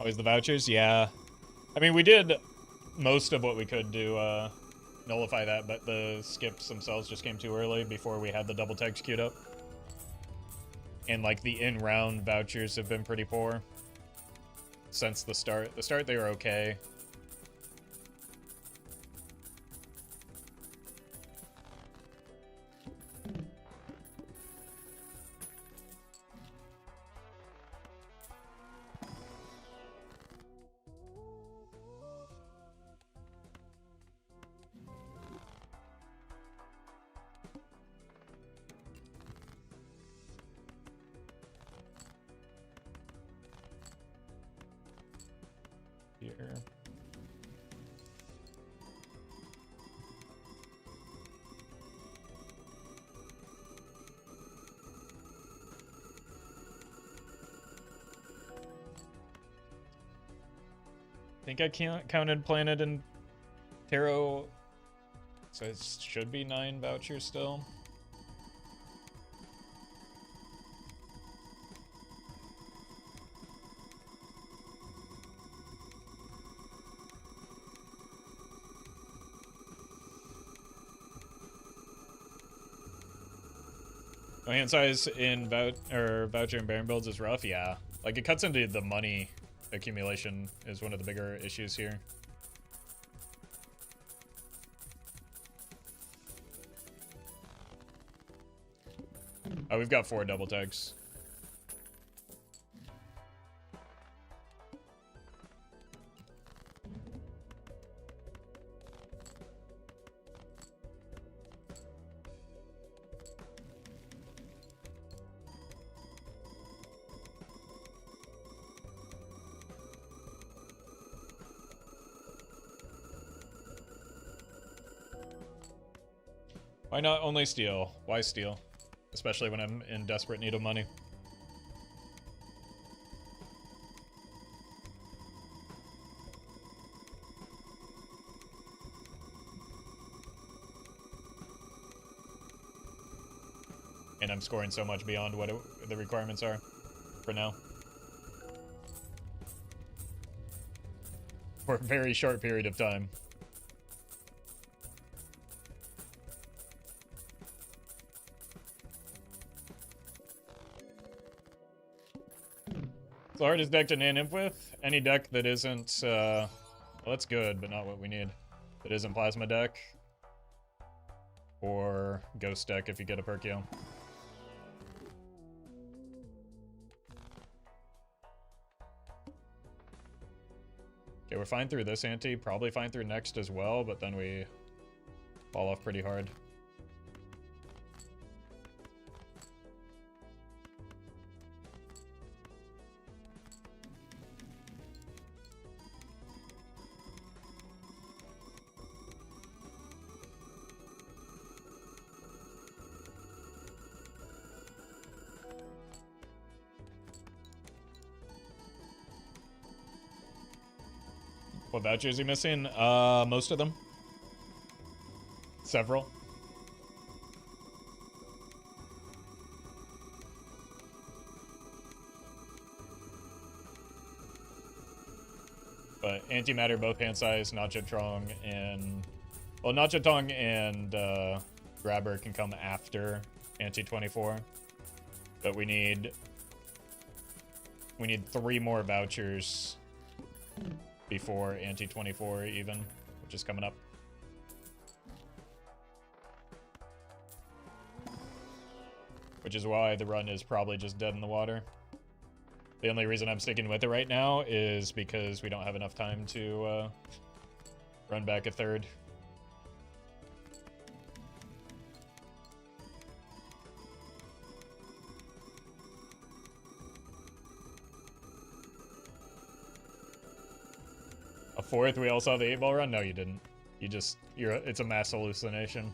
Always the vouchers? Yeah. I mean, we did most of what we could to nullify that, but the skips themselves just came too early before we had the double text queued up. And like the in-round vouchers have been pretty poor since the start. The start they were okay. Here. I think I counted Planet and Tarot, so it should be 9 vouchers still. Oh, hand size in voucher and Baron builds is rough, yeah. Like, it cuts into the money accumulation is one of the bigger issues here. We've got 4 double tags. Why not only steal? Why steal? Especially when I'm in desperate need of money. And I'm scoring so much beyond what the requirements are for now. For a very short period of time. It's the hardest deck to nan-imp with. Any deck that isn't, well, that's good, but not what we need. That isn't Plasma deck. Or Ghost deck if you get a Perkio. Okay, we're fine through this ante. Probably fine through next as well, but then we fall off pretty hard. What vouchers are you missing? Most of them. Several. But antimatter, both hand size, Nachotong, and... Well, Nachotong and Grabber can come after Anti-24. But we need 3 more vouchers before Anti-24 even, which is coming up. Which is why the run is probably just dead in the water. The only reason I'm sticking with it right now is because we don't have enough time to run back a third. A 4th, we all saw the 8-ball run? No, you didn't. It's a mass hallucination.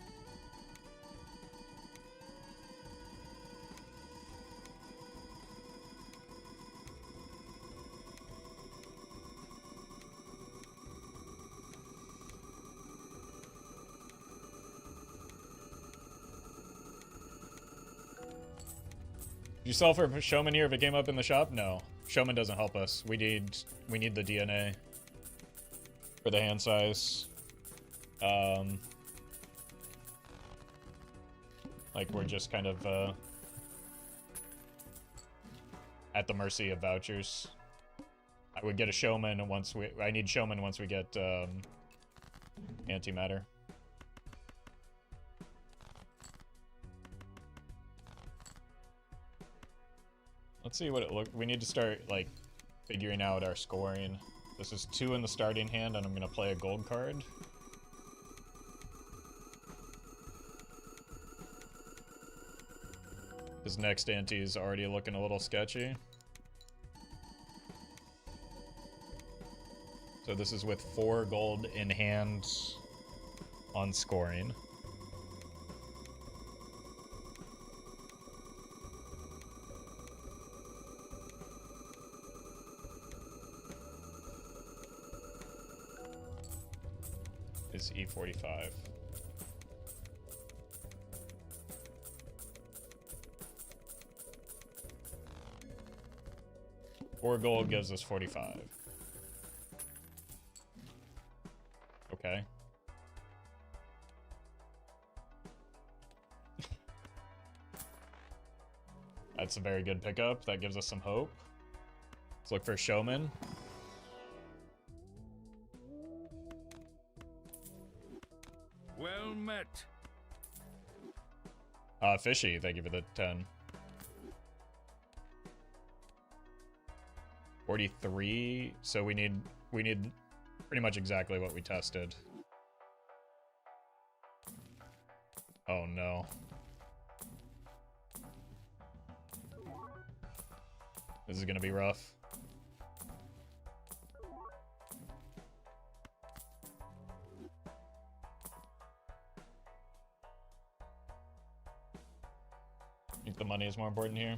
Did you sell for Showman here if it came up in the shop? No. Showman doesn't help us. We need the DNA for the hand size. Like, we're just kind of at the mercy of vouchers. I would get a Showman once I need Showman once we get antimatter. Let's see what it looks. We need to start like figuring out our scoring. This is 2 in the starting hand, and I'm gonna play a gold card. His next ante is already looking a little sketchy. So this is with 4 gold in hand on scoring. Is E45. Four gold gives us 45. Okay. That's a very good pickup. That gives us some hope. Let's look for Showman. Well met. Fishy, thank you for the 10. 43, so we need pretty much exactly what we tested. Oh no. This is gonna be rough. I think the money is more important here.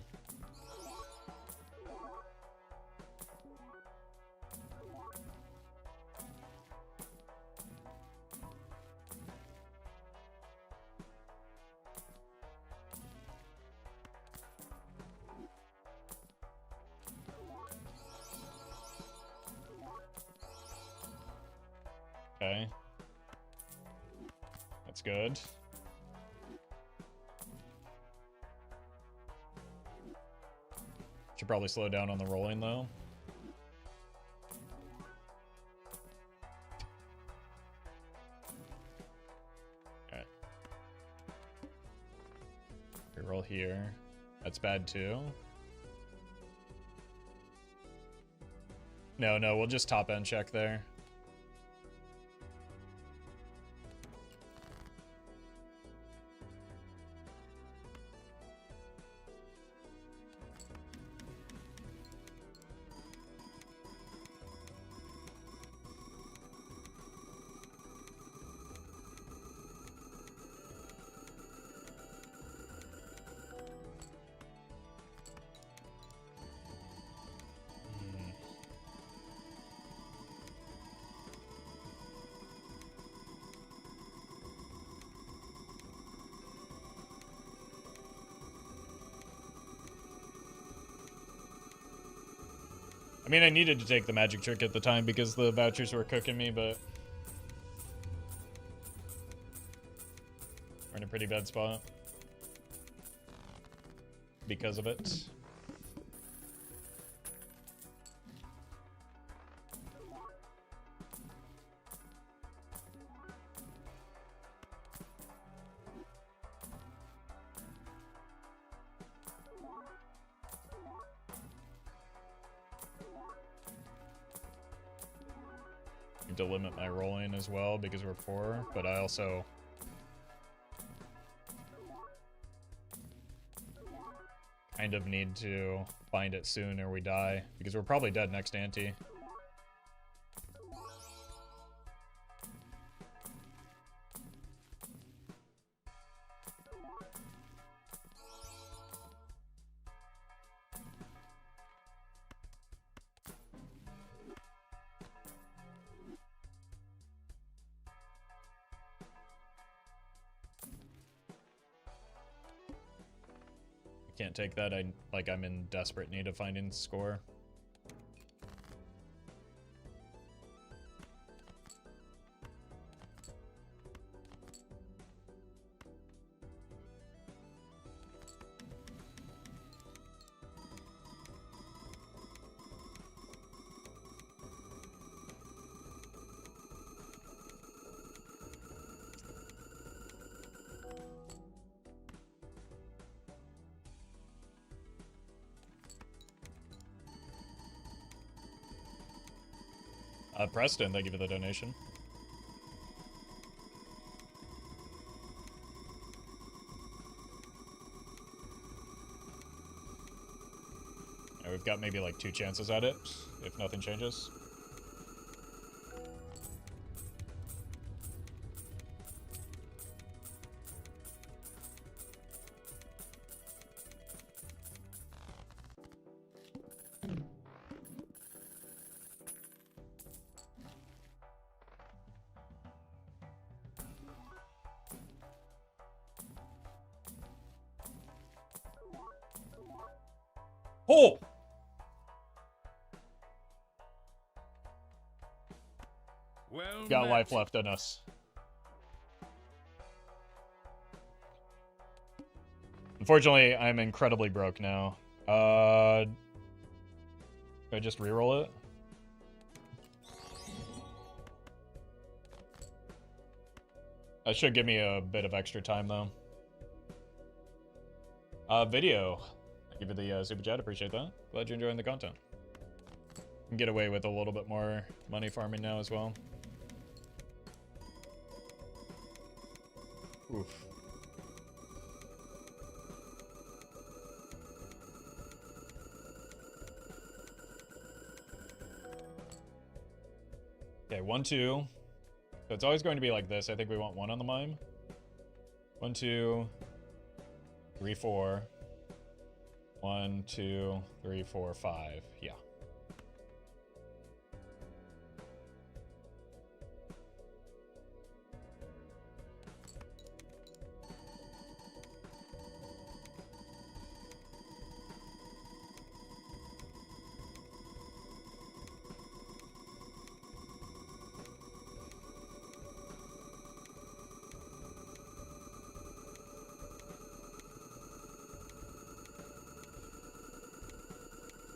Okay. That's good. Should probably slow down on the rolling, though. Alright. Reroll here. That's bad, too. No, we'll just top end check there. I mean, I needed to take the magic trick at the time because the vouchers were cooking me, but we're in a pretty bad spot because of it. To limit my rolling as well because we're poor, but I also kind of need to find it soon or we die because we're probably dead next ante. Can't take that. I'm in desperate need of finding score. Preston, thank you for the donation. Yeah, we've got maybe like 2 chances at it, if nothing changes. Oh! Well Got met. life left in us. Unfortunately, I'm incredibly broke now. Do I just reroll it? That should give me a bit of extra time, though. Video. Thank you for the super chat. Appreciate that. Glad you're enjoying the content. Can get away with a little bit more money farming now as well. Oof. Okay, 1, 2. So it's always going to be like this. I think we want 1 on the mime. 1, 2, 3, 4. 1, 2, 3, 4, 5. Yeah.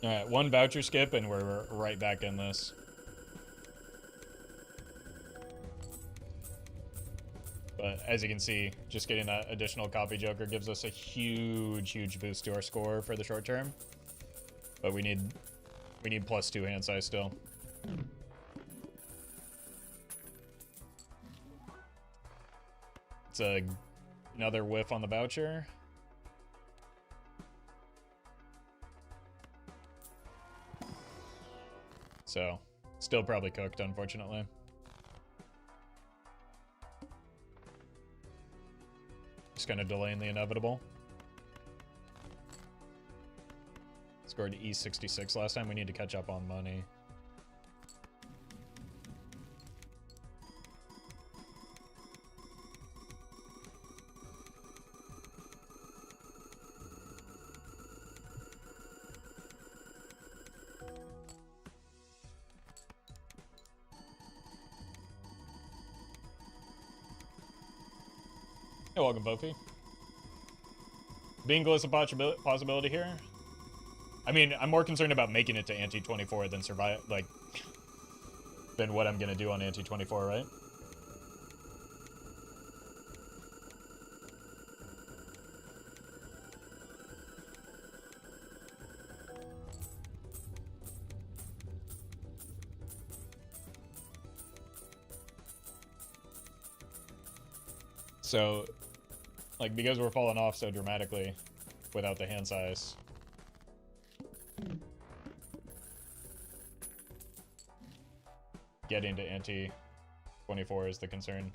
Alright, 1 voucher skip and we're right back in this. But as you can see, just getting that additional copy joker gives us a huge boost to our score for the short term. But we need +2 hand size still. It's another whiff on the voucher. So, still probably cooked, unfortunately. Just kind of delaying the inevitable. Scored E66 last time. We need to catch up on money. Hey, welcome, Bofi. Bingo is a possibility here. I mean, I'm more concerned about making it to Ante 24 than survive, like, than what I'm gonna do on Ante 24, right? So, like, because we're falling off so dramatically without the hand size. Getting to Ante 24 is the concern.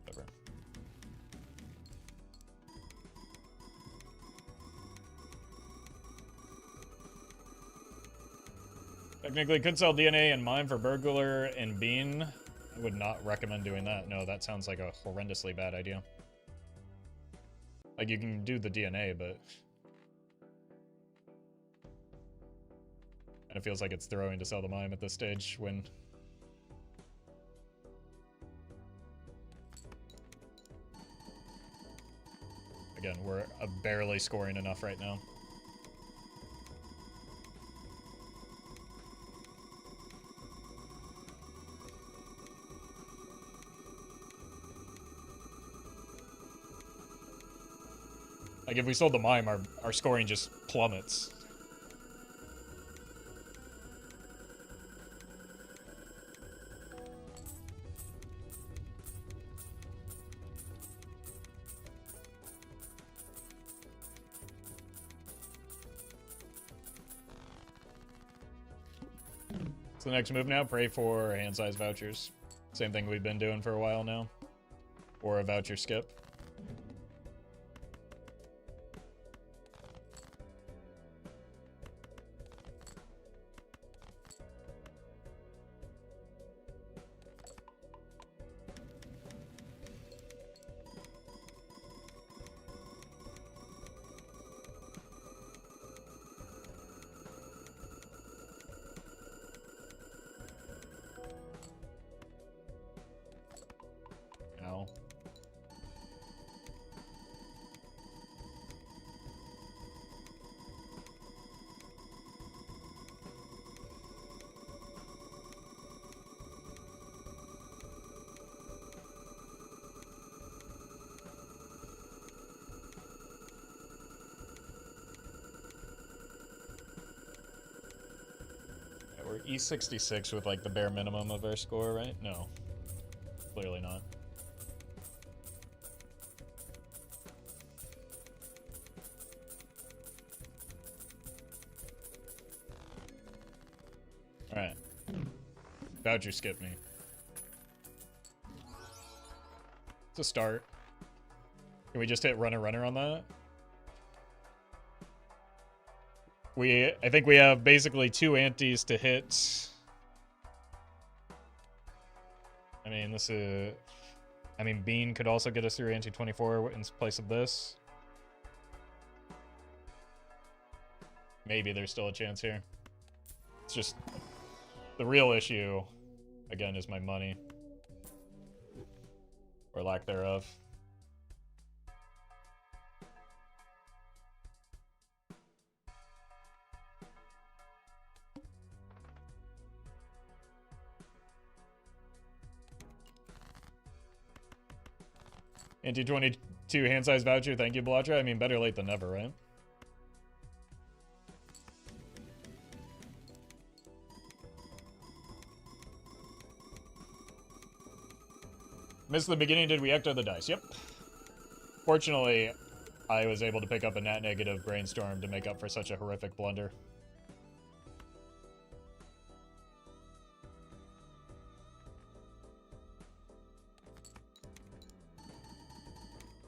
Whatever. Technically, could sell DNA and mine for burglar and bean. I would not recommend doing that. No, that sounds like a horrendously bad idea. Like, you can do the DNA, but kind of feels like it's throwing to sell the mime at this stage when again, we're barely scoring enough right now. Like, if we sold the mime, our scoring just plummets. So the next move now, pray for hand size vouchers. Same thing we've been doing for a while now. Or a voucher skip. E66 with like the bare minimum of our score, right? No. Clearly not. Alright. Voucher skip me. It's a start. Can we just hit runner on that? I think we have basically 2 antes to hit. I mean, this is... I mean, Bean could also get us through ante 24 in place of this. Maybe there's still a chance here. It's just... The real issue, again, is my money. Or lack thereof. Ante 22 hand size voucher. Thank you, Belatra. I mean, better late than never, right? Missed the beginning. Did we ecto the dice? Yep. Fortunately, I was able to pick up a nat negative brainstorm to make up for such a horrific blunder.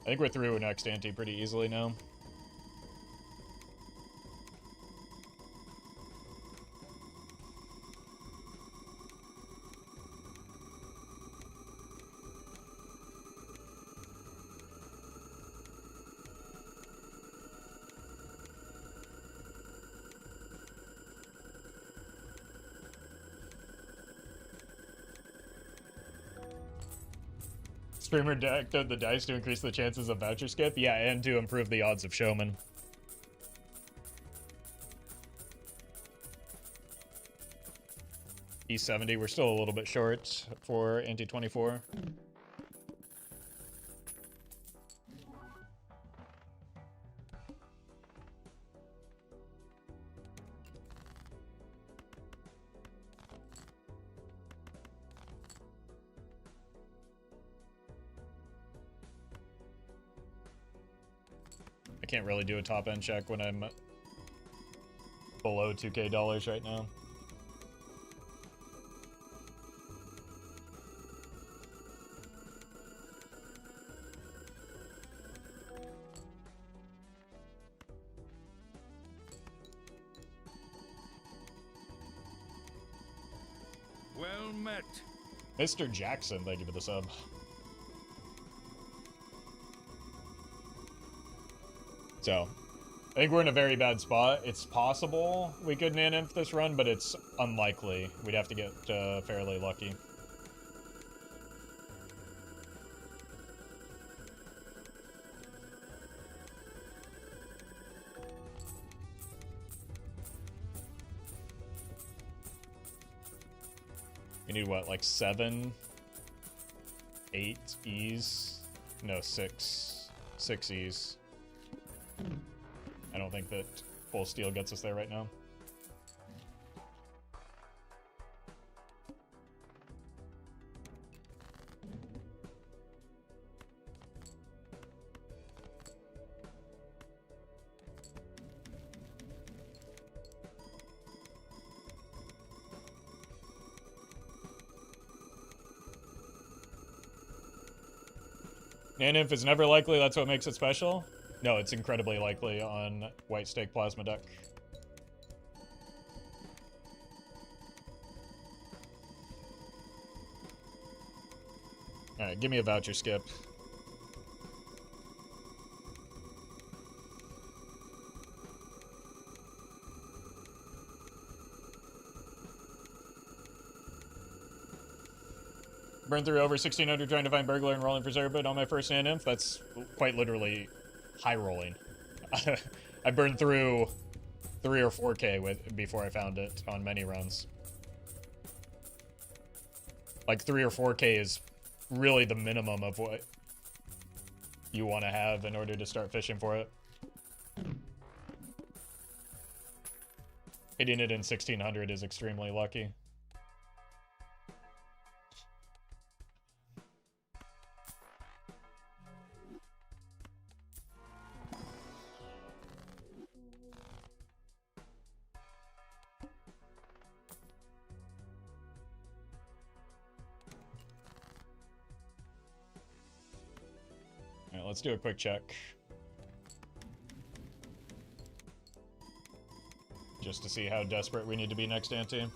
I think we're through next ante pretty easily now. Streamer decked out the dice to increase the chances of voucher skip. Yeah, and to improve the odds of showman. E70, we're still a little bit short for ante 24. I can't really do a top end check when I'm below $2K right now. Well met. Mr. Jackson, thank you for the sub. So, I think we're in a very bad spot. It's possible we could nan-inf this run, but it's unlikely. We'd have to get fairly lucky. You need what, like 7, 8 E's? No, 6 E's. I don't think that full steel gets us there right now. Nan-inf is never likely, that's what makes it special? No, it's incredibly likely on White Stake Plasma deck. Alright, give me a voucher skip. Burn through over 1,600 trying to find burglar and rolling for Zerbit on my first nan-inf. That's quite literally high rolling. I burned through 3 or 4K before I found it on many runs. Like 3 or 4K is really the minimum of what you want to have in order to start fishing for it. Hitting it in 1600 is extremely lucky. Alright, let's do a quick check. Just to see how desperate we need to be next ante.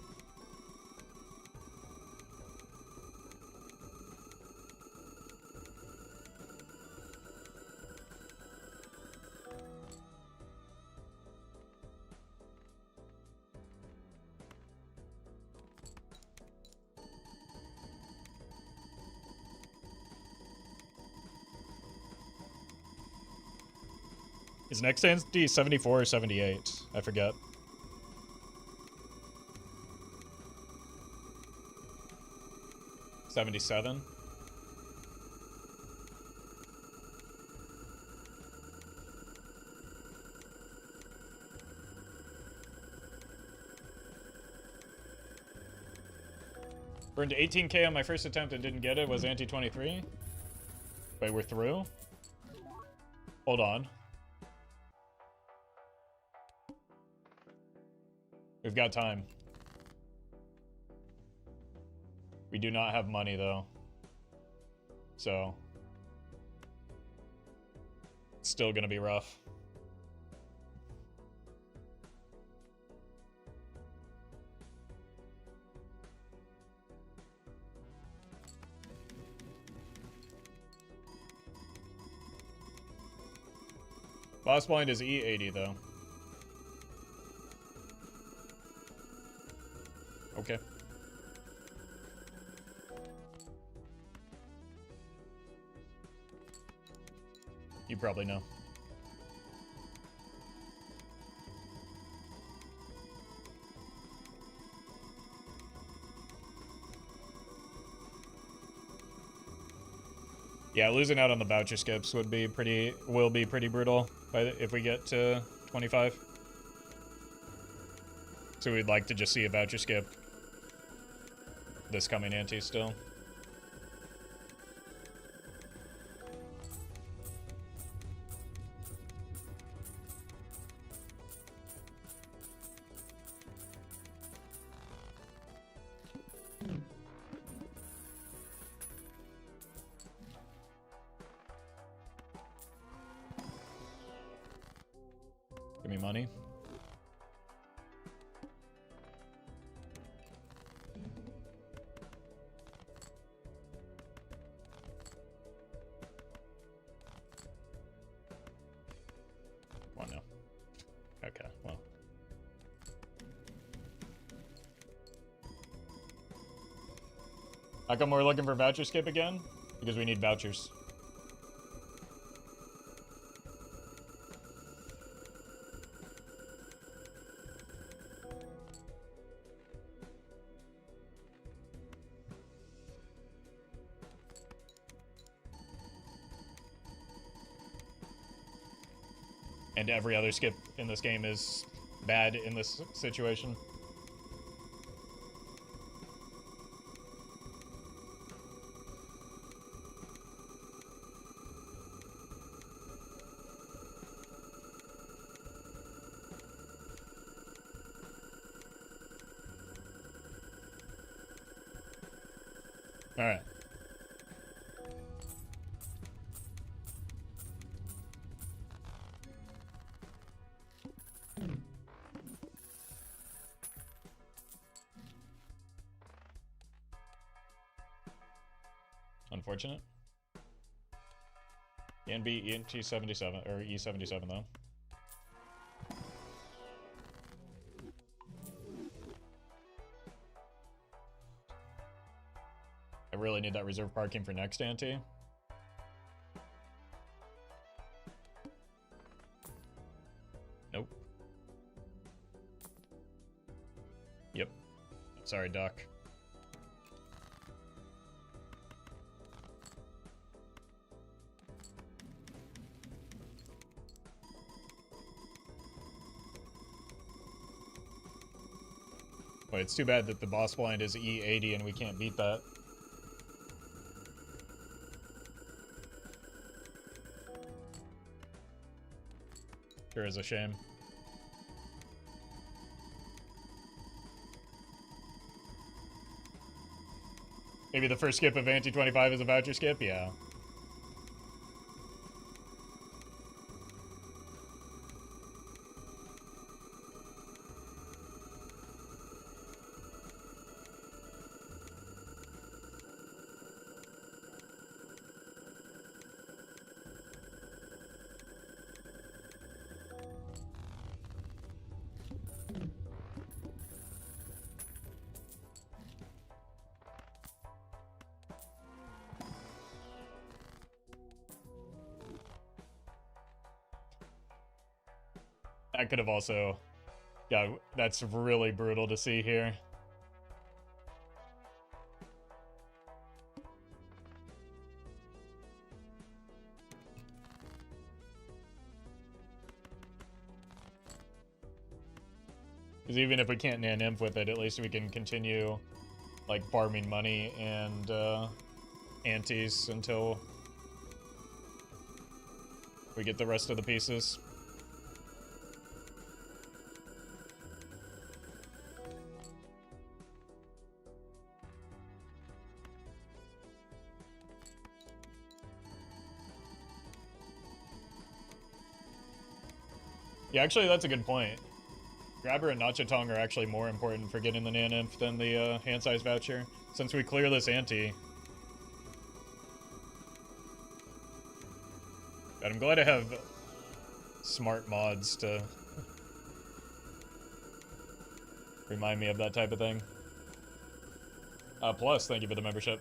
Is next ante 74 or 78? I forget. 77? Burned 18k on my first attempt and didn't get it. Was ante 23? Wait, we're through? Hold on. We've got time. We do not have money, though. So... it's still gonna be rough. Boss blind is E80, though. Okay. You probably know. Yeah, losing out on the voucher skips will be pretty brutal if we get to 25. So we'd like to just see a voucher skip this coming ante still. Give me money. Come on now. Okay, well. How come we're looking for voucher skip again? Because we need vouchers. And every other skip in this game is bad in this situation. All right. Unfortunate. Can be ENT77 or E77 though. I really need that reserve parking for next ante. Nope. Yep. Sorry, Doc. But it's too bad that the boss blind is E80 and we can't beat that. Sure is a shame. Maybe the first skip of Anti 25 is a voucher skip? Yeah. That could have also... Yeah, that's really brutal to see here. Because even if we can't nan-imp with it, at least we can continue, like, farming money and antes until we get the rest of the pieces. Yeah, actually, that's a good point. Grabber and Nacho Tong are actually more important for getting the nan-imp than the hand size voucher. Since we clear this ante. But I'm glad I have smart mods to remind me of that type of thing. Plus, thank you for the membership.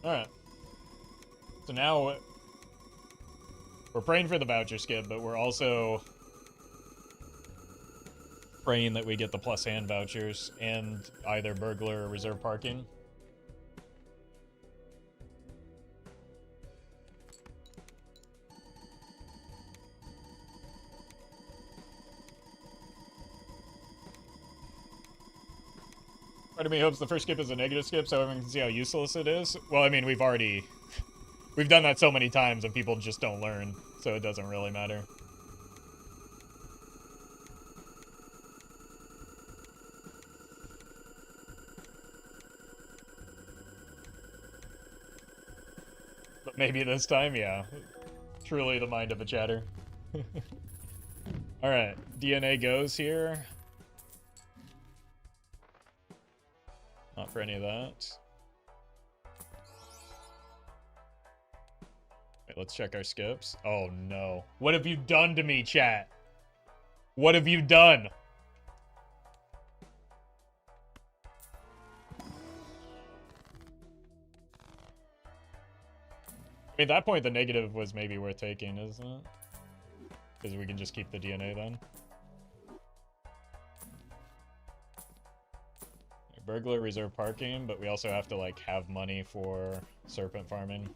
Alright. So now we're praying for the voucher skip, but we're also praying that we get the plus hand vouchers and either burglar or reserve parking. Part of me hopes the first skip is a negative skip so everyone can see how useless it is. Well, I mean, we've done that so many times and people just don't learn, so it doesn't really matter. But maybe this time, yeah. Truly the mind of a chatter. Alright, DNA goes here. Not for any of that. Wait, let's check our skips. Oh no. What have you done to me, chat? What have you done? I mean, at that point, the negative was maybe worth taking, isn't it? Because we can just keep the DNA then. Burglar, reserve parking, but we also have to, like, have money for serpent farming.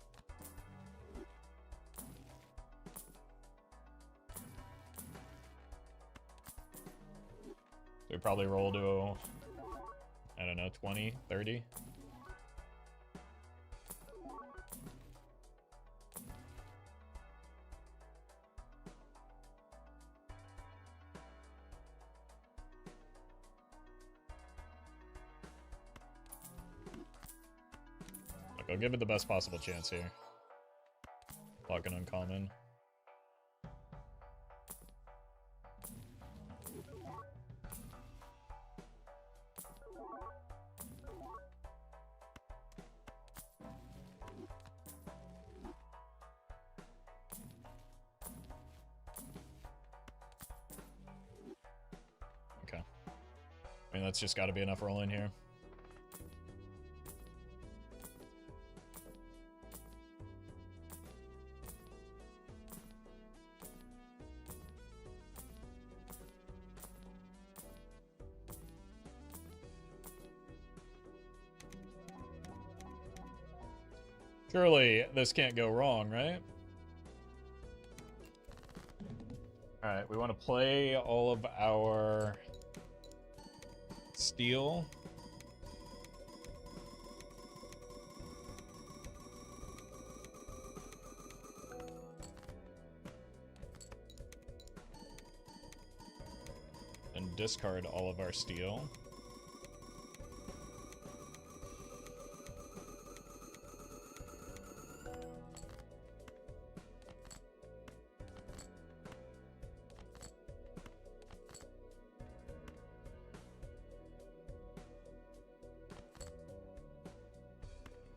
So we probably roll to, I don't know, 20, 30? I'll give it the best possible chance here. Lock an uncommon. I mean, that's just got to be enough rolling here. Surely this can't go wrong, right? Alright, we want to play all of our steel. And discard all of our steel.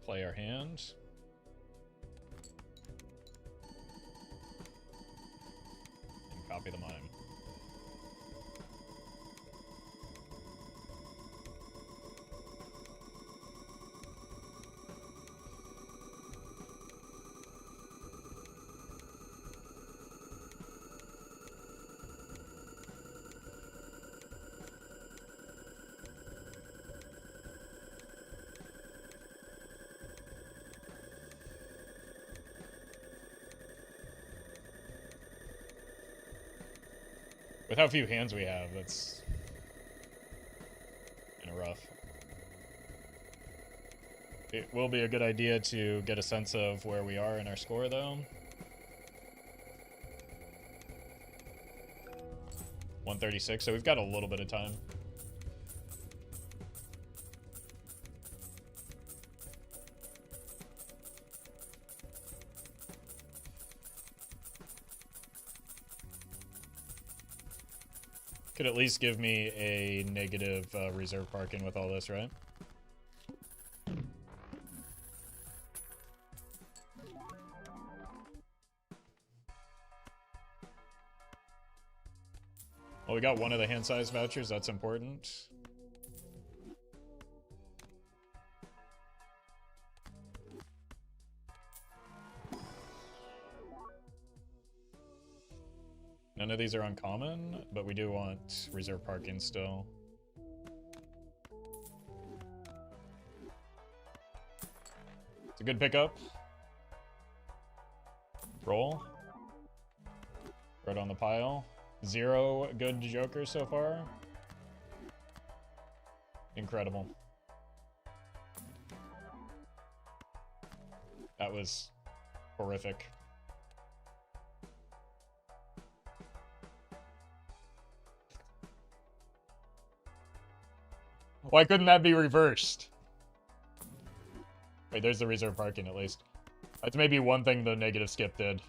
Play our hand. And copy the mime. With how few hands we have, that's kind of rough. It will be a good idea to get a sense of where we are in our score, though. 136, so we've got a little bit of time. Could at least give me a negative reserve parking with all this, right? Well, we got one of the hand size vouchers. That's important. None of these are uncommon, but we do want reserve parking still. It's a good pickup. Roll. Throw it on the pile. 0 good jokers so far. Incredible. That was horrific. Why couldn't that be reversed? Wait, there's the reserve parking at least. That's maybe one thing the negative skip did.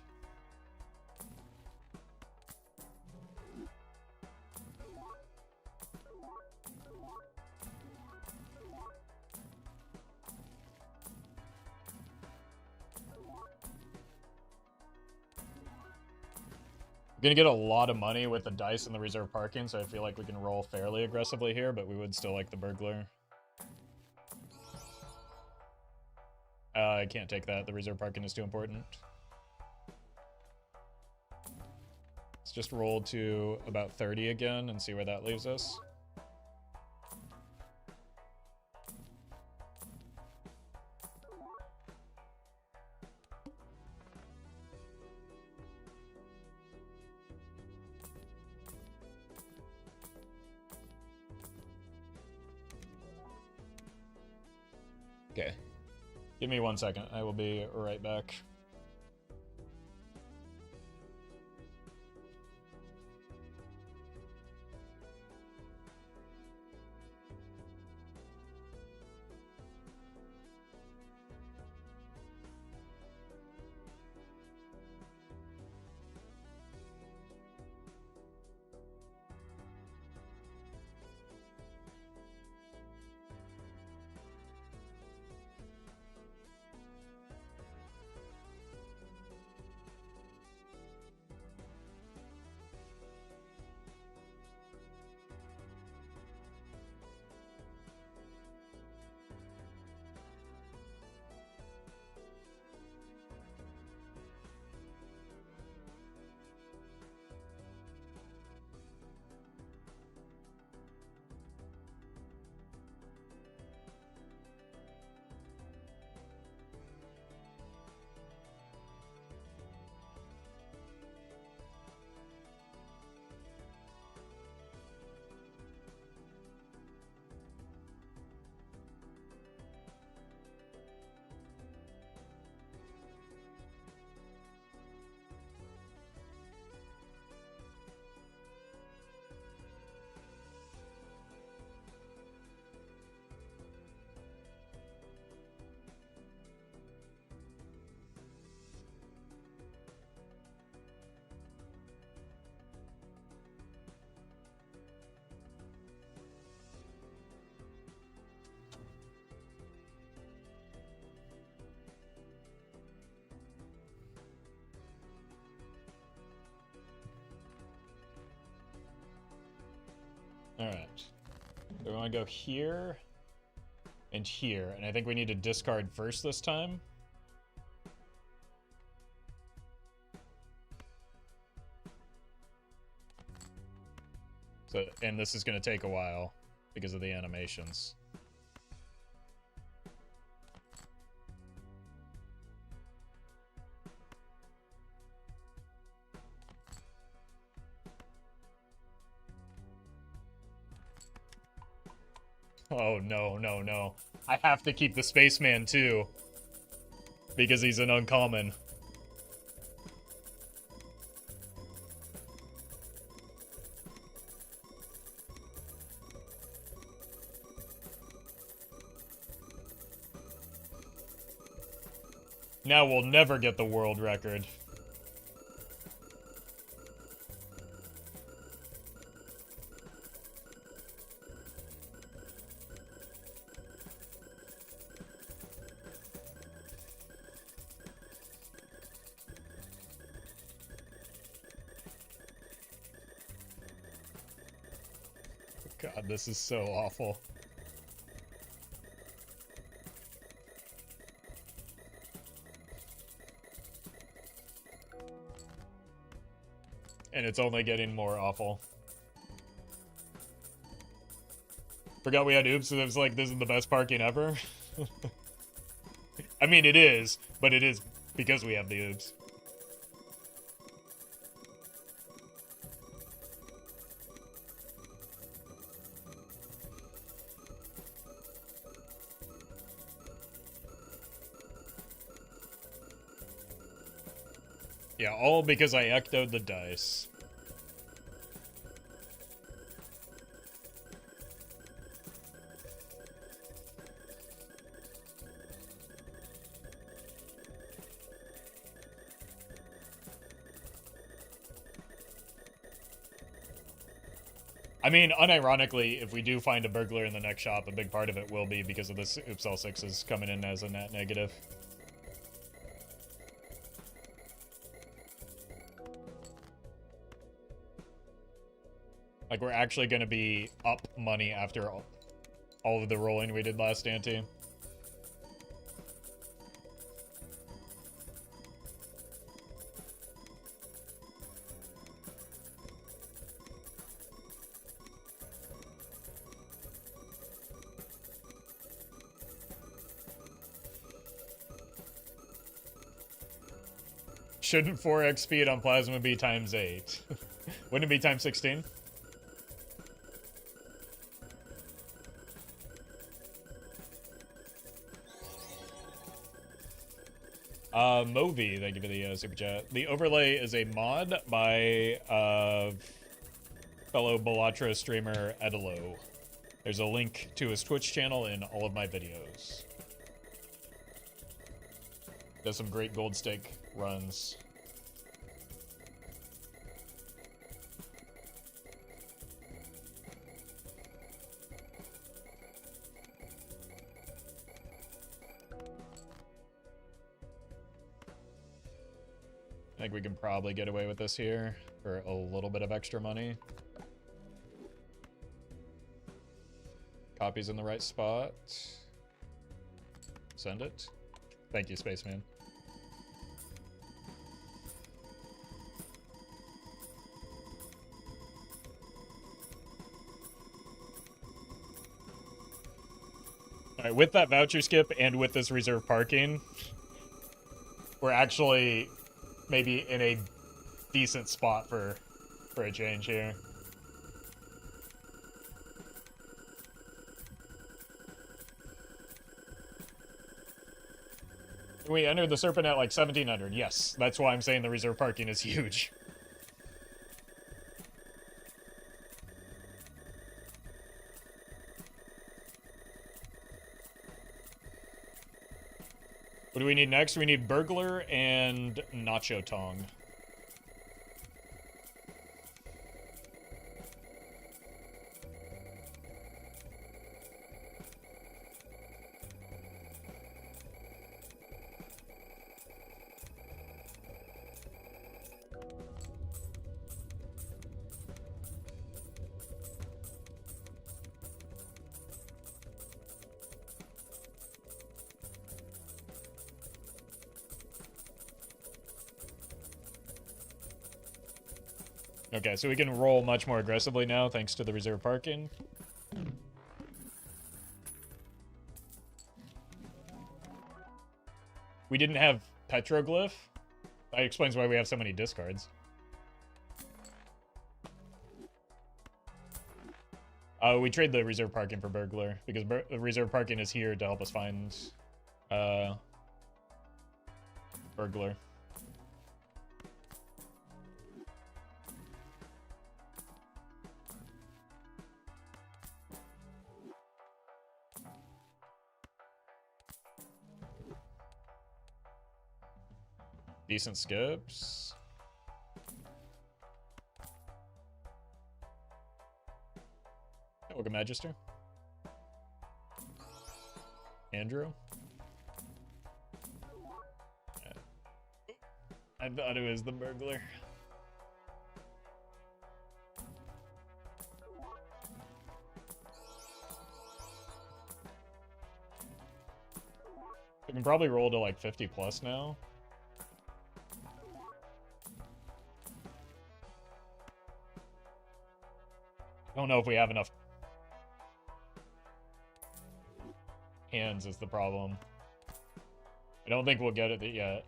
We're gonna get a lot of money with the dice and the reserve parking, so I feel like we can roll fairly aggressively here, but we would still like the burglar. I can't take that. The reserve parking is too important. Let's just roll to about 30 again and see where that leaves us. Okay. Give me 1 second. I will be right back. So we want to go here and here, and I think we need to discard first this time. So, and this is going to take a while because of the animations. Oh, no, no, no. I have to keep the Spaceman, too. Because he's an uncommon. Now we'll never get the world record. God, this is so awful. And it's only getting more awful. Forgot we had oops, and it was like, this is the best parking ever. I mean, it is, but it is because we have the oops. Yeah, all because I ectoed the dice. I mean, unironically, if we do find a burglar in the next shop, a big part of it will be because of this oops all sixes coming in as a net negative. Like, we're actually going to be up money after all of the rolling we did last ante. Shouldn't 4x speed on plasma be times 8? Wouldn't it be times 16? Movi, thank you for the super chat. The overlay is a mod by fellow Belatra streamer Edelo. There's a link to his Twitch channel in all of my videos. Does some great gold stake runs. I think we can probably get away with this here for a little bit of extra money. Copy's in the right spot. Send it. Thank you, Spaceman. Alright, with that voucher skip and with this reserve parking, we're actually maybe in a decent spot for a change here. We entered the Serpent at like 1700. Yes, that's why I'm saying the reserve parking is huge. What do we need next? We need Burglar and Nacho Tong. Okay, so we can roll much more aggressively now, thanks to the reserve parking. We didn't have Petroglyph. That explains why we have so many discards. We trade the reserve parking for Burglar, because the reserve parking is here to help us find Burglar. Decent skips. Welcome, Magister. Andrew. I thought it was the Burglar. We can probably roll to like 50 plus now. I don't know if we have enough hands is the problem. I don't think we'll get it yet.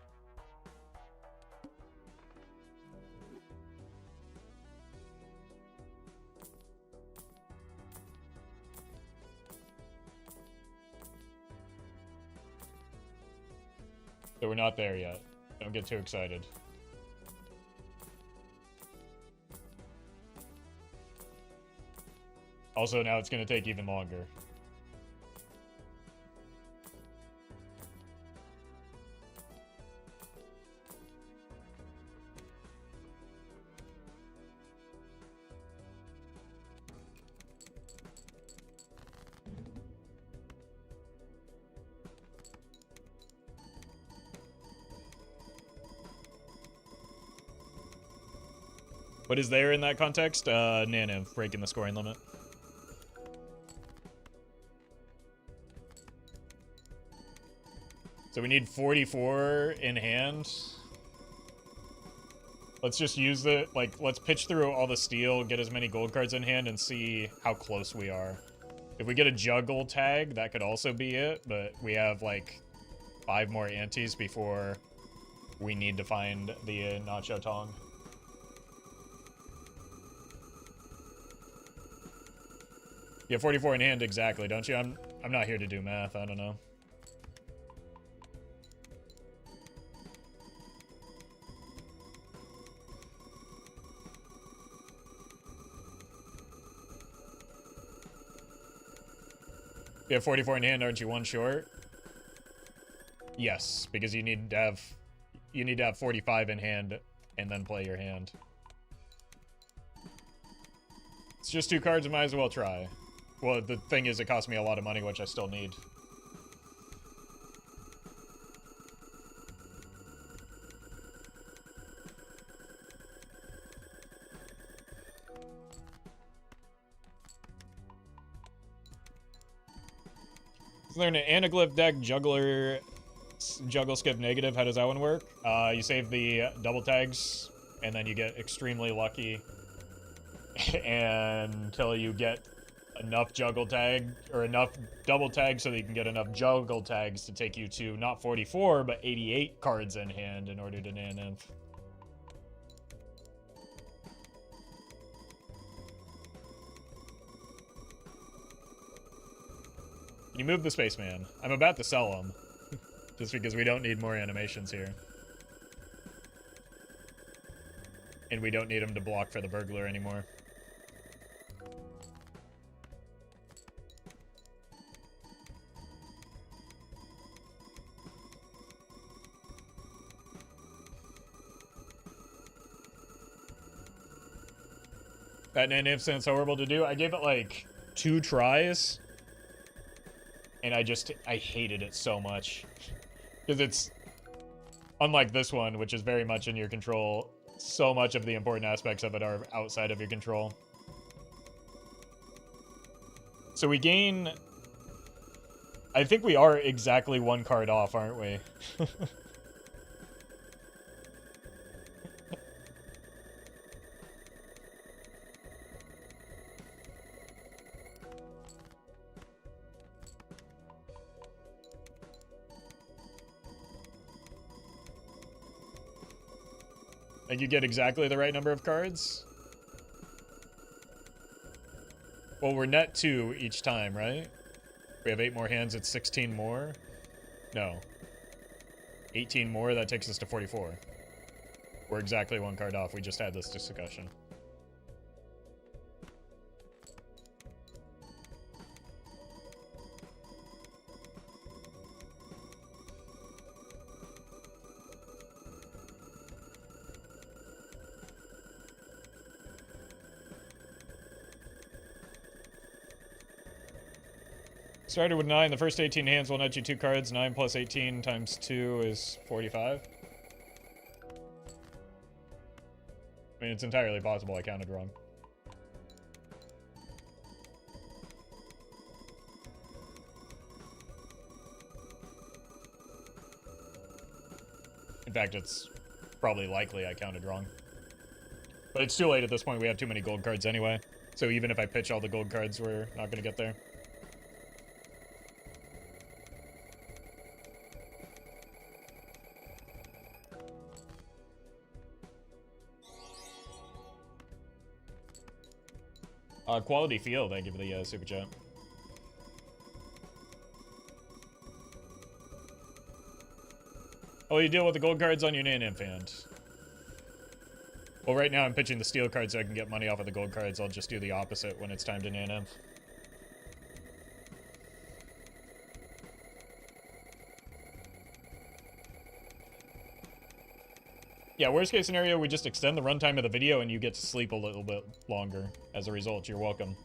So we're not there yet. Don't get too excited. Also, now it's going to take even longer. What is there in that context? Nano, breaking the scoring limit. So we need 44 in hand. Let's just use it, like, let's pitch through all the steel, get as many gold cards in hand, and see how close we are. If we get a juggle tag, that could also be it, but we have, like, 5 more antes before we need to find the Nacho Tong. You have 44 in hand exactly, don't you? I'm not here to do math, I don't know. You have 44 in hand, aren't you one short? Yes, because you need to have 45 in hand and then play your hand. It's just 2 cards, I might as well try. Well, the thing is, it costs me a lot of money, which I still need. Is there an anaglyph deck juggler juggle skip negative? How does that one work? You save the double tags, and then you get extremely lucky until you get enough juggle tag or enough double tag so that you can get enough juggle tags to take you to not 44 but 88 cards in hand in order to nan-inf. You move the spaceman. I'm about to sell him just because we don't need more animations here. And we don't need him to block for the burglar anymore. That nan-inf sounds horrible to do. I gave it like 2 tries. And I hated it so much. Because it's, unlike this one, which is very much in your control, so much of the important aspects of it are outside of your control. So we gain, I think we are exactly 1 card off, aren't we? And you get exactly the right number of cards? Well, we're net 2 each time, right? We have 8 more hands, it's 16 more? No. 18 more, that takes us to 44. We're exactly 1 card off, we just had this discussion. Started with 9. The first 18 hands will net you 2 cards. 9 plus 18 times 2 is 45. I mean, it's entirely possible I counted wrong. In fact, it's probably likely I counted wrong. But it's too late at this point. We have too many gold cards anyway. So even if I pitch all the gold cards, we're not going to get there. Quality Feel, thank you for the super chat. Oh, you deal with the gold cards on your Nan-Imp hand. Well, right now I'm pitching the steel cards so I can get money off of the gold cards. I'll just do the opposite when it's time to Nan-Imp. Yeah, worst case scenario, we just extend the runtime of the video and you get to sleep a little bit longer. As a result, you're welcome.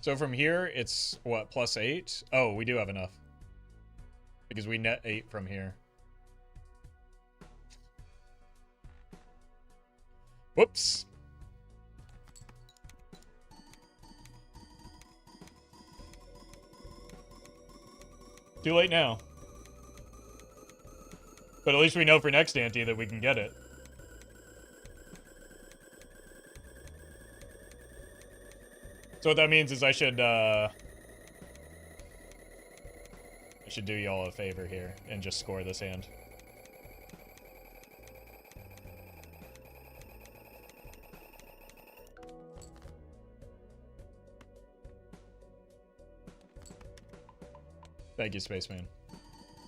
So from here, it's, what, +8? Oh, we do have enough. Because we net 8 from here. Whoops! Too late now. But at least we know for next ante that we can get it. So what that means is I should do y'all a favor here and just score this hand. Thank you, Spaceman.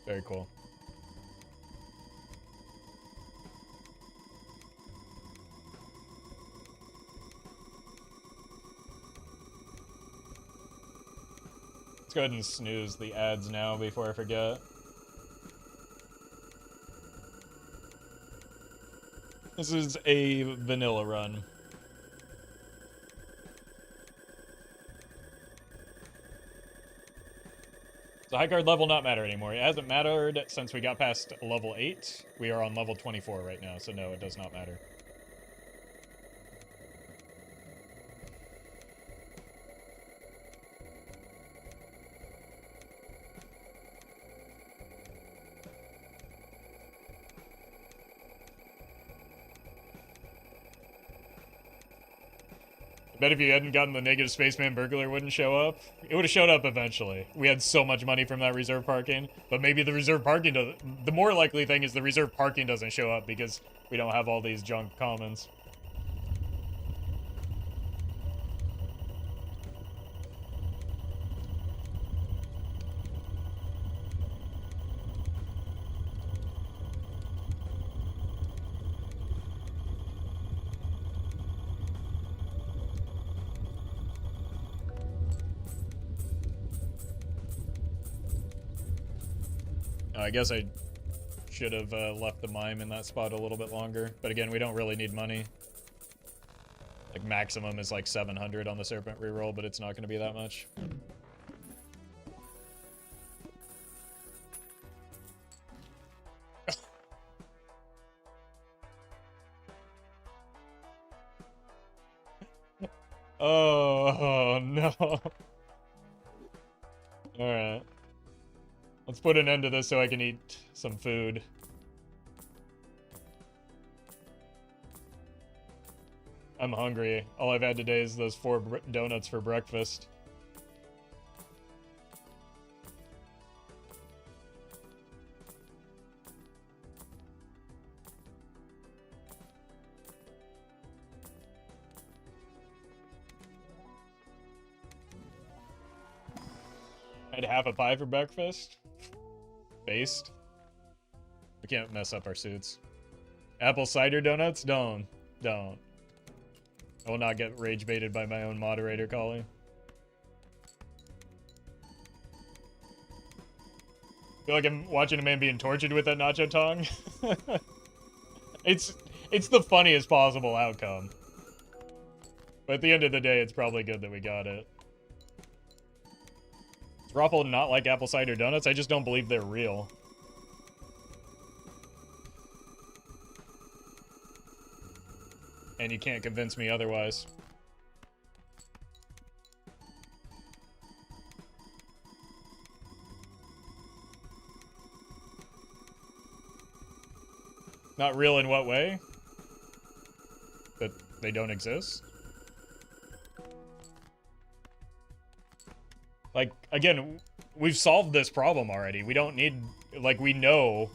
Very cool. Let's go ahead and snooze the ads now before I forget. This is a vanilla run. The high card level not matter anymore. It hasn't mattered since we got past level 8. We are on level 24 right now, so no, it does not matter. Bet if you hadn't gotten the negative Spaceman Burglar, it wouldn't show up. It would have showed up eventually. We had so much money from that reserve parking, but maybe the reserve parking doesn't. The more likely thing is the reserve parking doesn't show up because we don't have all these junk commons. I guess I should have left the mime in that spot a little bit longer. But again, we don't really need money. Like, maximum is like 700 on the Serpent reroll, but it's not going to be that much. Oh, no. Alright. Let's put an end to this so I can eat some food. I'm hungry. All I've had today is those 4 donuts for breakfast. I had half a pie for breakfast. Based. We can't mess up our suits. Apple cider donuts? Don't. I will not get rage baited by my own moderator calling. I feel like I'm watching a man being tortured with that nacho tongue. It's the funniest possible outcome. But at the end of the day, it's probably good that we got it. Does Roffle not like apple cider donuts? I just don't believe they're real. And you can't convince me otherwise. Not real in what way? That they don't exist? Like, again, we've solved this problem already. We don't need, like, we know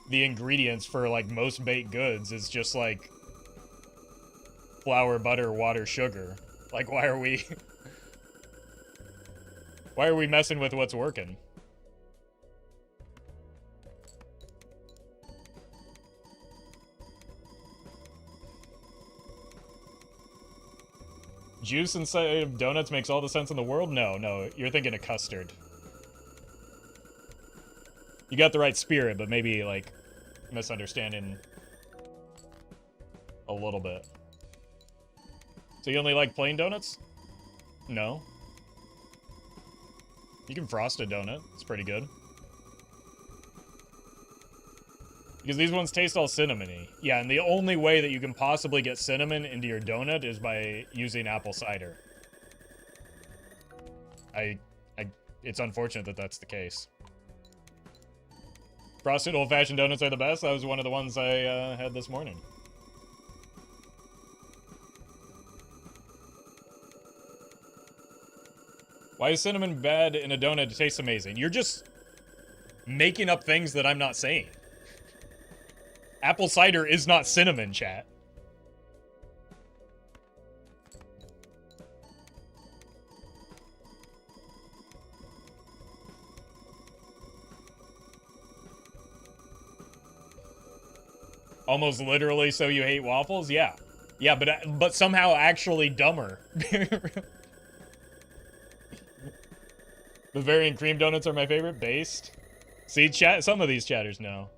the ingredients for, like, most baked goods is just, like, flour, butter, water, sugar. Like, why are we... why are we messing with what's working? Juice inside of donuts makes all the sense in the world? No, you're thinking of custard. You got the right spirit, but maybe, like, misunderstanding a little bit. So you only like plain donuts? No. You can frost a donut. It's pretty good. Because these ones taste all cinnamony. Yeah, and the only way that you can possibly get cinnamon into your donut is by using apple cider. It's unfortunate that that's the case. Frosted old-fashioned donuts are the best. That was one of the ones I had this morning. Why is cinnamon bad in a donut? It tastes amazing. You're just making up things that I'm not saying. Apple cider is not cinnamon, chat. Almost literally, so you hate waffles? Yeah. Yeah, but somehow actually dumber. Bavarian cream donuts are my favorite. Based. See, chat. Some of these chatters know.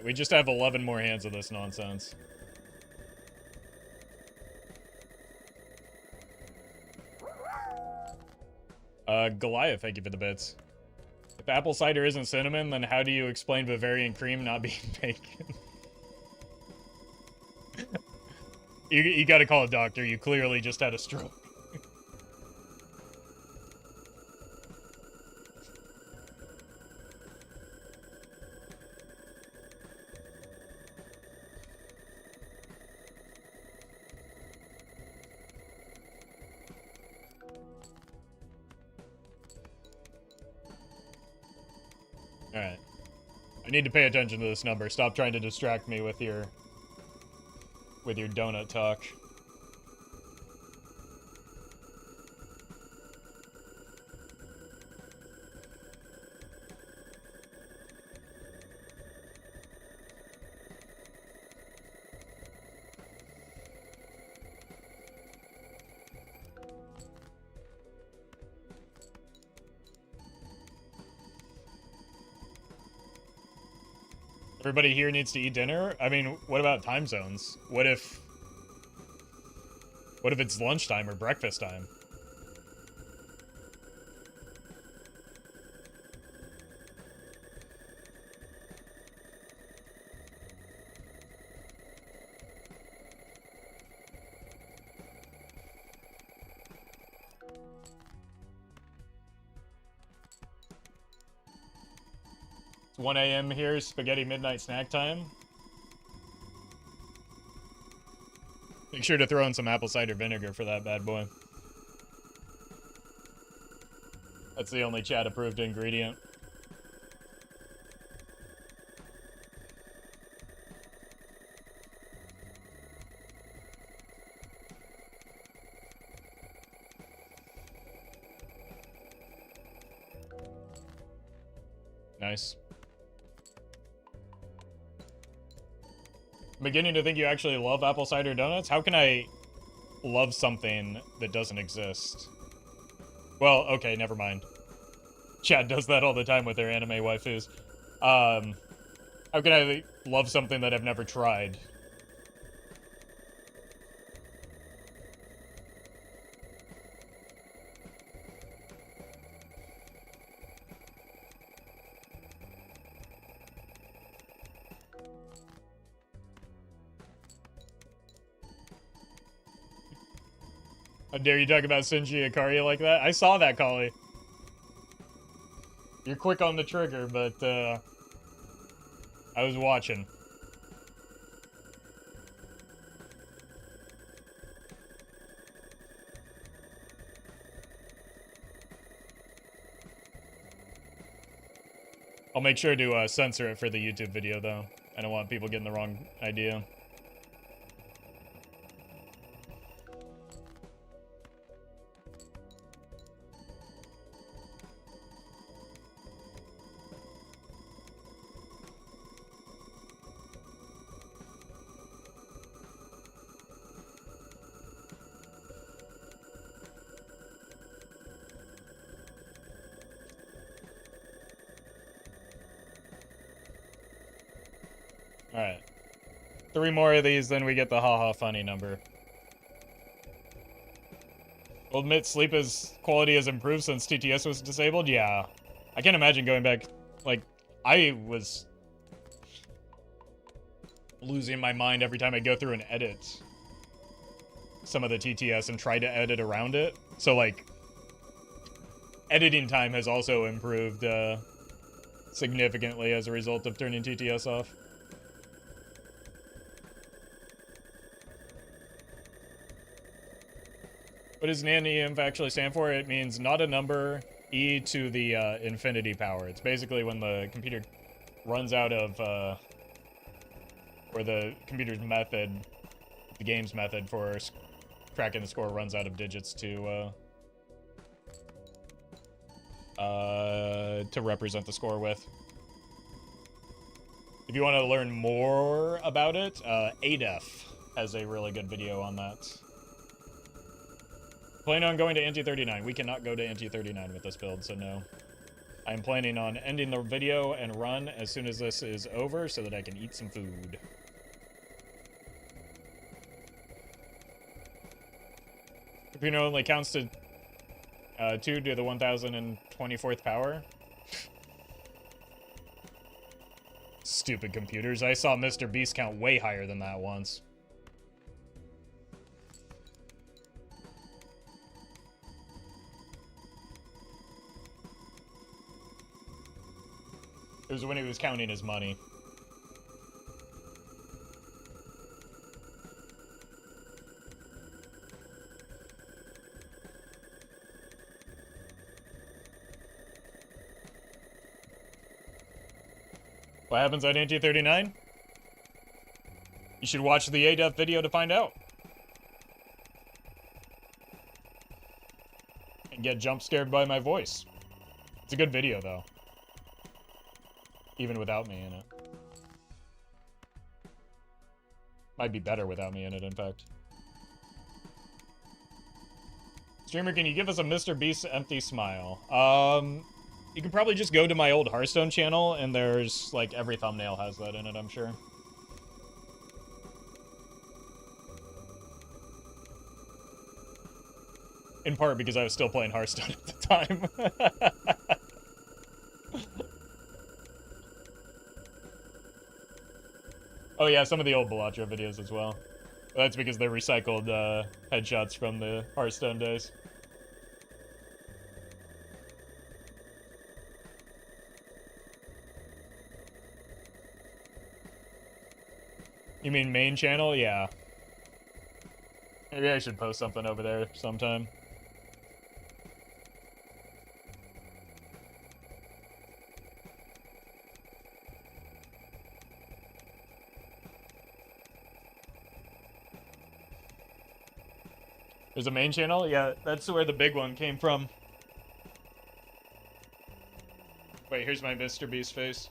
We just have 11 more hands of this nonsense. Goliath, thank you for the bits. If apple cider isn't cinnamon, then how do you explain Bavarian cream not being bacon? You gotta call a doctor. You clearly just had a stroke. Alright. I need to pay attention to this number. Stop trying to distract me with your donut talk. Everybody here needs to eat dinner? I mean, what about time zones? What if What if it's lunchtime or breakfast time? It's 1 a.m. here, spaghetti midnight snack time. Make sure to throw in some apple cider vinegar for that bad boy. That's the only chat approved ingredient. Nice. I'm beginning to think you actually love apple cider donuts. How can I love something that doesn't exist? Well, okay, never mind. Chad does that all the time with their anime waifus. How can I love something that I've never tried? How dare you talk about Shinji Ikari like that? I saw that, Kali. You're quick on the trigger, but, I was watching. I'll make sure to, censor it for the YouTube video, though. I don't want people getting the wrong idea. Alright. 3 more of these, then we get the haha funny number. I'll admit quality has improved since TTS was disabled? Yeah. I can't imagine going back. Like, I was losing my mind every time I go through and edit some of the TTS and try to edit around it. So, like, editing time has also improved significantly as a result of turning TTS off. What does NaNeInf actually stand for? It means not a number, e to the infinity power. It's basically when the computer runs out of, or the computer's method, the game's method for cracking the score runs out of digits to represent the score with. If you want to learn more about it, ADEF has a really good video on that. Planning on going to NT39. We cannot go to NT39 with this build, so no. I'm planning on ending the video and run as soon as this is over so that I can eat some food. Computer only counts to 2 to the 1024th power. Stupid computers. I saw Mr. Beast count way higher than that once. It was when he was counting his money. What happens on NT39? You should watch the ADEF video to find out. And get jump scared by my voice. It's a good video, though. Even without me in it. Might be better without me in it, in fact. Streamer, can you give us a Mr. Beast empty smile? You can probably just go to my old Hearthstone channel, and there's, like, every thumbnail has that in it, I'm sure. in part because I was still playing Hearthstone at the time. Oh yeah, some of the old Balatro videos as well. That's because they're recycled headshots from the Hearthstone days. You mean main channel? Yeah. Maybe I should post something over there sometime. There's a main channel? Yeah, that's where the big one came from. Wait, here's my Mr. Beast face.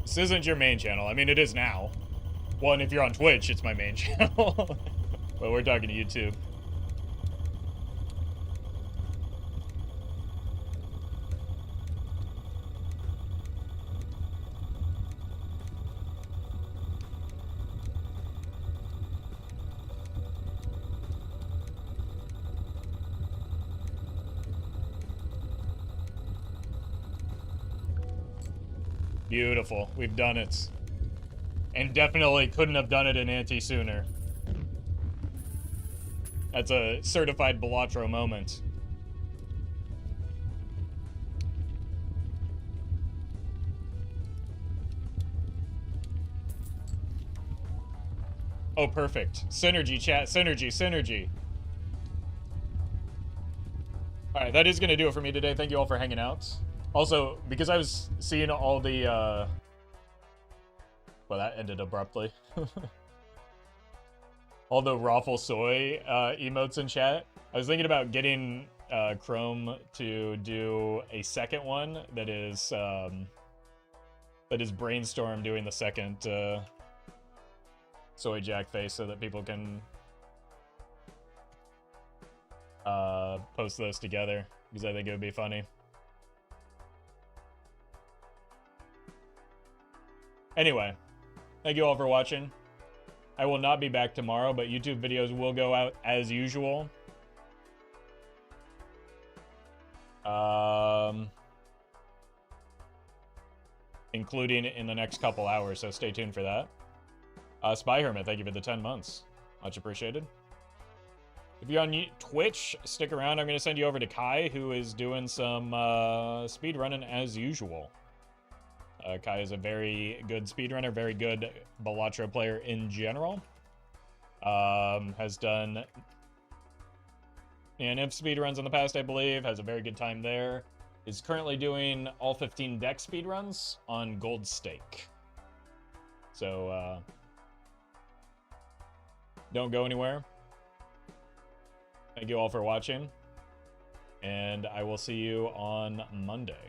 This isn't your main channel. I mean, it is now. Well, and if you're on Twitch, it's my main channel. But we're talking to YouTube. Beautiful. We've done it. And definitely couldn't have done it in Ante sooner. That's a certified Balatro moment. Oh, perfect. Synergy, chat. Synergy. Alright, that is going to do it for me today. Thank you all for hanging out. Also, because I was seeing all the, well, that ended abruptly. All the Roffle soy emotes in chat. I was thinking about getting Chrome to do a second one that is Brainstorm doing the second soy jack face so that people can post those together, because I think it would be funny. Anyway, thank you all for watching. I will not be back tomorrow, but YouTube videos will go out as usual. Including in the next couple hours, so stay tuned for that. Spy Hermit, thank you for the 10 months. Much appreciated. If you're on Twitch, stick around. I'm going to send you over to Kai, who is doing some speedrunning as usual. Kai is a very good speedrunner, very good Balatro player in general. Has done NIF speedruns in the past, I believe. Has a very good time there. Is currently doing all 15 deck speedruns on Gold Stake. So, don't go anywhere. Thank you all for watching. And I will see you on Monday.